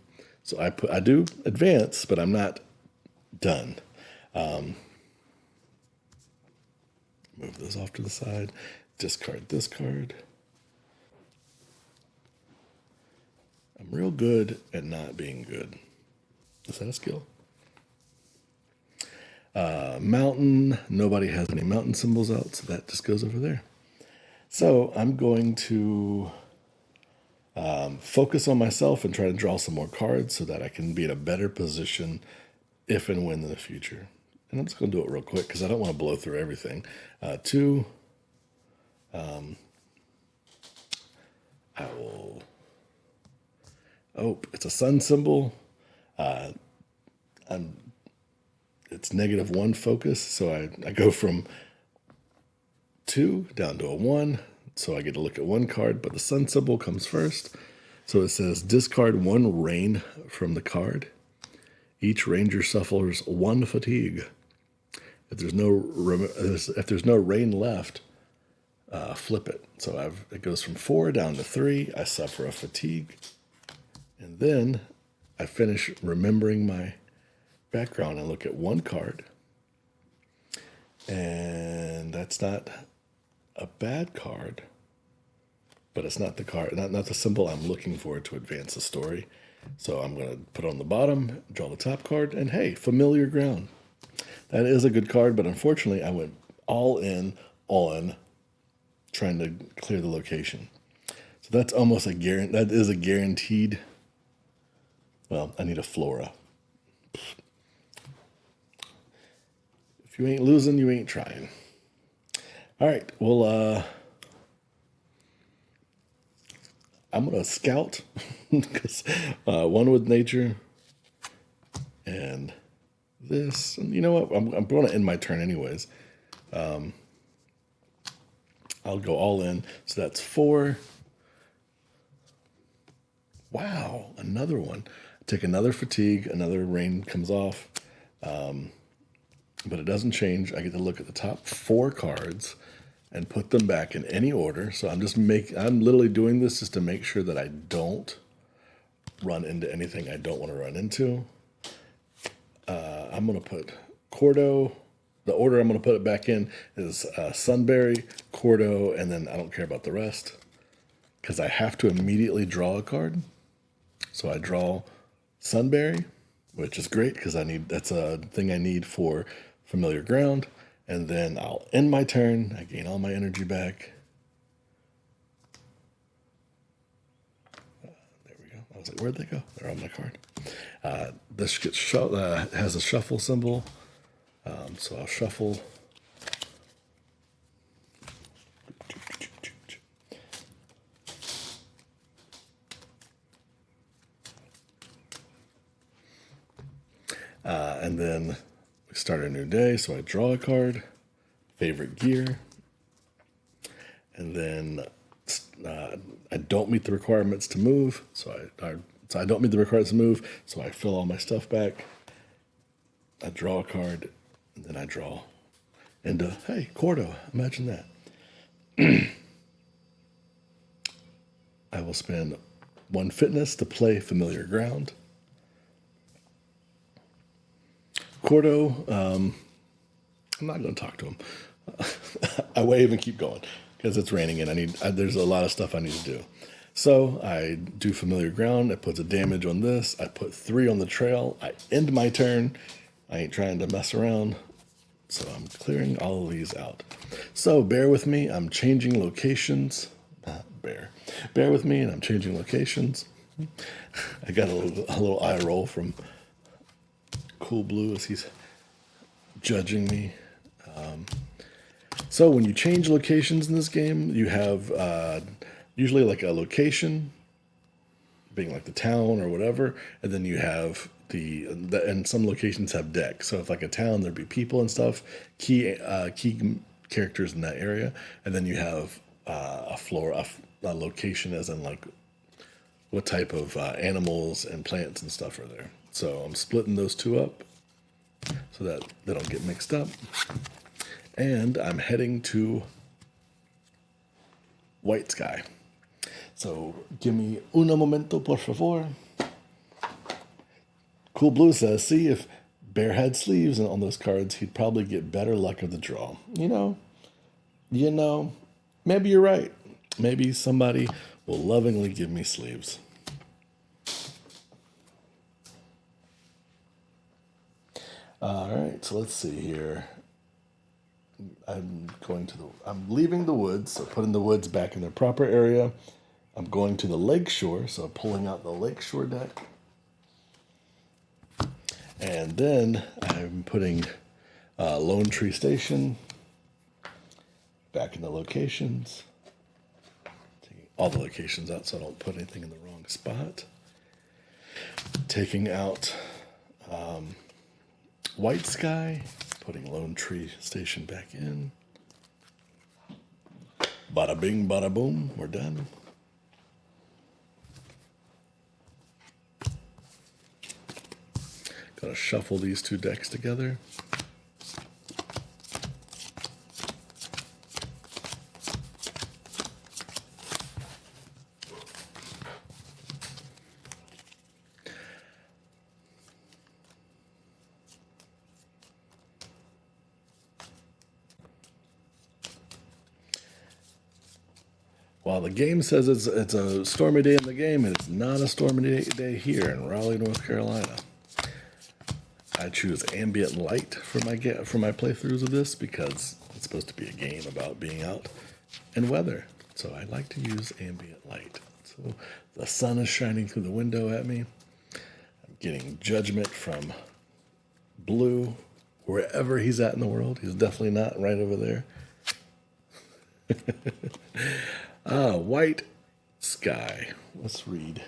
A: So I do advance, but I'm not done. Move this off to the side. Discard this card. I'm real good at not being good. Is that a skill? Mountain. Nobody has any mountain symbols out, so that just goes over there. So I'm going to focus on myself and try to draw some more cards so that I can be in a better position if and when in the future. And I'm just going to do it real quick because I don't want to blow through everything. 2. I will... Oh, it's a sun symbol. It's -1 focus, so I go from 2 down to a 1, so I get to look at one card, but the sun symbol comes first. So it says discard 1 rain from the card. Each ranger suffers 1 fatigue. If there's no rain left, flip it. So it goes from 4 down to 3. I suffer a fatigue. And then I finish remembering my background and look at one card. And that's not a bad card, but it's not the card, not the symbol I'm looking for to advance the story. So I'm going to put it on the bottom, draw the top card, and hey, familiar ground. That is a good card, but unfortunately I went all in on trying to clear the location. So that's almost that is a guaranteed. Well, I need a flora. If you ain't losing, you ain't trying. All right, well, I'm going to scout because 1 with nature and this. And you know what? I'm going to end my turn anyways. I'll go all in. So that's 4. Wow, another one. Take another fatigue, another rain comes off. But it doesn't change. I get to look at the top 4 cards and put them back in any order. So I'm literally doing this just to make sure that I don't run into anything I don't want to run into. I'm going to put Cordo. The order I'm going to put it back in is Sunberry, Cordo, and then I don't care about the rest because I have to immediately draw a card. So I draw Sunberry, which is great because that's a thing I need for familiar ground. And then I'll end my turn. I gain all my energy back. There we go. I was like, where'd they go? They're on my card. This has a shuffle symbol. So I'll shuffle. And then we start a new day, so I draw a card, favorite gear, and then I don't meet the requirements to move, so I don't meet the requirements to move, so I fill all my stuff back. I draw a card, and then I draw into, hey, Cordo, imagine that. I will spend 1 fitness to play familiar ground. Cordo, I'm not going to talk to him. I wave and keep going because it's raining and there's a lot of stuff I need to do. So I do familiar ground. I put the damage on this. I put 3 on the trail. I end my turn. I ain't trying to mess around. So I'm clearing all of these out. So bear with me. I'm changing locations. Bear with me, and I'm changing locations. I got a little eye roll from Cool Blue as he's judging me. So when you change locations in this game, you have usually like a location being like the town or whatever, and then you have and some locations have decks. So if like a town, there'd be people and stuff, key characters in that area, and then you have a location as in like what type of animals and plants and stuff are there. So I'm splitting those 2 up so that they don't get mixed up. And I'm heading to White Sky. So give me uno momento, por favor. Cool Blue says, see if Bear had sleeves on those cards, he'd probably get better luck of the draw. You know, maybe you're right. Maybe somebody will lovingly give me sleeves. All right, so let's see here. I'm leaving the woods, so putting the woods back in their proper area. I'm going to the lakeshore, so pulling out the lakeshore deck. And then I'm putting Lone Tree Station back in the locations. Taking all the locations out so I don't put anything in the wrong spot. Taking out White Sky, putting Lone Tree Station back in. Bada bing, bada boom, we're done. Gotta shuffle these two decks together. While the game says it's a stormy day in the game, and it's not a stormy day here in Raleigh, North Carolina. I choose ambient light for my playthroughs of this because it's supposed to be a game about being out and weather. So I like to use ambient light. So the sun is shining through the window at me. I'm getting judgment from Blue, wherever he's at in the world. He's definitely not right over there. White Sky. Let's read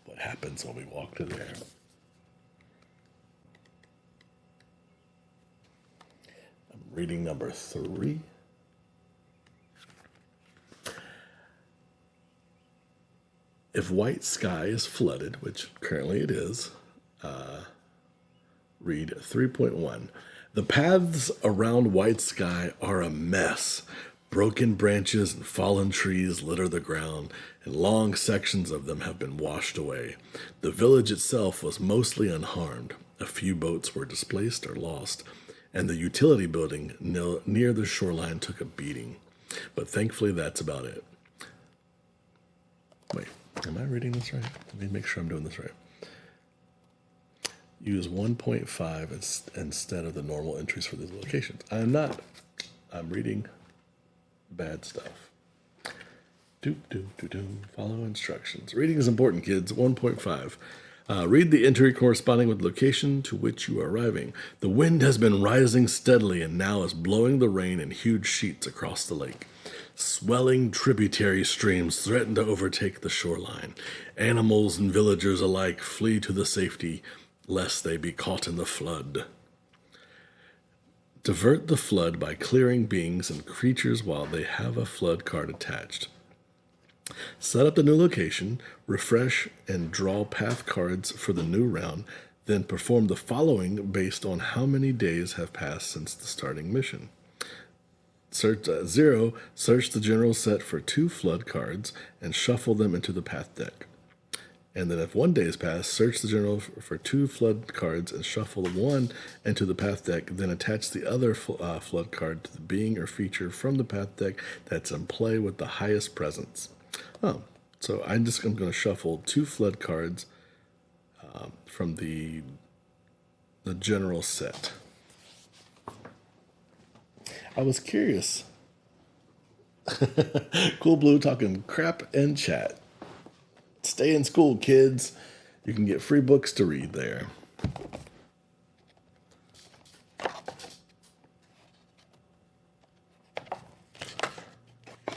A: what happens when we walk to there. I'm reading number 3. If White Sky is flooded, which currently it is, read 3.1. The paths around White Sky are a mess. Broken branches and fallen trees litter the ground, and long sections of them have been washed away. The village itself was mostly unharmed. A few boats were displaced or lost, and the utility building near the shoreline took a beating. But thankfully, that's about it. Wait, am I reading this right? Let me make sure I'm doing this right. Use 1.5 instead of the normal entries for these locations. I'm not. I'm reading bad stuff. Follow instructions. Reading is important, kids. 1.5. Read the entry corresponding with the location to which you are arriving. The wind has been rising steadily and now is blowing the rain in huge sheets across the lake. Swelling tributary streams threaten to overtake the shoreline. Animals and villagers alike flee to the safety lest they be caught in the flood. Divert the flood by clearing beings and creatures while they have a flood card attached. Set up the new location, refresh and draw path cards for the new round, then perform the following based on how many days have passed since the starting mission. Search the general set for 2 flood cards and shuffle them into the path deck. And then if 1 day has passed, search the general for 2 flood cards and shuffle 1 into the path deck, then attach the other flood card to the being or feature from the path deck that's in play with the highest presence. So I'm going to shuffle 2 flood cards from the general set. I was curious. Cool Blue talking crap in chat. Stay in school, kids. You can get free books to read there.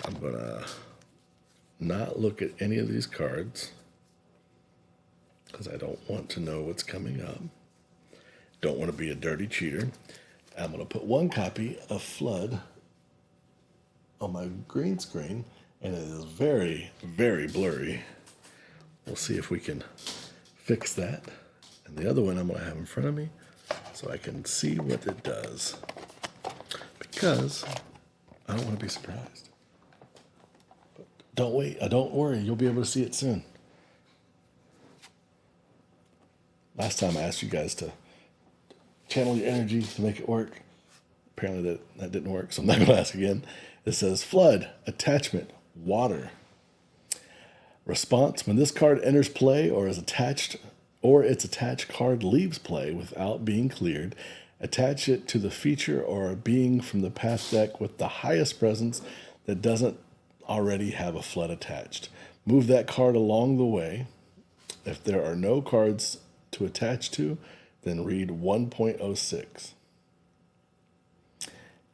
A: I'm going to not look at any of these cards because I don't want to know what's coming up. Don't want to be a dirty cheater. I'm going to put 1 copy of Flood on my green screen, and it is very, very blurry. We'll see if we can fix that. And the other one I'm going to have in front of me so I can see what it does. because I don't want to be surprised. But don't wait. Don't worry. You'll be able to see it soon. Last time I asked you guys to channel your energy to make it work. Apparently that didn't work, so I'm not going to ask again. It says flood, attachment, water. Response: when this card enters play or is attached, or its attached card leaves play without being cleared, attach it to the feature or a being from the path deck with the highest presence that doesn't already have a flood attached. Move that card along the way. If there are no cards to attach to, then read 1.06.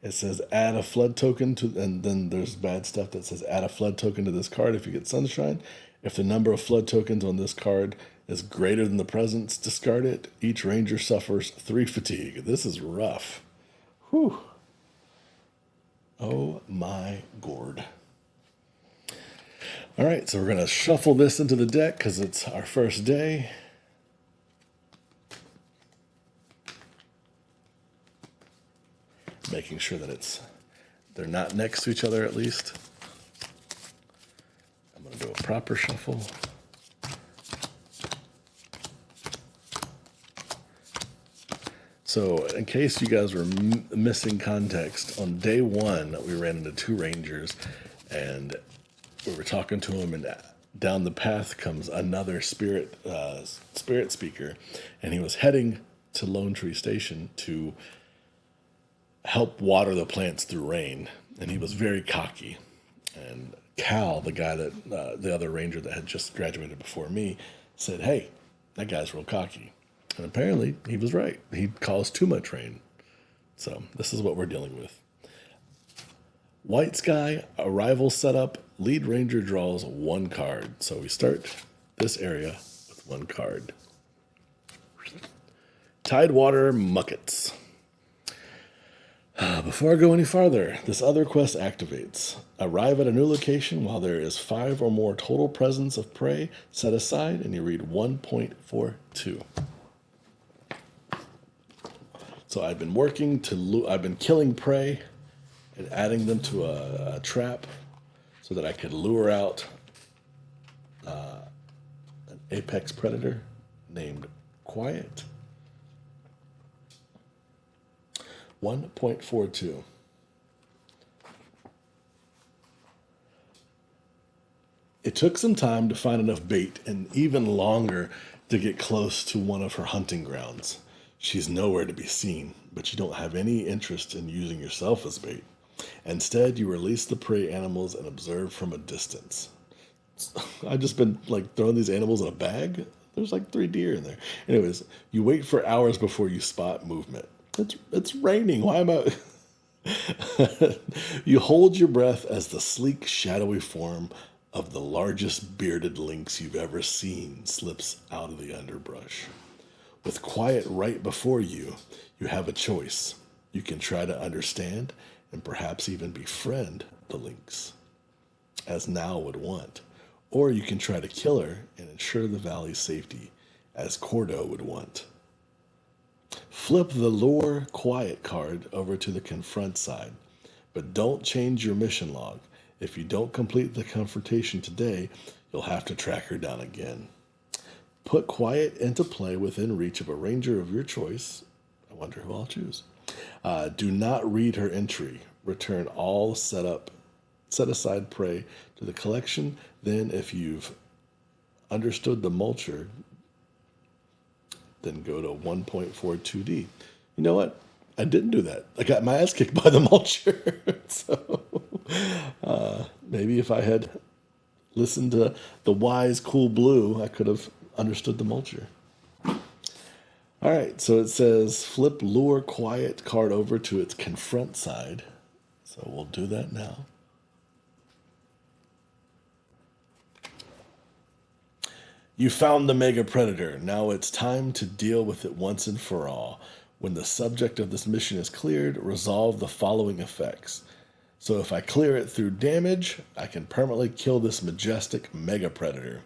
A: It says add a flood token to, and then there's bad stuff that says add a flood token to this card if you get sunshine. If the number of flood tokens on this card is greater than the presence, discard it. Each ranger suffers 3 fatigue. This is rough. Whew. Oh my gourd. All right, so we're going to shuffle this into the deck because it's our first day. Making sure that they're not next to each other at least. I'm going to do a proper shuffle. So in case you guys were missing context, on day 1 we ran into 2 rangers and we were talking to them, and down the path comes another spirit speaker, and he was heading to Lone Tree Station to help water the plants through rain, and he was very cocky. And Cal, the guy that the other ranger that had just graduated before me, said, "Hey, that guy's real cocky." And apparently he was right. He caused too much rain. So this is what we're dealing with. White Sky, arrival setup, lead ranger draws 1 card. So we start this area with 1 card. Tidewater Muckets. Before I go any farther, this other quest activates. Arrive at a new location while there is 5 or more total presence of prey set aside, and you read 1.42. So I've been I've been killing prey and adding them to a trap so that I could lure out an apex predator named Quiet. 1.42. It took some time to find enough bait and even longer to get close to one of her hunting grounds. She's nowhere to be seen, but you don't have any interest in using yourself as bait. Instead, you release the prey animals and observe from a distance. I've just been throwing these animals in a bag. There's 3 deer in there. Anyways, you wait for hours before you spot movement. It's raining. Why am I? You hold your breath as the sleek, shadowy form of the largest bearded lynx you've ever seen slips out of the underbrush. With Quiet right before you, you have a choice. You can try to understand and perhaps even befriend the lynx, as Now would want. Or you can try to kill her and ensure the valley's safety, as Cordo would want. Flip the Lure Quiet card over to the Confront side, but don't change your mission log. If you don't complete the confrontation today, you'll have to track her down again. Put Quiet into play within reach of a ranger of your choice. I wonder who I'll choose. Do not read her entry. Return all set aside prey to the collection. Then, if you've understood the mulcher, then go to 1.42D. You know what? I didn't do that. I got my ass kicked by the mulcher. So maybe if I had listened to the wise Cool Blue, I could have understood the mulcher. All right, so it says flip Lure Quiet card over to its Confront side. So we'll do that now. You found the mega predator. Now it's time to deal with it once and for all. When the subject of this mission is cleared, resolve the following effects. So if I clear it through damage, I can permanently kill this majestic mega predator.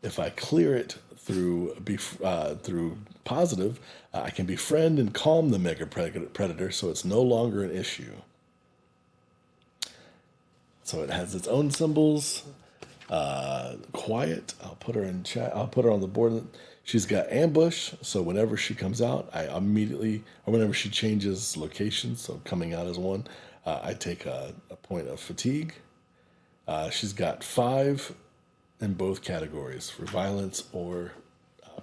A: If I clear it through positive, I can befriend and calm the mega predator so it's no longer an issue. So it has its own symbols. Quiet. I'll put her in chat. I'll put her on the board. She's got ambush. So whenever she comes out, I immediately, or whenever she changes location, so coming out as one, I take a point of fatigue. She's got 5 in both categories for violence or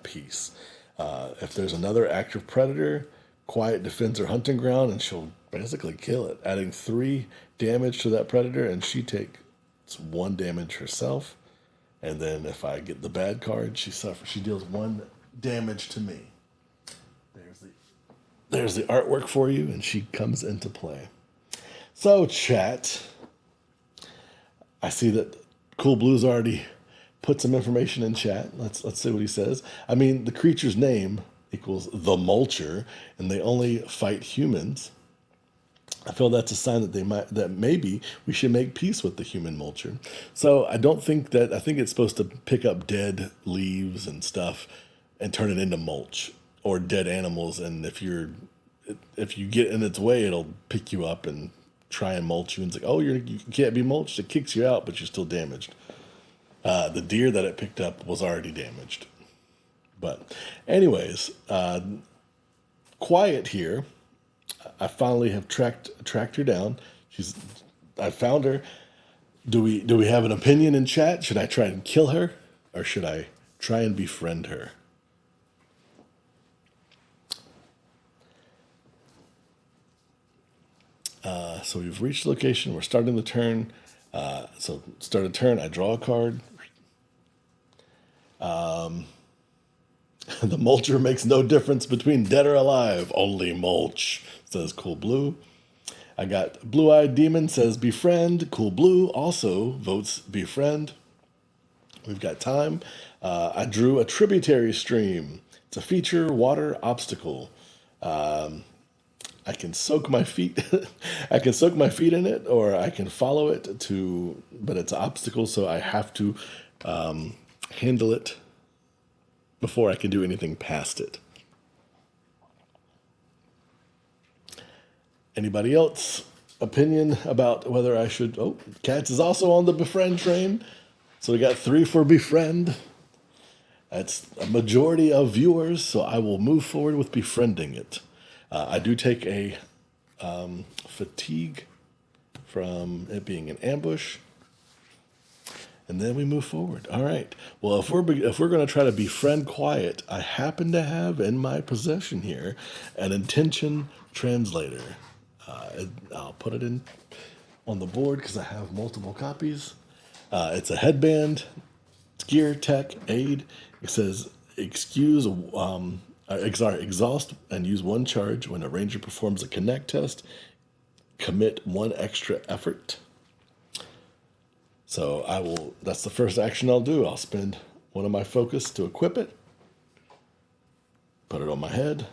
A: peace. If there's another active predator, quiet defends her hunting ground and she'll basically kill it, adding 3 damage to that predator, and she takes 1 damage herself. And then if I get the bad card, she suffers. She deals 1 damage to me. There's the artwork for you, and she comes into play. So chat, I see that Cool Blue's already put some information in chat. Let's see what he says. I mean, the creature's name equals the Mulcher, and they only fight humans. I feel that's a sign that maybe we should make peace with the human Mulcher. So I don't think that. I think it's supposed to pick up dead leaves and stuff and turn it into mulch or dead animals. And if you get in its way, it'll pick you up and try and mulch you. And it's like, oh, you can't be mulched. It kicks you out, but you're still damaged. The deer that it picked up was already damaged. But anyways, Quiet here. I finally have tracked her down. I found her. Do we have an opinion in chat? Should I try and kill her, or should I try and befriend her? So we've reached the location. We're starting the turn. So start a turn. I draw a card. The mulcher makes no difference between dead or alive. Only mulch, says Cool Blue. I got Blue-Eyed Demon says befriend. Cool Blue also votes befriend. We've got time. I drew a tributary stream. It's a feature water obstacle. I can soak my feet. I can soak my feet in it, or I can follow it but it's an obstacle, so I have to handle it before I can do anything past it. Anybody else opinion about whether I should? Oh, Cats is also on the befriend train. So we got 3 for befriend. That's a majority of viewers, so I will move forward with befriending it. I do take a fatigue from it being an ambush. And then we move forward. All right. Well, if we're going to try to befriend Quiet, I happen to have in my possession here an intention translator. I'll put it in on the board because I have multiple copies. It's a headband. It's gear, tech, aid. It says exhaust and use 1 charge when a ranger performs a connect test. Commit 1 extra effort. So that's the first action I'll do. I'll spend 1 of my focus to equip it. Put it on my head.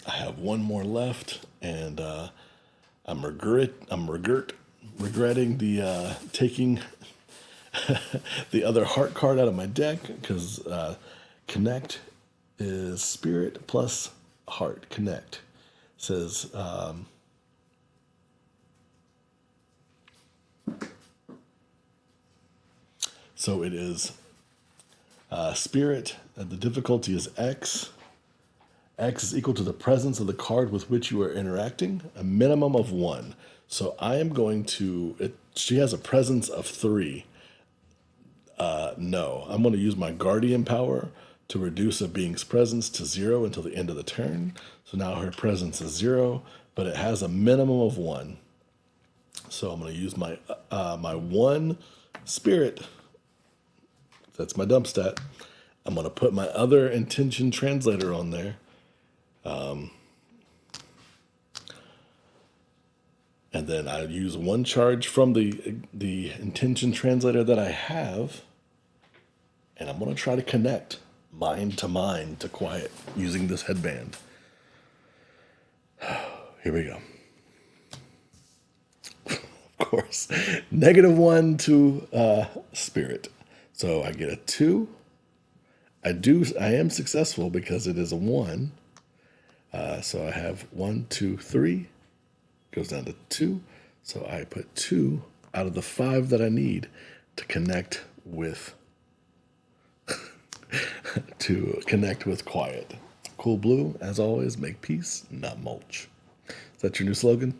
A: I have 1 more left, and I'm regretting the taking the other heart card out of my deck, because connect is spirit plus heart. Connect says so it is spirit, and the difficulty is X. X is equal to the presence of the card with which you are interacting, a minimum of 1. So I am going to, she has a presence of 3. No, I'm going to use my guardian power to reduce a being's presence to 0 until the end of the turn. So now her presence is 0, but it has a minimum of 1. So I'm going to use my 1 spirit. That's my dump stat. I'm going to put my other intention translator on there. And then I use 1 charge from the intention translator that I have. And I'm going to try to connect mind to Quiet using this headband. Here we go. Of course. -1 to spirit. So I get a 2. I am successful because it is a 1. So I have 1, 2, 3. Goes down to 2. So I put 2 out of the 5 that I need to connect with quiet. Cool Blue, as always, make peace, not mulch. Is that your new slogan?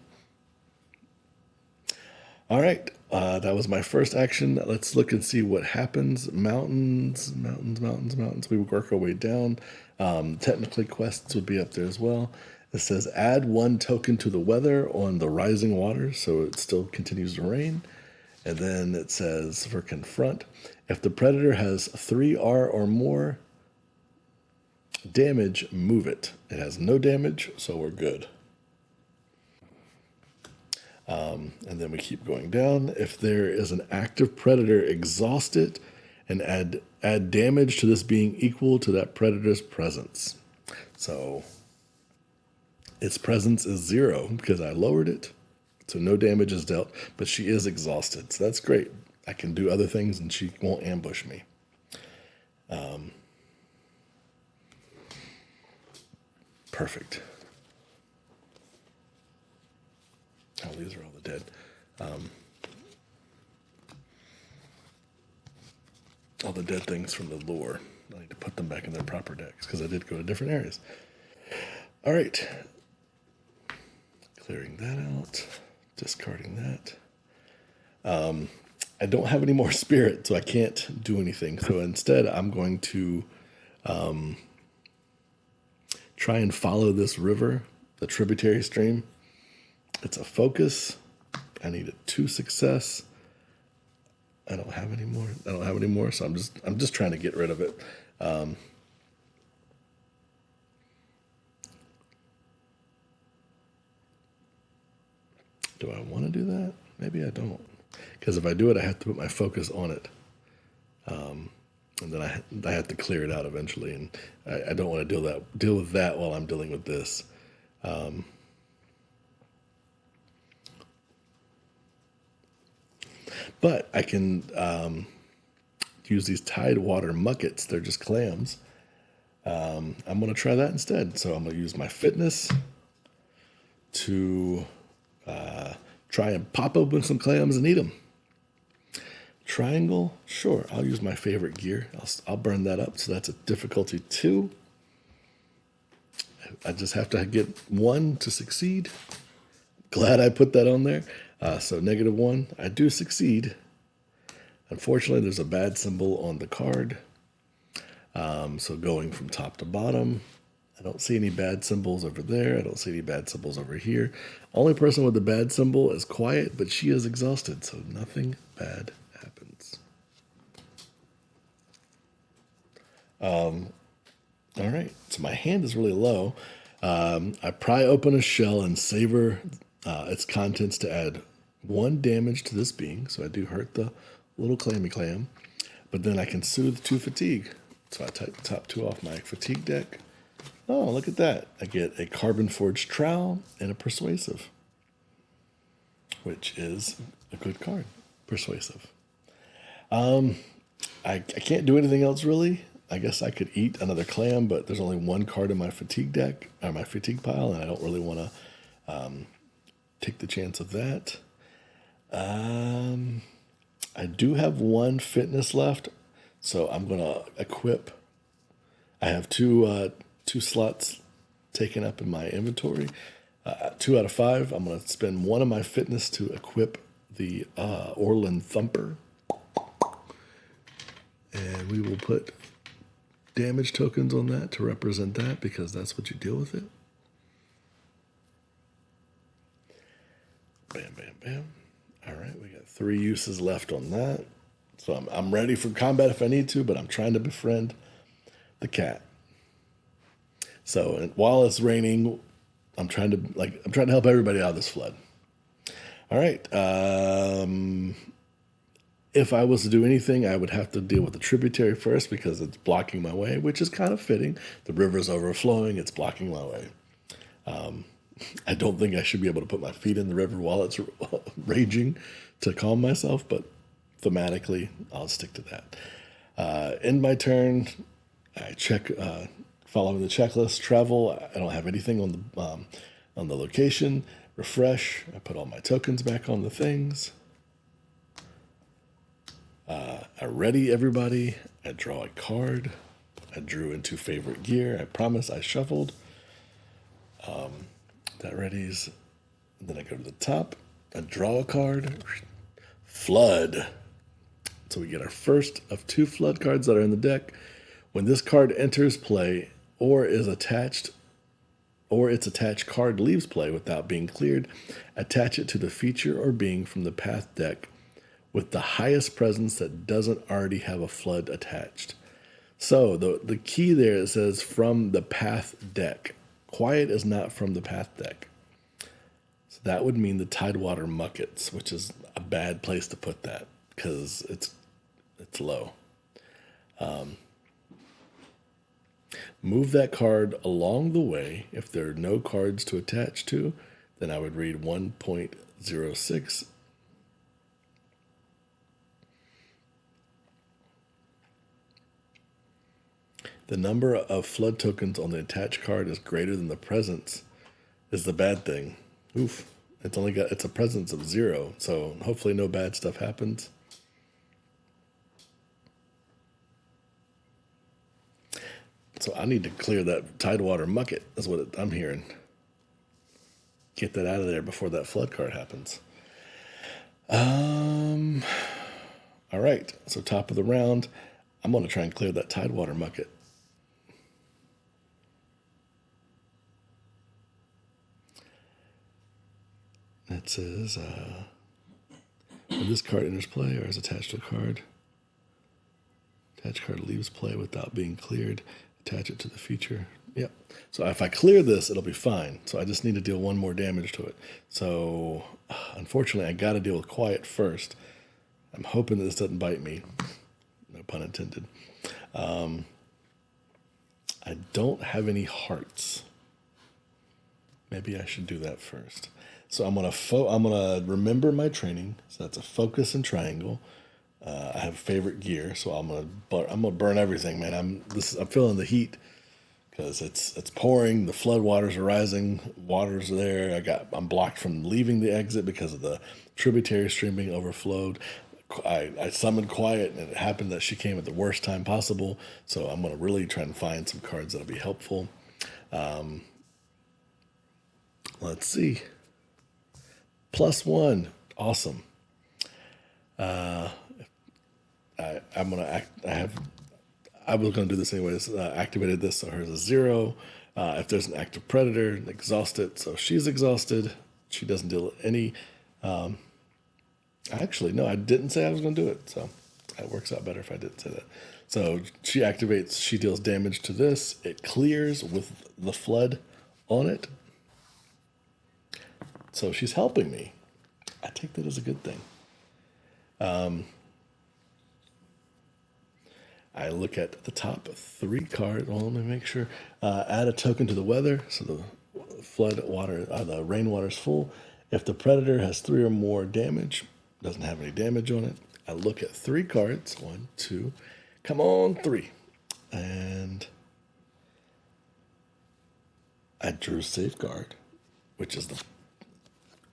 A: All right, that was my first action. Let's look and see what happens. Mountains, mountains, mountains, mountains. We work our way down. Technically, quests would be up there as well. It says add 1 token to the weather on the rising waters, so it still continues to rain. And then it says for confront, if the predator has 3R or more damage, move it. It has no damage, so we're good. And then we keep going down. If there is an active predator, exhaust it and add damage to this being equal to that predator's presence. So its presence is 0 because I lowered it. So no damage is dealt, but she is exhausted. So that's great. I can do other things and she won't ambush me. Perfect. Oh, these are all the dead. All the dead things from the lore. I need to put them back in their proper decks because I did go to different areas. All right. Clearing that out. Discarding that. I don't have any more spirit, so I can't do anything. So instead, I'm going to try and follow this river, the tributary stream. It's a focus. I need a 2 success. I don't have any more. So I'm just trying to get rid of it. Do I want to do that? Maybe I don't. Because if I do it, I have to put my focus on it. And then I have to clear it out eventually. And I don't want to deal with that while I'm dealing with this. But I can use these tidewater muckets. They're just clams. I'm going to try that instead. So I'm going to use my fitness to try and pop open some clams and eat them. Triangle, sure. I'll use my favorite gear. I'll burn that up. So that's a difficulty 2. I just have to get 1 to succeed. Glad I put that on there. So -1, I do succeed. Unfortunately, there's a bad symbol on the card. So going from top to bottom, I don't see any bad symbols over there. I don't see any bad symbols over here. Only person with the bad symbol is quiet, but she is exhausted, so nothing bad happens. All right, so my hand is really low. I pry open a shell and savor its contents to add 1 damage to this being. So I do hurt the little clammy clam, but then I can soothe 2 fatigue. So I take the top 2 off my fatigue deck. Oh, look at that. I get a carbon forged trowel and a persuasive, which is a good card. Persuasive. I can't do anything else really. I guess I could eat another clam, but there's only 1 card in my fatigue deck, or my fatigue pile, and I don't really want to take the chance of that. I do have 1 fitness left, so I'm going to equip. I have 2 slots taken up in my inventory. 2 out of 5. I'm going to spend 1 of my fitness to equip the Orland Thumper. And we will put damage tokens on that to represent that, because that's what you deal with it. Bam, bam, bam. All right, we got 3 uses left on that. So I'm ready for combat if I need to, but I'm trying to befriend the cat. So while it's raining, I'm trying to help everybody out of this flood. All right. If I was to do anything, I would have to deal with the tributary first because it's blocking my way, which is kind of fitting. The river's overflowing. It's blocking my way. I don't think I should be able to put my feet in the river while it's raging to calm myself, but thematically, I'll stick to that. End my turn. I check, following the checklist, travel. I don't have anything on the location. refresh. I put all my tokens back on the things. I ready everybody. I draw a card. I drew into favorite gear. I promise I shuffled. That readies. Then I go to the top. I draw a card. Flood. So we get our first of 2 flood cards that are in the deck. When this card enters play or its attached card leaves play without being cleared, attach it to the feature or being from the path deck with the highest presence that doesn't already have a flood attached. So the key there, it says from the path deck. Quiet is not from the path deck. So that would mean the Tidewater Muckets, which is a bad place to put that because it's low. Move that card along the way. If there are no cards to attach to, then I would read 1.06. The number of flood tokens on the attached card is greater than the presence is the bad thing. Oof. It's a presence of 0, so hopefully no bad stuff happens. So I need to clear that Tidewater Mucket, is what I'm hearing. Get that out of there before that flood card happens. All right, so top of the round, I'm going to try and clear that Tidewater Mucket. It says, when this card enters play or is attached to a card, attached card leaves play without being cleared, attach it to the feature. Yep. So if I clear this, it'll be fine. So I just need to deal 1 more damage to it. So unfortunately, I got to deal with quiet first. I'm hoping that this doesn't bite me. No pun intended. I don't have any hearts. Maybe I should do that first. So I'm gonna remember my training. So that's a focus and triangle. I have favorite gear, so I'm gonna burn everything, man. I'm feeling the heat because it's pouring. The flood waters are rising. Waters are there. I'm blocked from leaving the exit because of the tributary stream being overflowed. I summoned quiet, and it happened that she came at the worst time possible. So I'm gonna really try and find some cards that'll be helpful. Let's see. +1, awesome. I was gonna do this anyways. Activated this, so hers is 0. If there's an active predator, exhaust it. So she's exhausted. She doesn't deal any. Actually, no, I didn't say I was gonna do it. So that works out better if I didn't say that. So she activates. She deals damage to this. It clears with the flood on it. So she's helping me. I take that as a good thing. I look at the top 3 cards. Well, let me make sure. Add a token to the weather, so the flood water, the rainwater is full. If the predator has 3 or more damage, doesn't have any damage on it, I look at 3 cards. 1, 2, come on, 3. And I drew Safeguard, which is the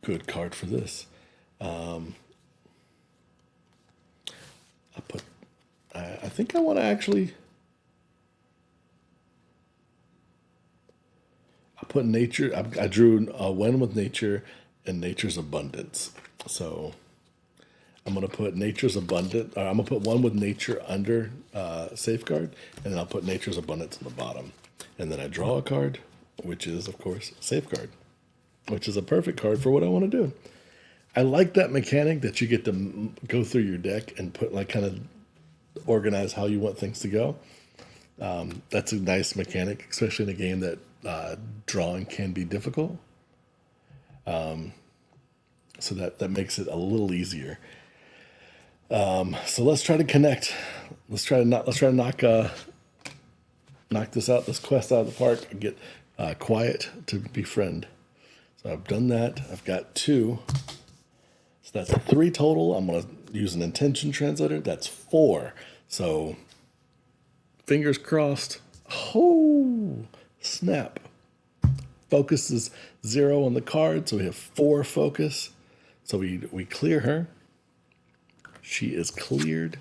A: good card for this. I think I want to actually. I put nature. I drew a one with nature and nature's abundance. So I'm gonna put nature's abundant. I'm gonna put 1 with nature under safeguard, and then I'll put nature's abundance on the bottom. And then I draw a card, which is of course safeguard, which is a perfect card for what I want to do. I like that mechanic that you get to go through your deck and put kind of organize how you want things to go. That's a nice mechanic, especially in a game that drawing can be difficult. So that makes it a little easier. So let's try to connect. Let's try to knock this out, this quest out of the park, and get quiet to befriend. So I've done that. I've got 2. So that's 3 total. I'm going to use an intention translator. That's 4. So fingers crossed. Oh, snap. Focus is 0 on the card, so we have 4 focus. So we clear her. She is cleared.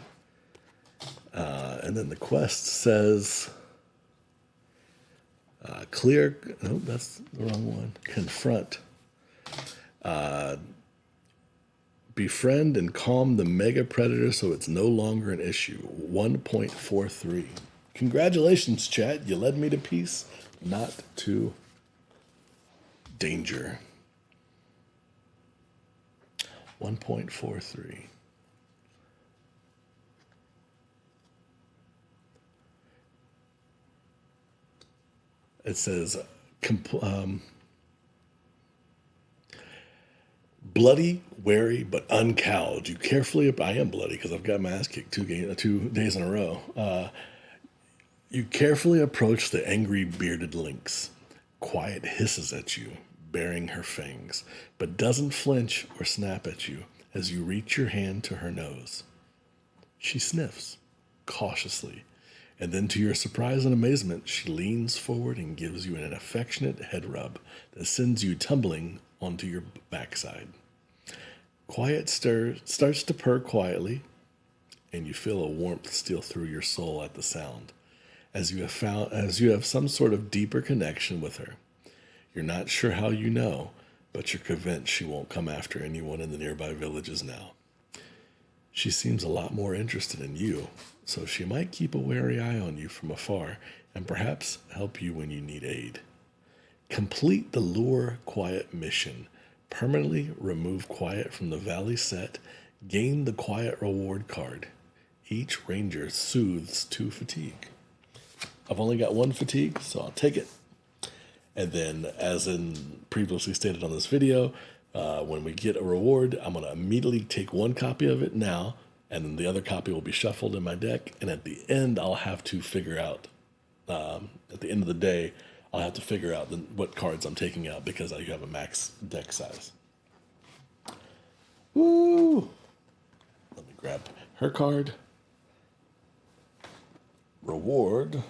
A: And then the quest says, clear. Oh, that's the wrong one. Confront. Befriend and calm the mega predator so it's no longer an issue. 1.43. Congratulations, chat. You led me to peace, not to danger. 1.43. It says, bloody, wary, but uncowed. You carefully, I am bloody because I've got my ass kicked 2 days in a row. You carefully approach the angry bearded lynx. Quiet hisses at you, baring her fangs, but doesn't flinch or snap at you as you reach your hand to her nose. She sniffs, cautiously, and then to your surprise and amazement, she leans forward and gives you an affectionate head rub that sends you tumbling onto your backside. Quiet starts to purr quietly, and you feel a warmth steal through your soul at the sound, as you have some sort of deeper connection with her. You're not sure how you know, but you're convinced she won't come after anyone in the nearby villages now. She seems a lot more interested in you, so she might keep a wary eye on you from afar and perhaps help you when you need aid. Complete the Lure Quiet mission. Permanently remove Quiet from the Valley set. Gain the Quiet reward card. Each ranger soothes 2 fatigue. I've only got 1 fatigue, so I'll take it. And then, as in previously stated on this video, when we get a reward, I'm going to immediately take 1 copy of it now, and then the other copy will be shuffled in my deck. And at the end, I'll have to figure out, at the end of the day, I'll have to figure out what cards I'm taking out because I have a max deck size. Woo! Let me grab her card. Reward.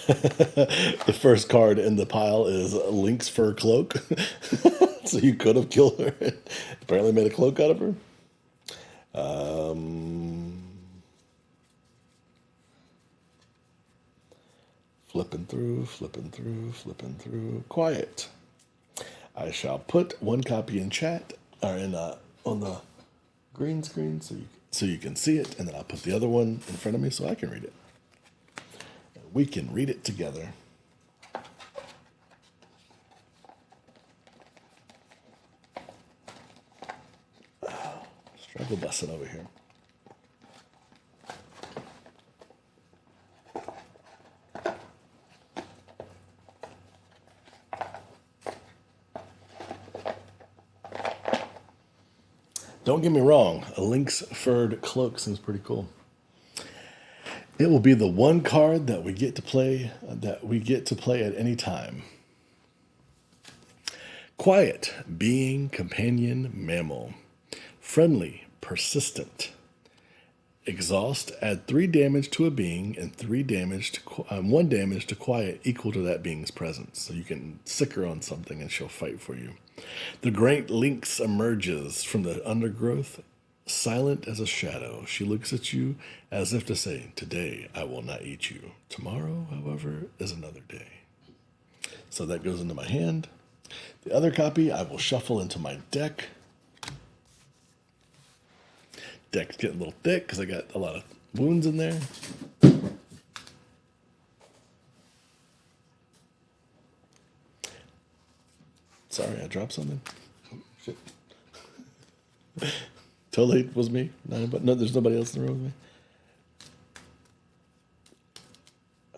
A: The first card in the pile is Link's fur cloak. So you could have killed her. Apparently made a cloak out of her. Flipping through. Quiet. I shall put 1 copy in chat, or in on the green screen so you can see it, and then I'll put the other one in front of me so I can read it. We can read it together. Struggle busting over here. Don't get me wrong, a lynx furred cloak seems pretty cool. It will be the 1 card that we get to play at any time. Quiet, being, companion, mammal. Friendly, persistent. Exhaust, add 3 damage to a being and 1 damage to quiet equal to that being's presence. So you can sick her on something and she'll fight for you. The great lynx emerges from the undergrowth, silent as a shadow. She looks at you as if to say, today I will not eat you. Tomorrow, however, is another day. So that goes into my hand. The other copy I will shuffle into my deck. Deck's getting a little thick because I got a lot of wounds in there. Sorry, I dropped something. Oh, shit. Totally was me. No, there's nobody else in the room with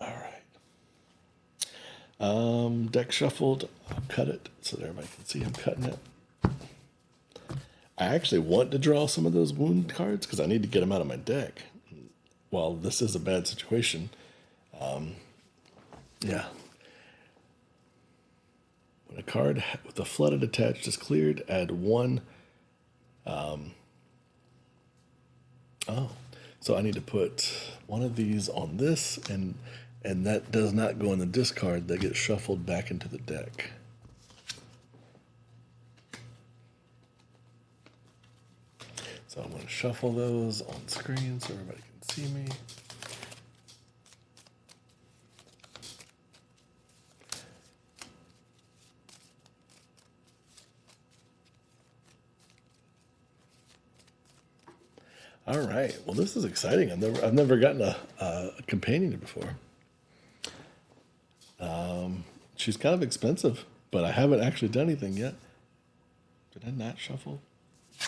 A: me. All right. Deck shuffled. I'll cut it so that everybody can see I'm cutting it. I actually want to draw some of those wound cards because I need to get them out of my deck. While this is a bad situation, yeah. When a card with a flooded attached is cleared, add 1 So I need to put one of these on this, and that does not go in the discard. That gets shuffled back into the deck. So I'm going to shuffle those on screen so everybody can see me. All right. Well, this is exciting. I've never gotten a companion before. She's kind of expensive, but I haven't actually done anything yet. Did I not shuffle?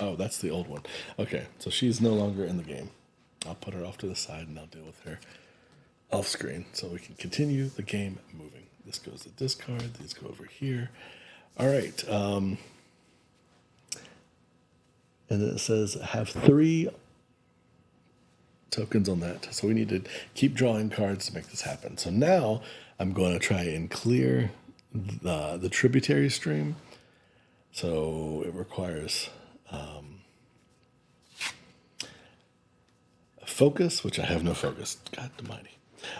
A: Oh, that's the old one. Okay, so she's no longer in the game. I'll put her off to the side and I'll deal with her off screen so we can continue the game moving. This goes to discard. These go over here. All right. And then it says have 3 tokens on that. So we need to keep drawing cards to make this happen. So now I'm going to try and clear the tributary stream. So it requires focus, which I have no focus. God almighty.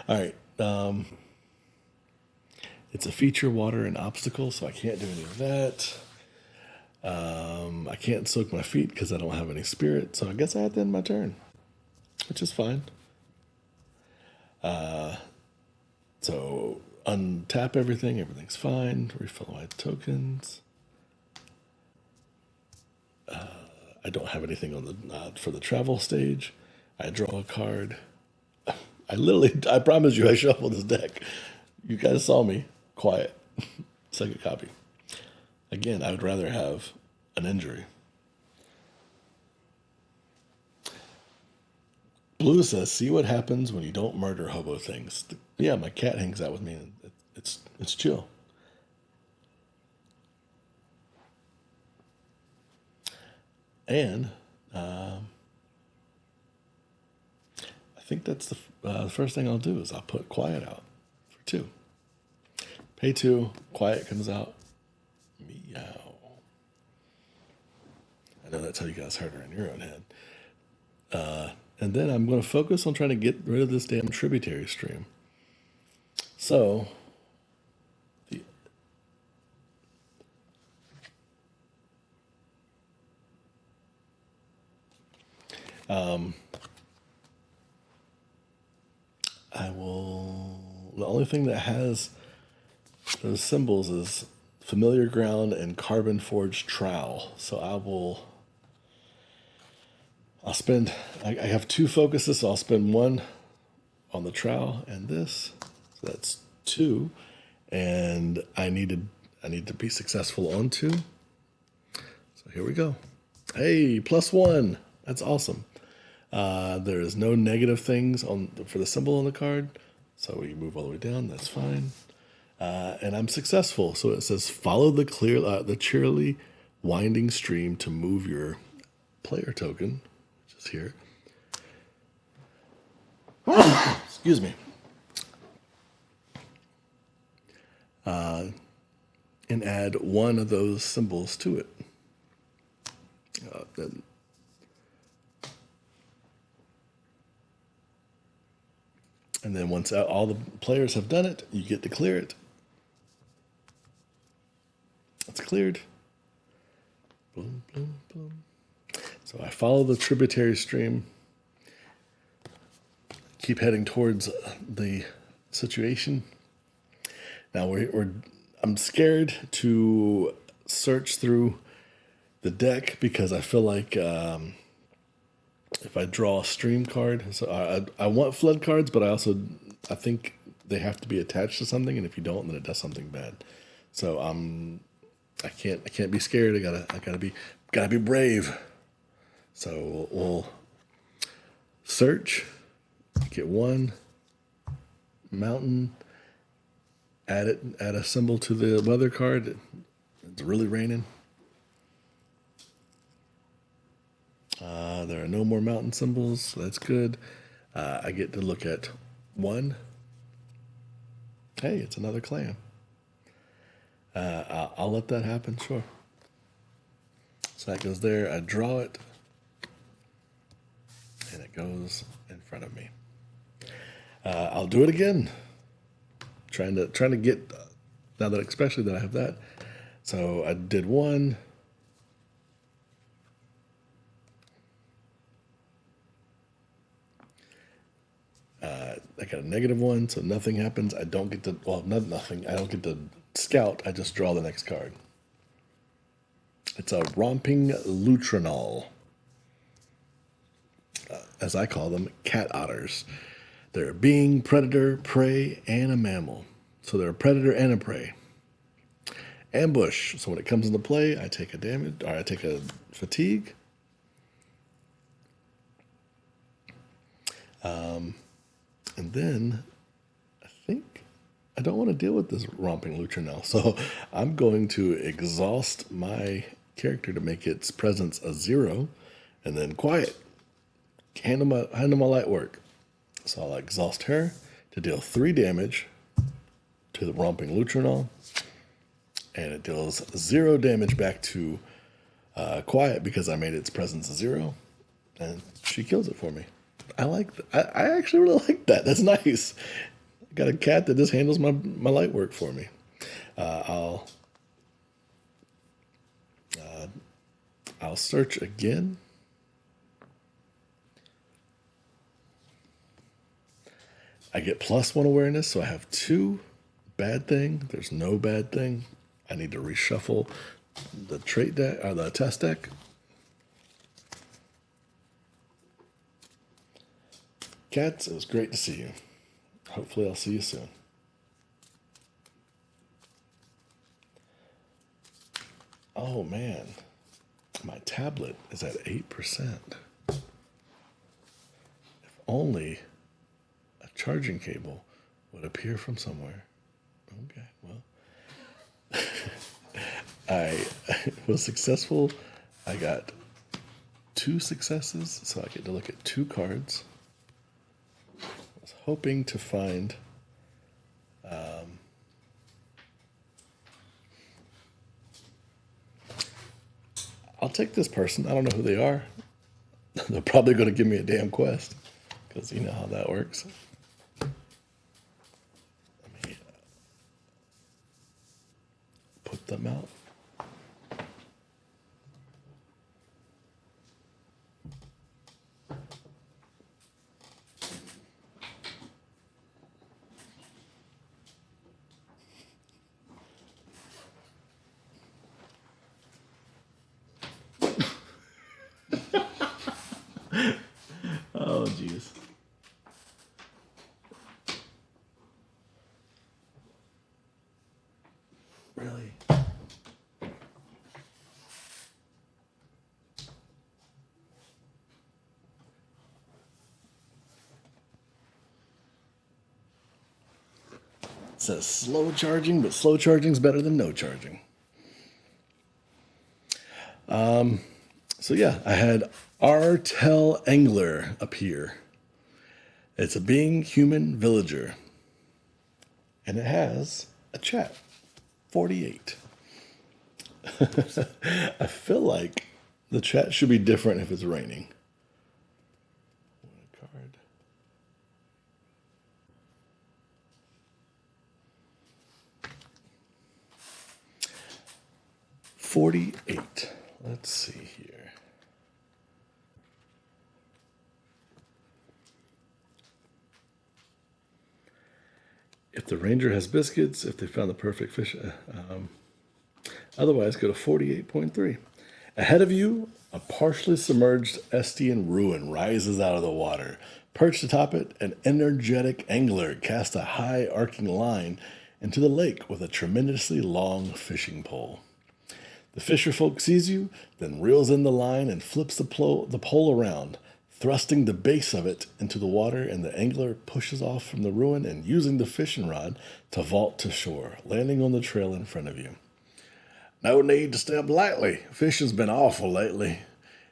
A: All right. It's a feature, water, and obstacle, so I can't do any of that. I can't soak my feet because I don't have any spirit, so I guess I have to end my turn, which is fine. So untap everything. Everything's fine. Refill my tokens. I don't have anything on the for the travel stage. I draw a card. I promise you, I shuffled this deck. You guys saw me. Quiet. Second copy. Again, I would rather have an injury. Blue says, see what happens when you don't murder hobo things. Yeah, my cat hangs out with me, and it's chill. And I think that's the first thing I'll do is I'll put quiet out for 2. Pay 2, quiet comes out. Meow. I know that's how you guys heard her in your own head. And then I'm going to focus on trying to get rid of this damn tributary stream. So, the only thing that has those symbols is familiar ground and carbon forged trowel. So I have 2 focuses, so I'll spend 1 on the trowel and this. So that's 2. And I need to be successful on 2. So here we go. Hey, +1. That's awesome. There is no negative things for the symbol on the card. So we move all the way down. That's fine. And I'm successful. So it says follow the cheerily winding stream to move your player token, which is here. Excuse me. And add 1 of those symbols to it. And then once all the players have done it, you get to clear it. It's cleared. Boom, boom, boom. So I follow the tributary stream. Keep heading towards the situation. Now I'm scared to search through the deck because I feel like if I draw a stream card, so I want flood cards, but I think they have to be attached to something, and if you don't, then it does something bad. So I can't be scared. I gotta be brave. So we'll search, get 1 mountain, add a symbol to the weather card. It's really raining. There are no more mountain symbols, so that's good. I get to look at 1. Hey, it's another clan. I'll let that happen, sure. So that goes there. I draw it, and it goes in front of me. I'll do it again. Trying to get now that especially that I have that. So I did one. I got a -1, so nothing happens. I don't get to, well, not nothing. I don't get to scout. I just draw the next card. It's a romping lutrinol. As I call them, cat otters. They're a being, predator, prey, and a mammal. So they're a predator and a prey. Ambush. So when it comes into play, I take a damage, or I take a fatigue. And then I think I don't want to deal with this romping lutrinol. So I'm going to exhaust my character to make its presence a 0, and then quiet. Handle my light work. So I'll exhaust her to deal 3 damage to the romping lutrinol, and it deals 0 damage back to quiet because I made its presence a 0, and she kills it for me. I like that. I actually really like that. That's nice. I got a cat that just handles my light work for me. I'll search again. I get +1 awareness, so I have 2. Bad thing. There's no bad thing. I need to reshuffle the trait deck or the test deck. Cats, it was great to see you. Hopefully I'll see you soon. Oh man, my tablet is at 8%. If only a charging cable would appear from somewhere. Okay, well, I was successful. I got 2 successes, so I get to look at 2 cards. I was hoping to find I'll take this person. I don't know who they are. They're probably going to give me a damn quest, because you know how that works. Let me put them out. Oh, jeez. Really? It says slow charging, but slow charging's better than no charging. So yeah, I had Artel Angler appear. It's a being human villager. And it has a chat. 48. I feel like the chat should be different if it's raining. One card. 48. Let's see here. If the ranger has biscuits, if they found the perfect fish. Otherwise, go to 48.3. Ahead of you, a partially submerged Estian ruin rises out of the water. Perched atop it, an energetic angler casts a high arcing line into the lake with a tremendously long fishing pole. The fisher folk sees you, then reels in the line and flips the pole around, thrusting the base of it into the water, and the angler pushes off from the ruin and using the fishing rod to vault to shore, landing on the trail in front of you. No need to step lightly. Fishing's been awful lately.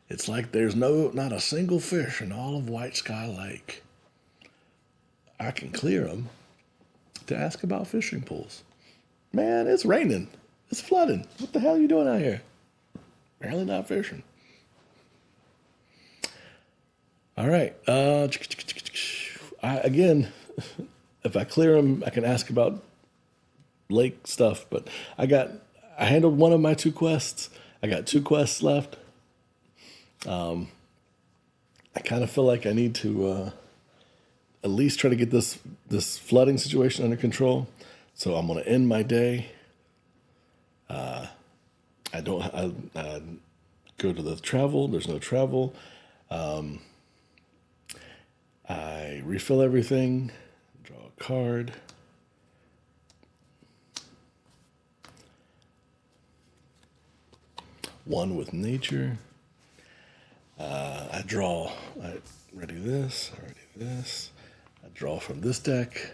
A: It's like there's not a single fish in all of White Sky Lake. I can clear them to ask about fishing pools. Man, it's raining. It's flooding. What the hell are you doing out here? Apparently not fishing. All right. Again, if I clear them, I can ask about lake stuff. But I handled one of my two quests. I got two quests left. I kind of feel like I need to at least try to get this flooding situation under control. So I'm going to end my day. I don't. I go to the travel. There's no travel. I refill everything. Draw a card. One with nature. I draw. I ready this. I draw from this deck.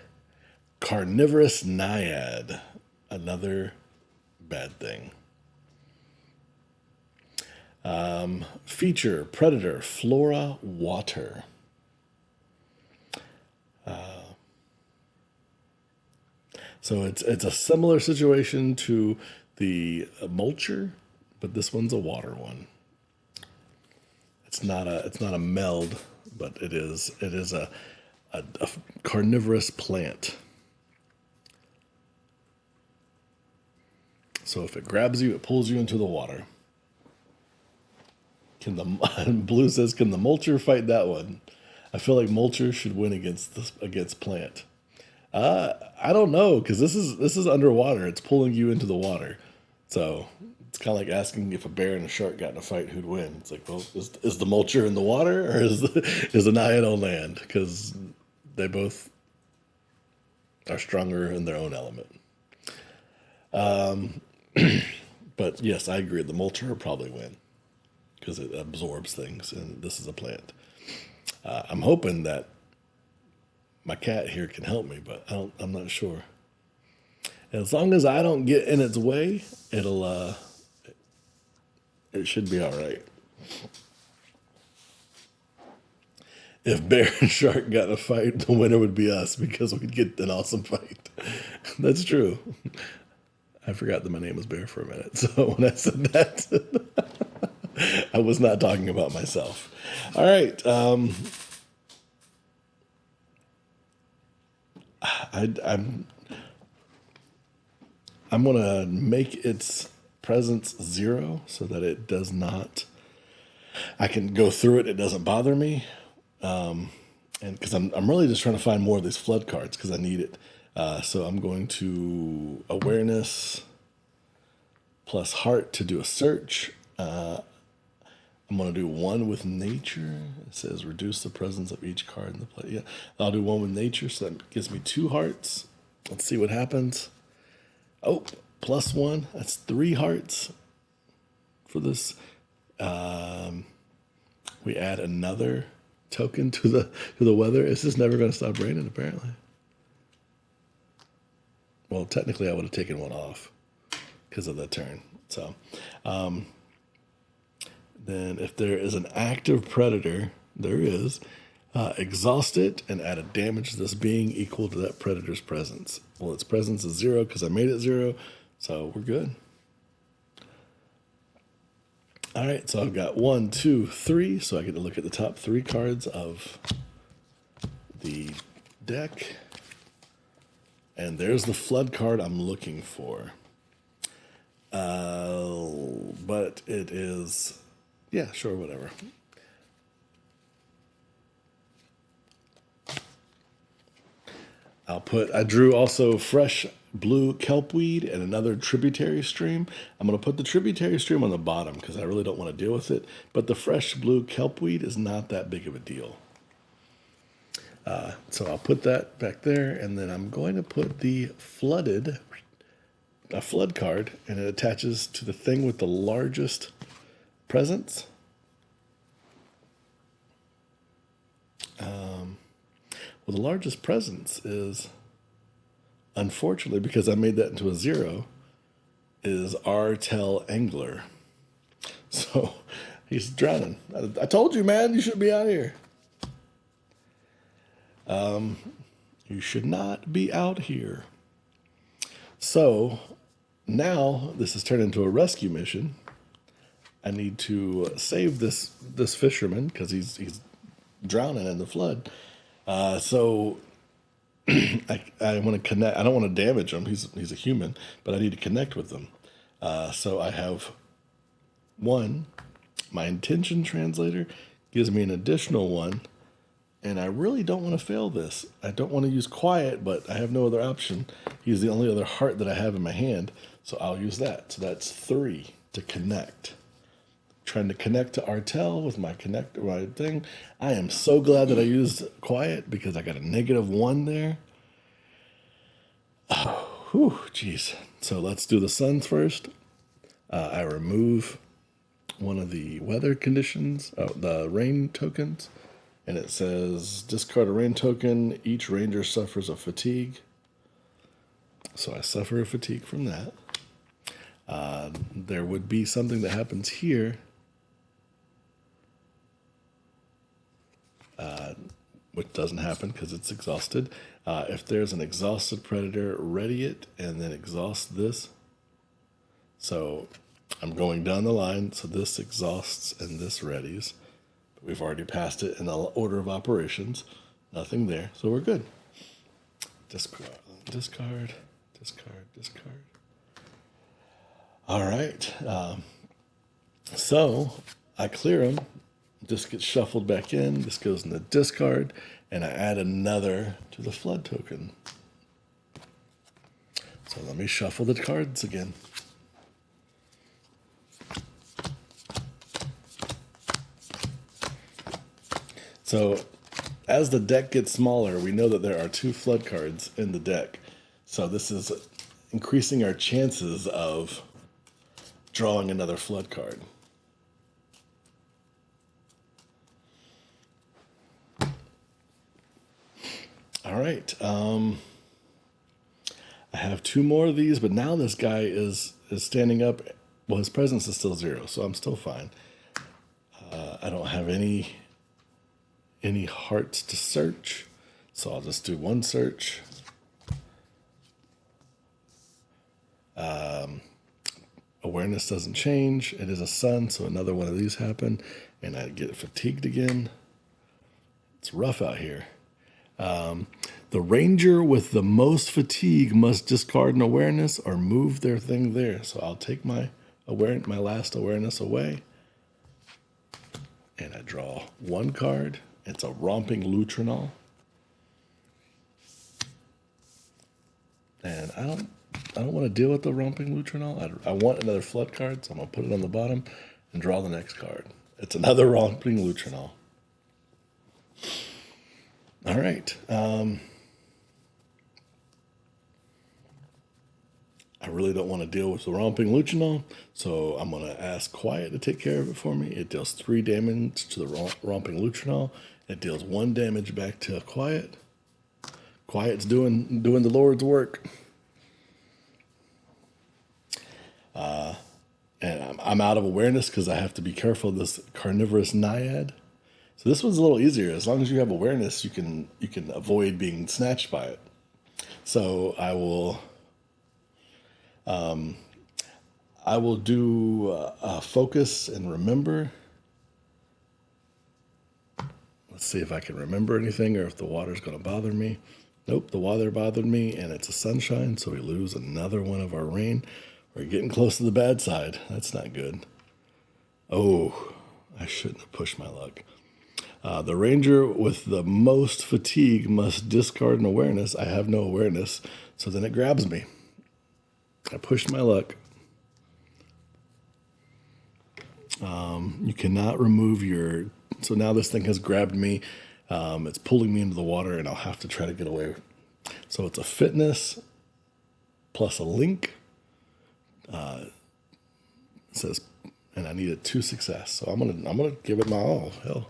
A: Carnivorous Naiad. Another bad thing. Feature, Predator, Flora, Water. So it's a similar situation to the Mulcher, but this one's a water one. It's not a meld, but it is a carnivorous plant. So if it grabs you, it pulls you into the water. Blue says, can the Mulcher fight that one? I feel like Mulcher should win against plant. I don't know, because this is underwater. It's pulling you into the water. So it's kind of like asking if a bear and a shark got in a fight, who'd win. It's like, well, is the Mulcher in the water, or is the Naiad on land? Because they both are stronger in their own element. But yes, I agree. The Mulcher will probably win because it absorbs things, and this is a plant. I'm hoping that my cat here can help me, but I'm not sure. As long as I don't get in its way, it should be all right. If bear and shark got in a fight, the winner would be us because we'd get an awesome fight. That's true. I forgot that my name was Bear for a minute. So when I said that, I was not talking about myself. All right. I'm going to make its presence 0 so that it does not, I can go through it. It doesn't bother me. And because I'm really just trying to find more of these flood cards because I need it. So I'm going to awareness plus heart to do a search. I'm going to do one with nature. It says reduce the presence of each card in the play. Yeah, I'll do one with nature, so that gives me 2 hearts. Let's see what happens. Oh, +1. That's 3 hearts for this. We add another token to the weather. It's just never going to stop raining, apparently. Well, technically, I would have taken one off because of the turn. So, then if there is an active predator, there is, exhaust it and add a damage to this being equal to that predator's presence. Well, its presence is 0 because I made it 0, so we're good. All right, so I've got 1, 2, 3, so I get to look at the top 3 cards of the deck. And there's the flood card I'm looking for. But it is, yeah, sure, whatever. I drew also fresh blue kelpweed and another tributary stream. I'm going to put the tributary stream on the bottom because I really don't want to deal with it. But the fresh blue kelpweed is not that big of a deal. So I'll put that back there, and then I'm going to put the flood card, and it attaches to the thing with the largest presence. Well, the largest presence is, unfortunately, because I made that into a 0, is Artel Angler. So he's drowning. I told you, man, you shouldn't be out here. You should not be out here. So now this has turned into a rescue mission. I need to save this fisherman because he's drowning in the flood. So I want to connect. I don't want to damage him. He's a human, but I need to connect with him. So I have one. My intention translator gives me an additional one, and I really don't want to fail this. I don't want to use quiet, but I have no other option. He's the only other heart that I have in my hand, so I'll use that. So that's 3 to connect. Trying to connect to Artel with my thing. I am so glad that I used quiet because I got a -1 there. Oh, whew, jeez. So let's do the suns first. I remove one of the weather conditions, the rain tokens, and it says discard a rain token. Each ranger suffers a fatigue. So I suffer a fatigue from that. There would be something that happens here, which doesn't happen because it's exhausted. If there's an exhausted predator, ready it and then exhaust this. So I'm going down the line. So this exhausts and this readies. But we've already passed it in the order of operations. Nothing there. So we're good. Discard, discard, discard, discard. All right. So I clear them. This gets shuffled back in. This goes in the discard. And I add another to the flood token. So let me shuffle the cards again. So as the deck gets smaller, we know that there are 2 flood cards in the deck. So this is increasing our chances of drawing another flood card. All right. I have 2 more of these, but now this guy is standing up. Well, his presence is still 0, so I'm still fine. I don't have any hearts to search, so I'll just do 1 search. Awareness doesn't change. It is a sun, so another one of these happen, and I get fatigued again. It's rough out here. The ranger with the most fatigue must discard an awareness or move their thing there. So I'll take my last awareness away, and I draw 1 card. It's a romping Lutrinol, and I don't want to deal with the romping Lutrinol. I want another flood card, so I'm gonna put it on the bottom and draw the next card. It's another romping Lutrinol. All right. I really don't want to deal with the romping Lutrinol, so I'm going to ask Quiet to take care of it for me. It deals 3 damage to the romping Lutrinol. It deals 1 damage back to Quiet. Quiet's doing the Lord's work. And I'm out of awareness because I have to be careful of this carnivorous naiad. So this one's a little easier. As long as you have awareness, you can avoid being snatched by it. So I will do focus and remember. Let's see if I can remember anything or if the water's going to bother me. Nope, the water bothered me, and it's a sunshine, so we lose another one of our rain. We're getting close to the bad side. That's not good. Oh, I shouldn't have pushed my luck. The ranger with the most fatigue must discard an awareness. I have no awareness, so then it grabs me. I pushed my luck. You cannot remove your... So now this thing has grabbed me. It's pulling me into the water, and I'll have to try to get away. So it's a fitness plus a link. It says, and I needed 2 success. So I'm gonna give it my all. Hell.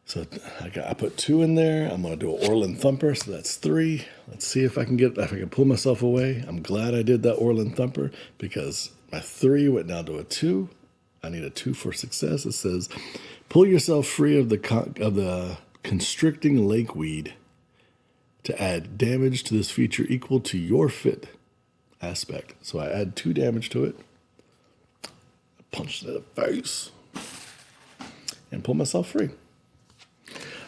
A: So I put 2 in there. I'm gonna do an Orland Thumper, so that's 3. Let's see if I can pull myself away. I'm glad I did that Orland Thumper because my 3 went down to a 2. I need a 2 for success. It says, pull yourself free of the constricting lakeweed to add damage to this feature equal to your fit aspect. So I add 2 damage to it. I punched it in the face. and pull myself free.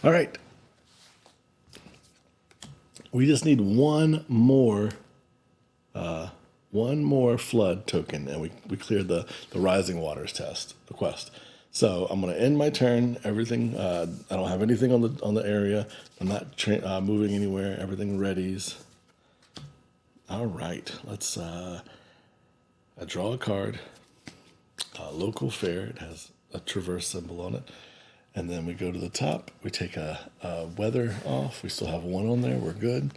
A: All right. We just need one more flood token, and we cleared the rising waters quest. So I'm going to end my turn. Everything. I don't have anything on the area. I'm not moving anywhere. Everything readies. All right. Let's. I draw a card. Local fair. It has a traverse symbol on it. And then we go to the top. We take a weather off. We still have one on there. We're good.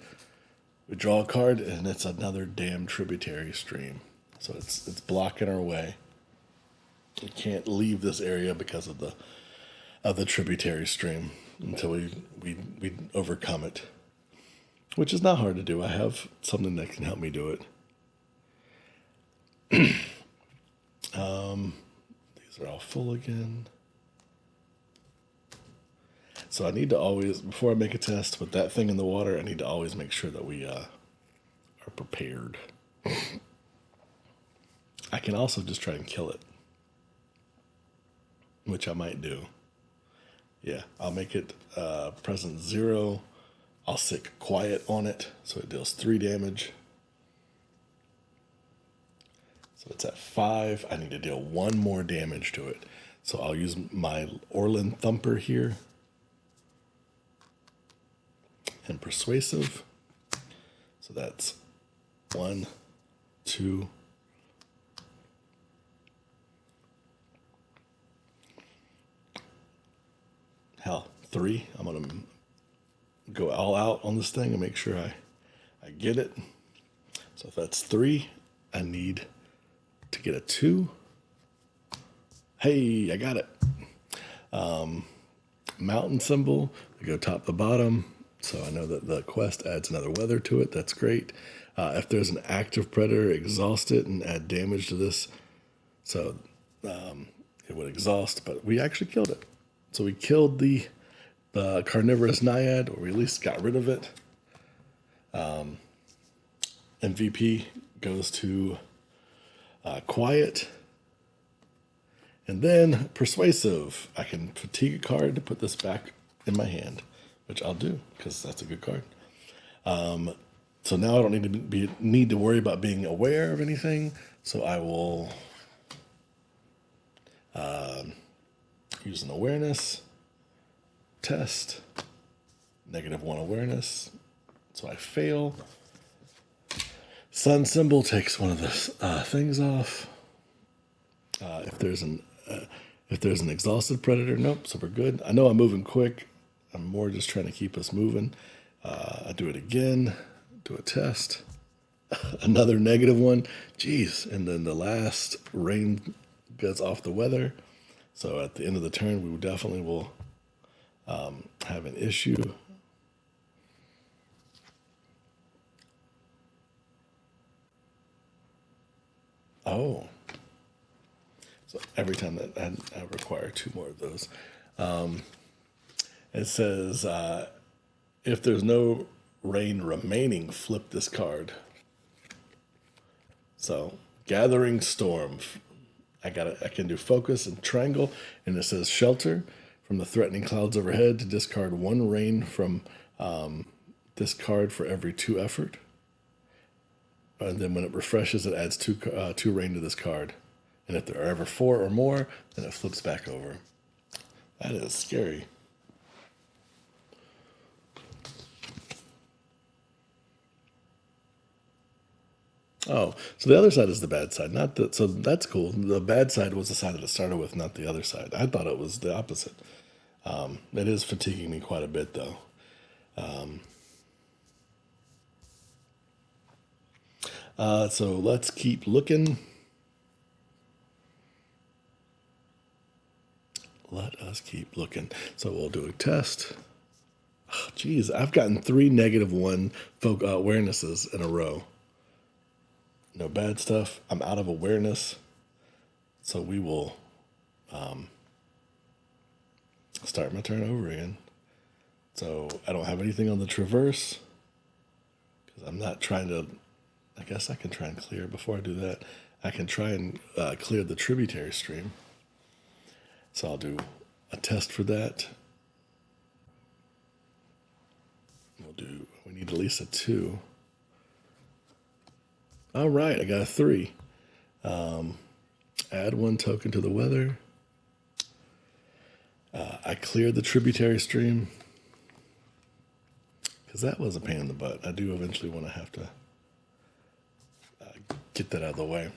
A: We draw a card, and it's another damn tributary stream. So it's blocking our way. We can't leave this area because of the tributary stream until we overcome it, which is not hard to do. I have something that can help me do it. These are all full again. So I need to always, before I make a test with that thing in the water, I need to always make sure that we are prepared. I can also just try and kill it, which I might do. Yeah, I'll make it present 0. I'll stick quiet on it, so it deals 3 damage. So it's at 5. I need to deal 1 more damage to it. So I'll use my Orlin Thumper here. And persuasive. So that's 1, 2. Hell, 3. I'm going to go all out on this thing and make sure I get it. So if that's 3, I need to get a 2. Hey, I got it. Mountain symbol. We go top to bottom. So I know that the quest adds another weather to it. That's great. If there's an active predator, exhaust it and add damage to this. So it would exhaust, but we actually killed it. So we killed the carnivorous naiad, or we at least got rid of it. MVP goes to quiet. And then persuasive. I can fatigue a card to put this back in my hand, which I'll do because that's a good card. So now I don't need to worry about being aware of anything. So I will use an awareness test, -1 awareness. So I fail. Sun symbol takes one of the things off. If there's an exhausted predator, nope. So we're good. I know I'm moving quick. I'm more just trying to keep us moving. I do it again. Do a test. Another -1. Jeez. And then the last rain gets off the weather. So at the end of the turn, we definitely will have an issue. Oh. So every time that I require 2 more of those. It says, if there's no rain remaining, flip this card. So, Gathering Storm. I can do focus and triangle, and it says shelter from the threatening clouds overhead to discard 1 rain from this card for every 2 effort. And then when it refreshes, it adds 2 rain to this card. And if there are ever 4 or more, then it flips back over. That is scary. Oh, so the other side is the bad side, not the. So that's cool. The bad side was the side that it started with, not the other side. I thought it was the opposite. It is fatiguing me quite a bit, though. So let's keep looking. Let us keep looking. So we'll do a test. Oh, geez, I've gotten 3 -1 awarenesses in a row. No bad stuff. I'm out of awareness. So we will start my turn over again. So I don't have anything on the traverse because I'm not trying to. I guess I can try and clear before I do that. I can try and clear the tributary stream. So I'll do a test for that. We need at least a 2. All right, I got a 3. Add 1 token to the weather. I cleared the tributary stream because that was a pain in the butt. I do eventually want to have to get that out of the way.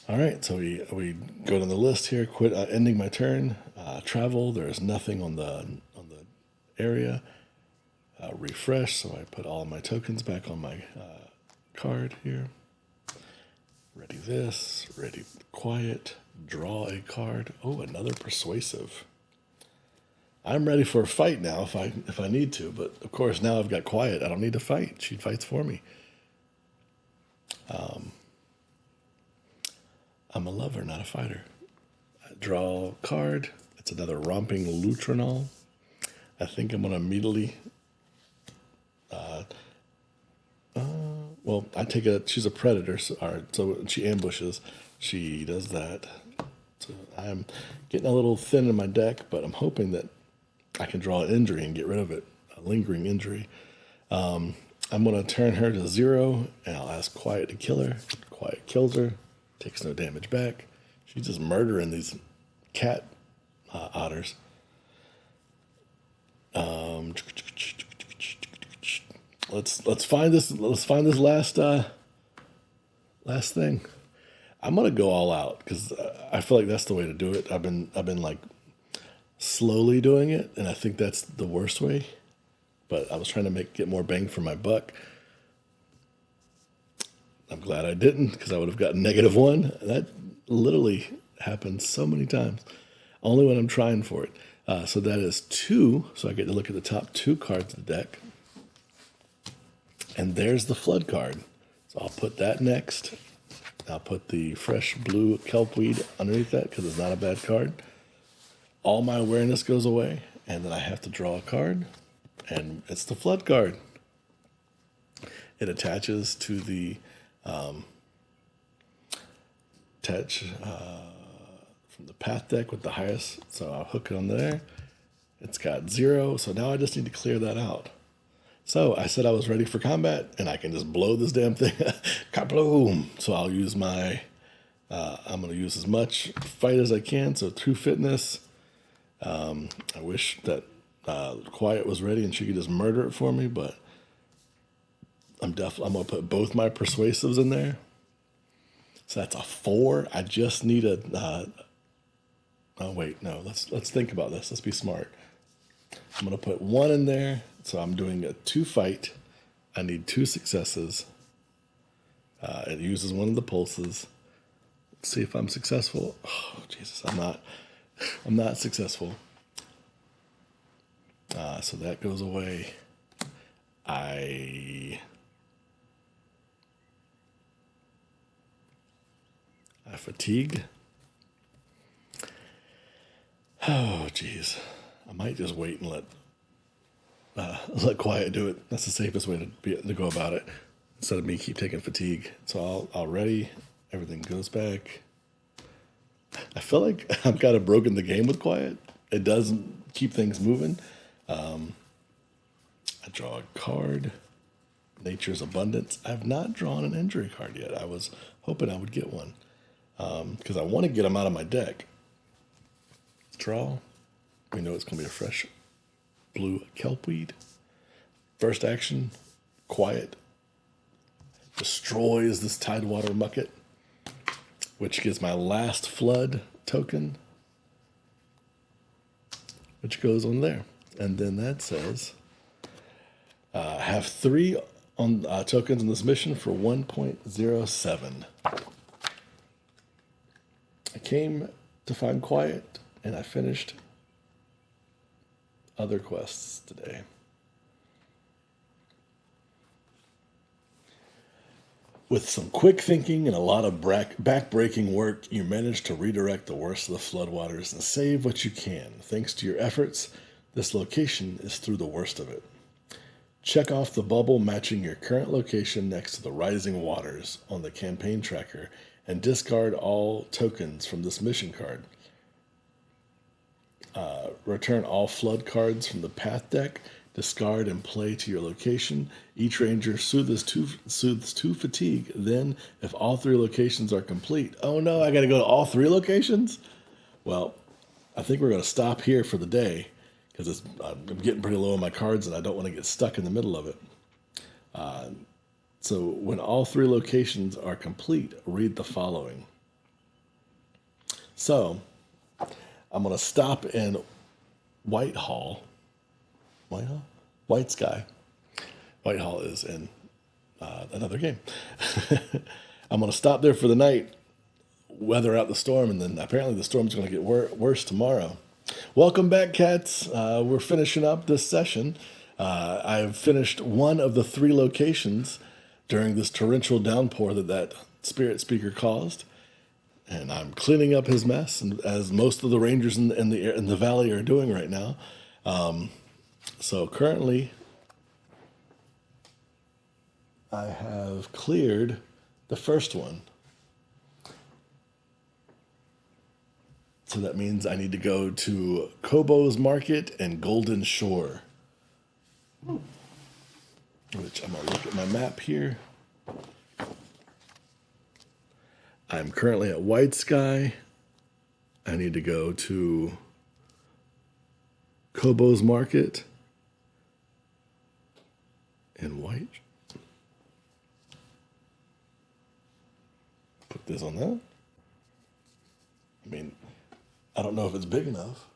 A: All right, so we go down the list here. Quit ending my turn. Travel. There is nothing on the area. Refresh. So I put all of my tokens back on my card here. Ready this. Ready quiet. Draw a card. Oh, another persuasive. I'm ready for a fight now if I need to, but of course now I've got quiet. I don't need to fight. She fights for me. I'm a lover, not a fighter. I draw a card. It's another romping lutrinol. I think I'm going to immediately... well, I take she's a predator, so she ambushes. She does that. So I'm getting a little thin in my deck, but I'm hoping that I can draw an injury and get rid of it, a lingering injury. I'm going to turn her to 0, and I'll ask Quiet to kill her. Quiet kills her, takes no damage back. She's just murdering these cat otters. Let's find this last thing. I'm gonna go all out because I feel like that's the way to do it. I've been like slowly doing it, and I think that's the worst way. But I was trying to get more bang for my buck. I'm glad I didn't because I would have gotten -1. That literally happens so many times. Only when I'm trying for it. So that is 2. So I get to look at the top 2 cards of the deck. And there's the flood card. So I'll put that next. I'll put the fresh blue kelpweed underneath that because it's not a bad card. All my awareness goes away. And then I have to draw a card. And it's the flood card. It attaches to the from the path deck with the highest. So I'll hook it on there. It's got 0. So now I just need to clear that out. So I said I was ready for combat, and I can just blow this damn thing. Kabloom! So I'll use my, I'm going to use as much fight as I can. So true fitness. I wish that Quiet was ready and she could just murder it for me, but I'm going to put both my persuasives in there. So that's a 4. I just need a, oh wait, no, let's think about this. Let's be smart. I'm going to put 1 in there. So I'm doing a 2 fight. I need 2 successes. It uses one of the pulses. Let's see if I'm successful. Oh, Jesus, I'm not successful. So that goes away. I fatigued. Oh, geez. I might just wait and let Quiet do it. That's the safest way to go about it instead of me keep taking fatigue. So I'll ready. Everything goes back. I feel like I've kind of broken the game with Quiet. It doesn't keep things moving. I draw a card. Nature's Abundance. I've not drawn an injury card yet. I was hoping I would get one because I want to get them out of my deck. Draw. We know it's going to be a fresh blue kelpweed. First action, Quiet destroys this Tidewater Mucket, which gives my last flood token, which goes on there. And then that says, have 3 on tokens in this mission for 1.07. I came to find Quiet, and I finished other quests today. With some quick thinking and a lot of back-breaking work, you managed to redirect the worst of the floodwaters and save what you can. Thanks to your efforts, this location is through the worst of it. Check off the bubble matching your current location next to the rising waters on the campaign tracker and discard all tokens from this mission card. Return all flood cards from the path deck. Discard and play to your location. Each ranger soothes two fatigue. Then, if all 3 locations are complete, oh no, I got to go to all 3 locations. Well, I think we're going to stop here for the day because I'm getting pretty low on my cards and I don't want to get stuck in the middle of it. So when all 3 locations are complete, read the following. So I'm going to stop in Whitehall. White Sky. Whitehall is in another game. I'm going to stop there for the night, weather out the storm, and then apparently the storm's going to get worse tomorrow. Welcome back, cats. We're finishing up this session. I've finished one of the 3 locations during this torrential downpour that spirit speaker caused, and I'm cleaning up his mess, and as most of the rangers in the valley are doing right now. So currently, I have cleared the first one. So that means I need to go to Kobo's Market and Golden Shore. Which I'm going to look at my map here. I'm currently at White Sky. I need to go to Kobo's Market and White. Put this on that. I mean, I don't know if it's big enough.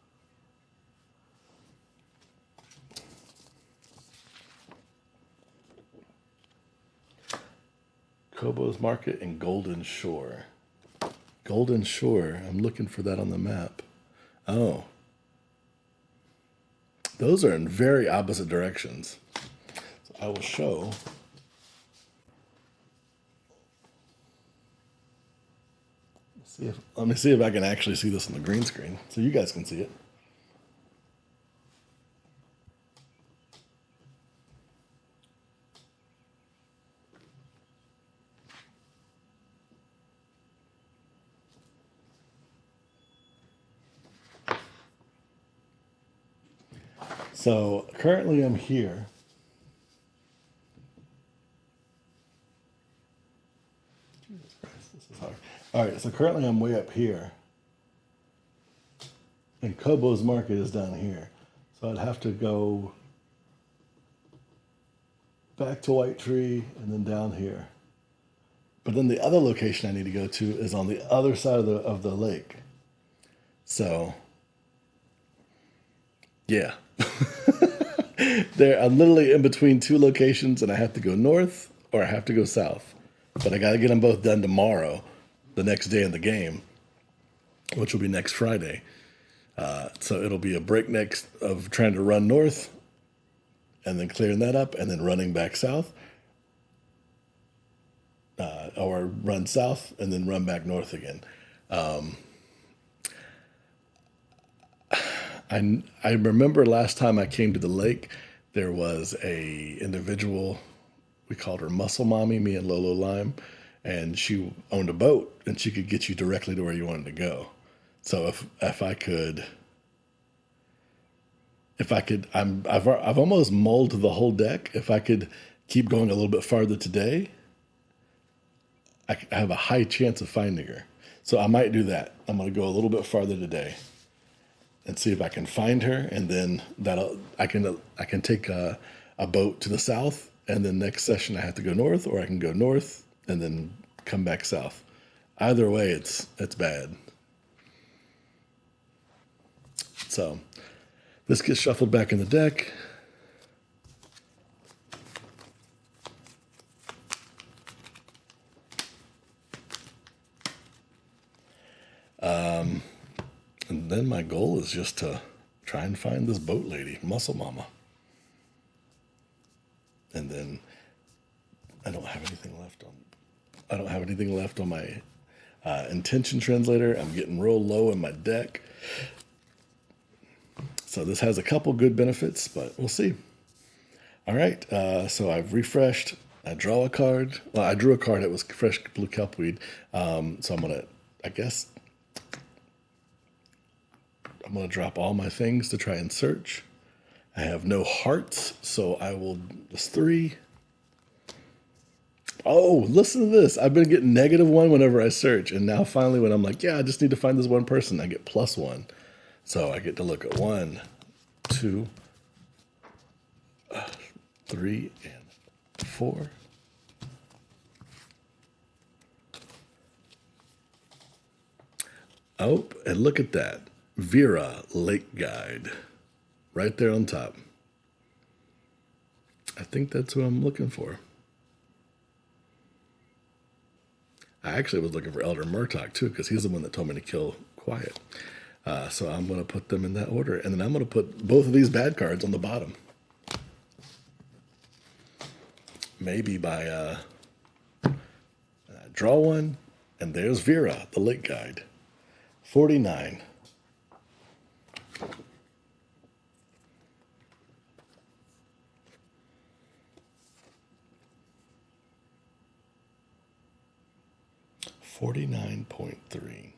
A: Kobo's Market and Golden Shore. Golden Shore, I'm looking for that on the map. Oh. Those are in very opposite directions. So I will show. Let me see if I can actually see this on the green screen so you guys can see it. So currently I'm here. Jesus Christ, this is hard. All right, so currently I'm way up here. And Kobo's Market is down here. So I'd have to go back to White Tree and then down here. But then the other location I need to go to is on the other side of the lake. So, yeah. I'm literally in between 2 locations, and I have to go north or I have to go south. But I got to get them both done tomorrow, the next day in the game, which will be next Friday. So it'll be a breakneck of trying to run north and then clearing that up and then running back south. Or run south and then run back north again. I remember last time I came to the lake, there was a individual, we called her Muscle Mommy, me and Lolo Lime, and she owned a boat and she could get you directly to where you wanted to go. So if I could, I've almost mulled the whole deck. If I could keep going a little bit farther today, I have a high chance of finding her. So I might do that. I'm going to go a little bit farther today and see if I can find her, and then I can take a boat to the south, and then next session I have to go north, or I can go north and then come back south. Either way, it's bad. So this gets shuffled back in the deck. And then my goal is just to try and find this boat lady, Muscle Mama. And then I don't have anything left on my intention translator. I'm getting real low in my deck. So this has a couple good benefits, but we'll see. All right, so I've refreshed. I draw a card. Well, I drew a card that was fresh blue kelpweed. So I guess, I'm gonna drop all my things to try and search. I have no hearts, so I will just 3. Oh, listen to this. I've been getting -1 whenever I search. And now finally when I'm like, yeah, I just need to find this one person, I get +1. So I get to look at 1, 2, 3, and 4. Oh, and look at that. Vera Lake Guide. Right there on top. I think that's who I'm looking for. I actually was looking for Elder Murdoch too, because he's the one that told me to kill Quiet. So I'm going to put them in that order. And then I'm going to put both of these bad cards on the bottom. Maybe by draw 1, and there's Vera, the Lake Guide. 49. $49.3.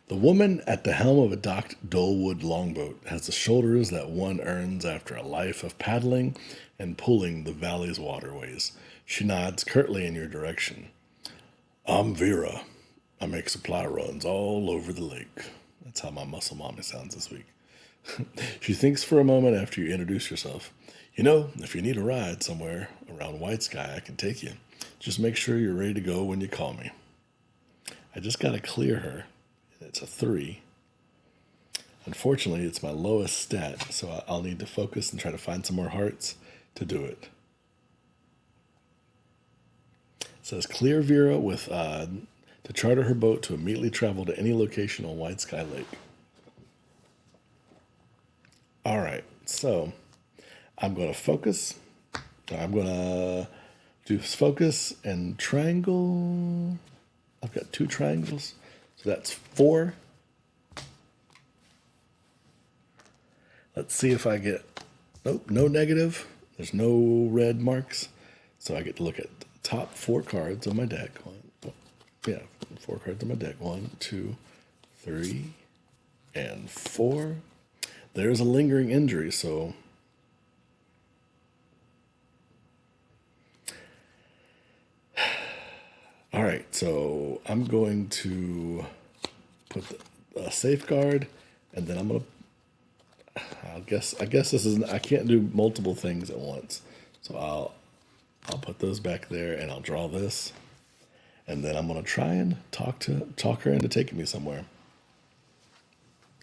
A: The woman at the helm of a docked Dulwood longboat has the shoulders that one earns after a life of paddling and pulling the valley's waterways. She nods curtly in your direction. I'm Vera. I make supply runs all over the lake. That's how my muscle mommy sounds this week. She thinks for a moment after you introduce yourself. You know, if you need a ride somewhere around White Sky, I can take you. Just make sure you're ready to go when you call me. I just got to clear her. It's a 3. Unfortunately, it's my lowest stat, so I'll need to focus and try to find some more hearts to do it. It says clear Vera with to charter her boat to immediately travel to any location on White Sky Lake. All right, so I'm going to focus. I'm going to do focus and triangle. I've got 2 triangles, so that's 4. Let's see if I get, nope, no negative. There's no red marks. So I get to look at the top 4 cards on my deck. 4 cards on my deck. 1, 2, 3, and 4. There's a lingering injury, so all right, so I'm going to put a safeguard, and then I'm going to, I guess this is, I can't do multiple things at once. So I'll put those back there, and I'll draw this, and then I'm going to try and talk her into taking me somewhere,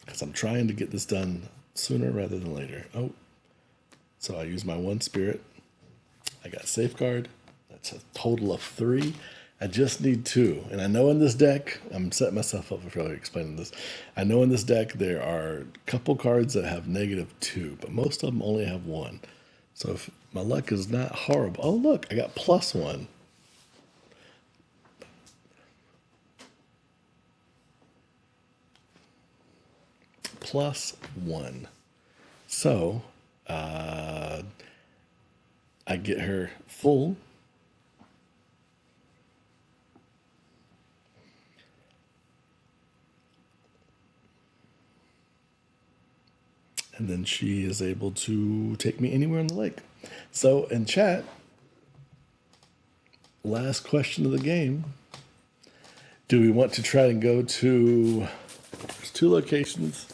A: because I'm trying to get this done sooner rather than later. Oh, so I use my 1 spirit. I got safeguard. That's a total of 3. I just need 2. And I know in this deck, I'm setting myself up for failure explaining this. I know in this deck there are a couple cards that have -2, but most of them only have 1. So if my luck is not horrible. Oh, look, I got +1. +1. So I get her full. And then she is able to take me anywhere on the lake. So in chat, last question of the game. Do we want to try and go to, there's 2 locations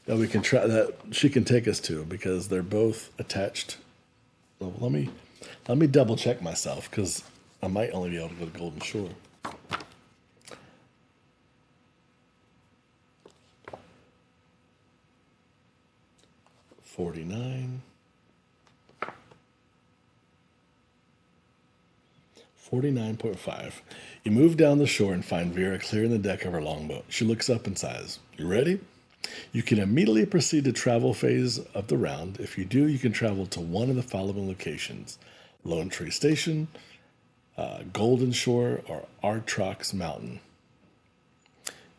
A: that we can try, that she can take us to, because they're both attached. Well, let me double check myself, because I might only be able to go to Golden Shore. $49. 49.5. You move down the shore and find Vera clearing the deck of her longboat. She looks up and sighs. You ready? You can immediately proceed to travel phase of the round. If you do, you can travel to one of the following locations: Lone Tree Station, Golden Shore, or Artrox Mountain.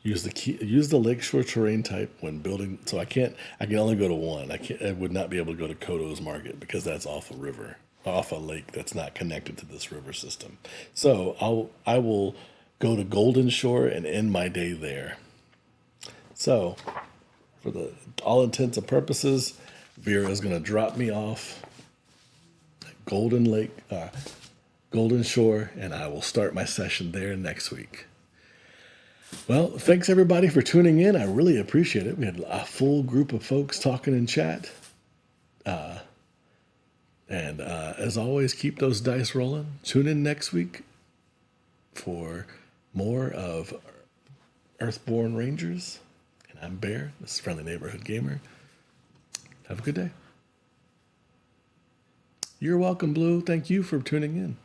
A: Use the lakeshore terrain type when building. So I can only go to 1. I would not be able to go to Koto's Market because that's off a river. off a lake that's not connected to this river system. So I will go to Golden Shore and end my day there. So, for the all intents and purposes, Vera is going to drop me off at Golden Shore, and I will start my session there next week. Well, thanks everybody for tuning in. I really appreciate it. We had a full group of folks talking in chat. And as always, keep those dice rolling. Tune in next week for more of Earthborne Rangers. And I'm Bear. This is Friendly Neighborhood Gamer. Have a good day. You're welcome, Blue. Thank you for tuning in.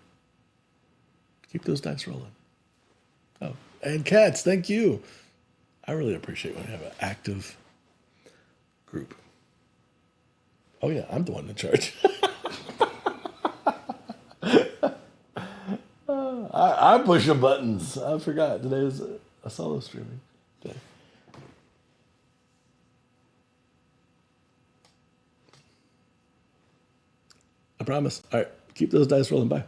A: Keep those dice rolling. Oh, and Cats, thank you. I really appreciate when we have an active group. Oh, yeah, I'm the one in charge. I'm pushing buttons. I forgot. Today is a solo streaming day. I promise. All right. Keep those dice rolling. Bye.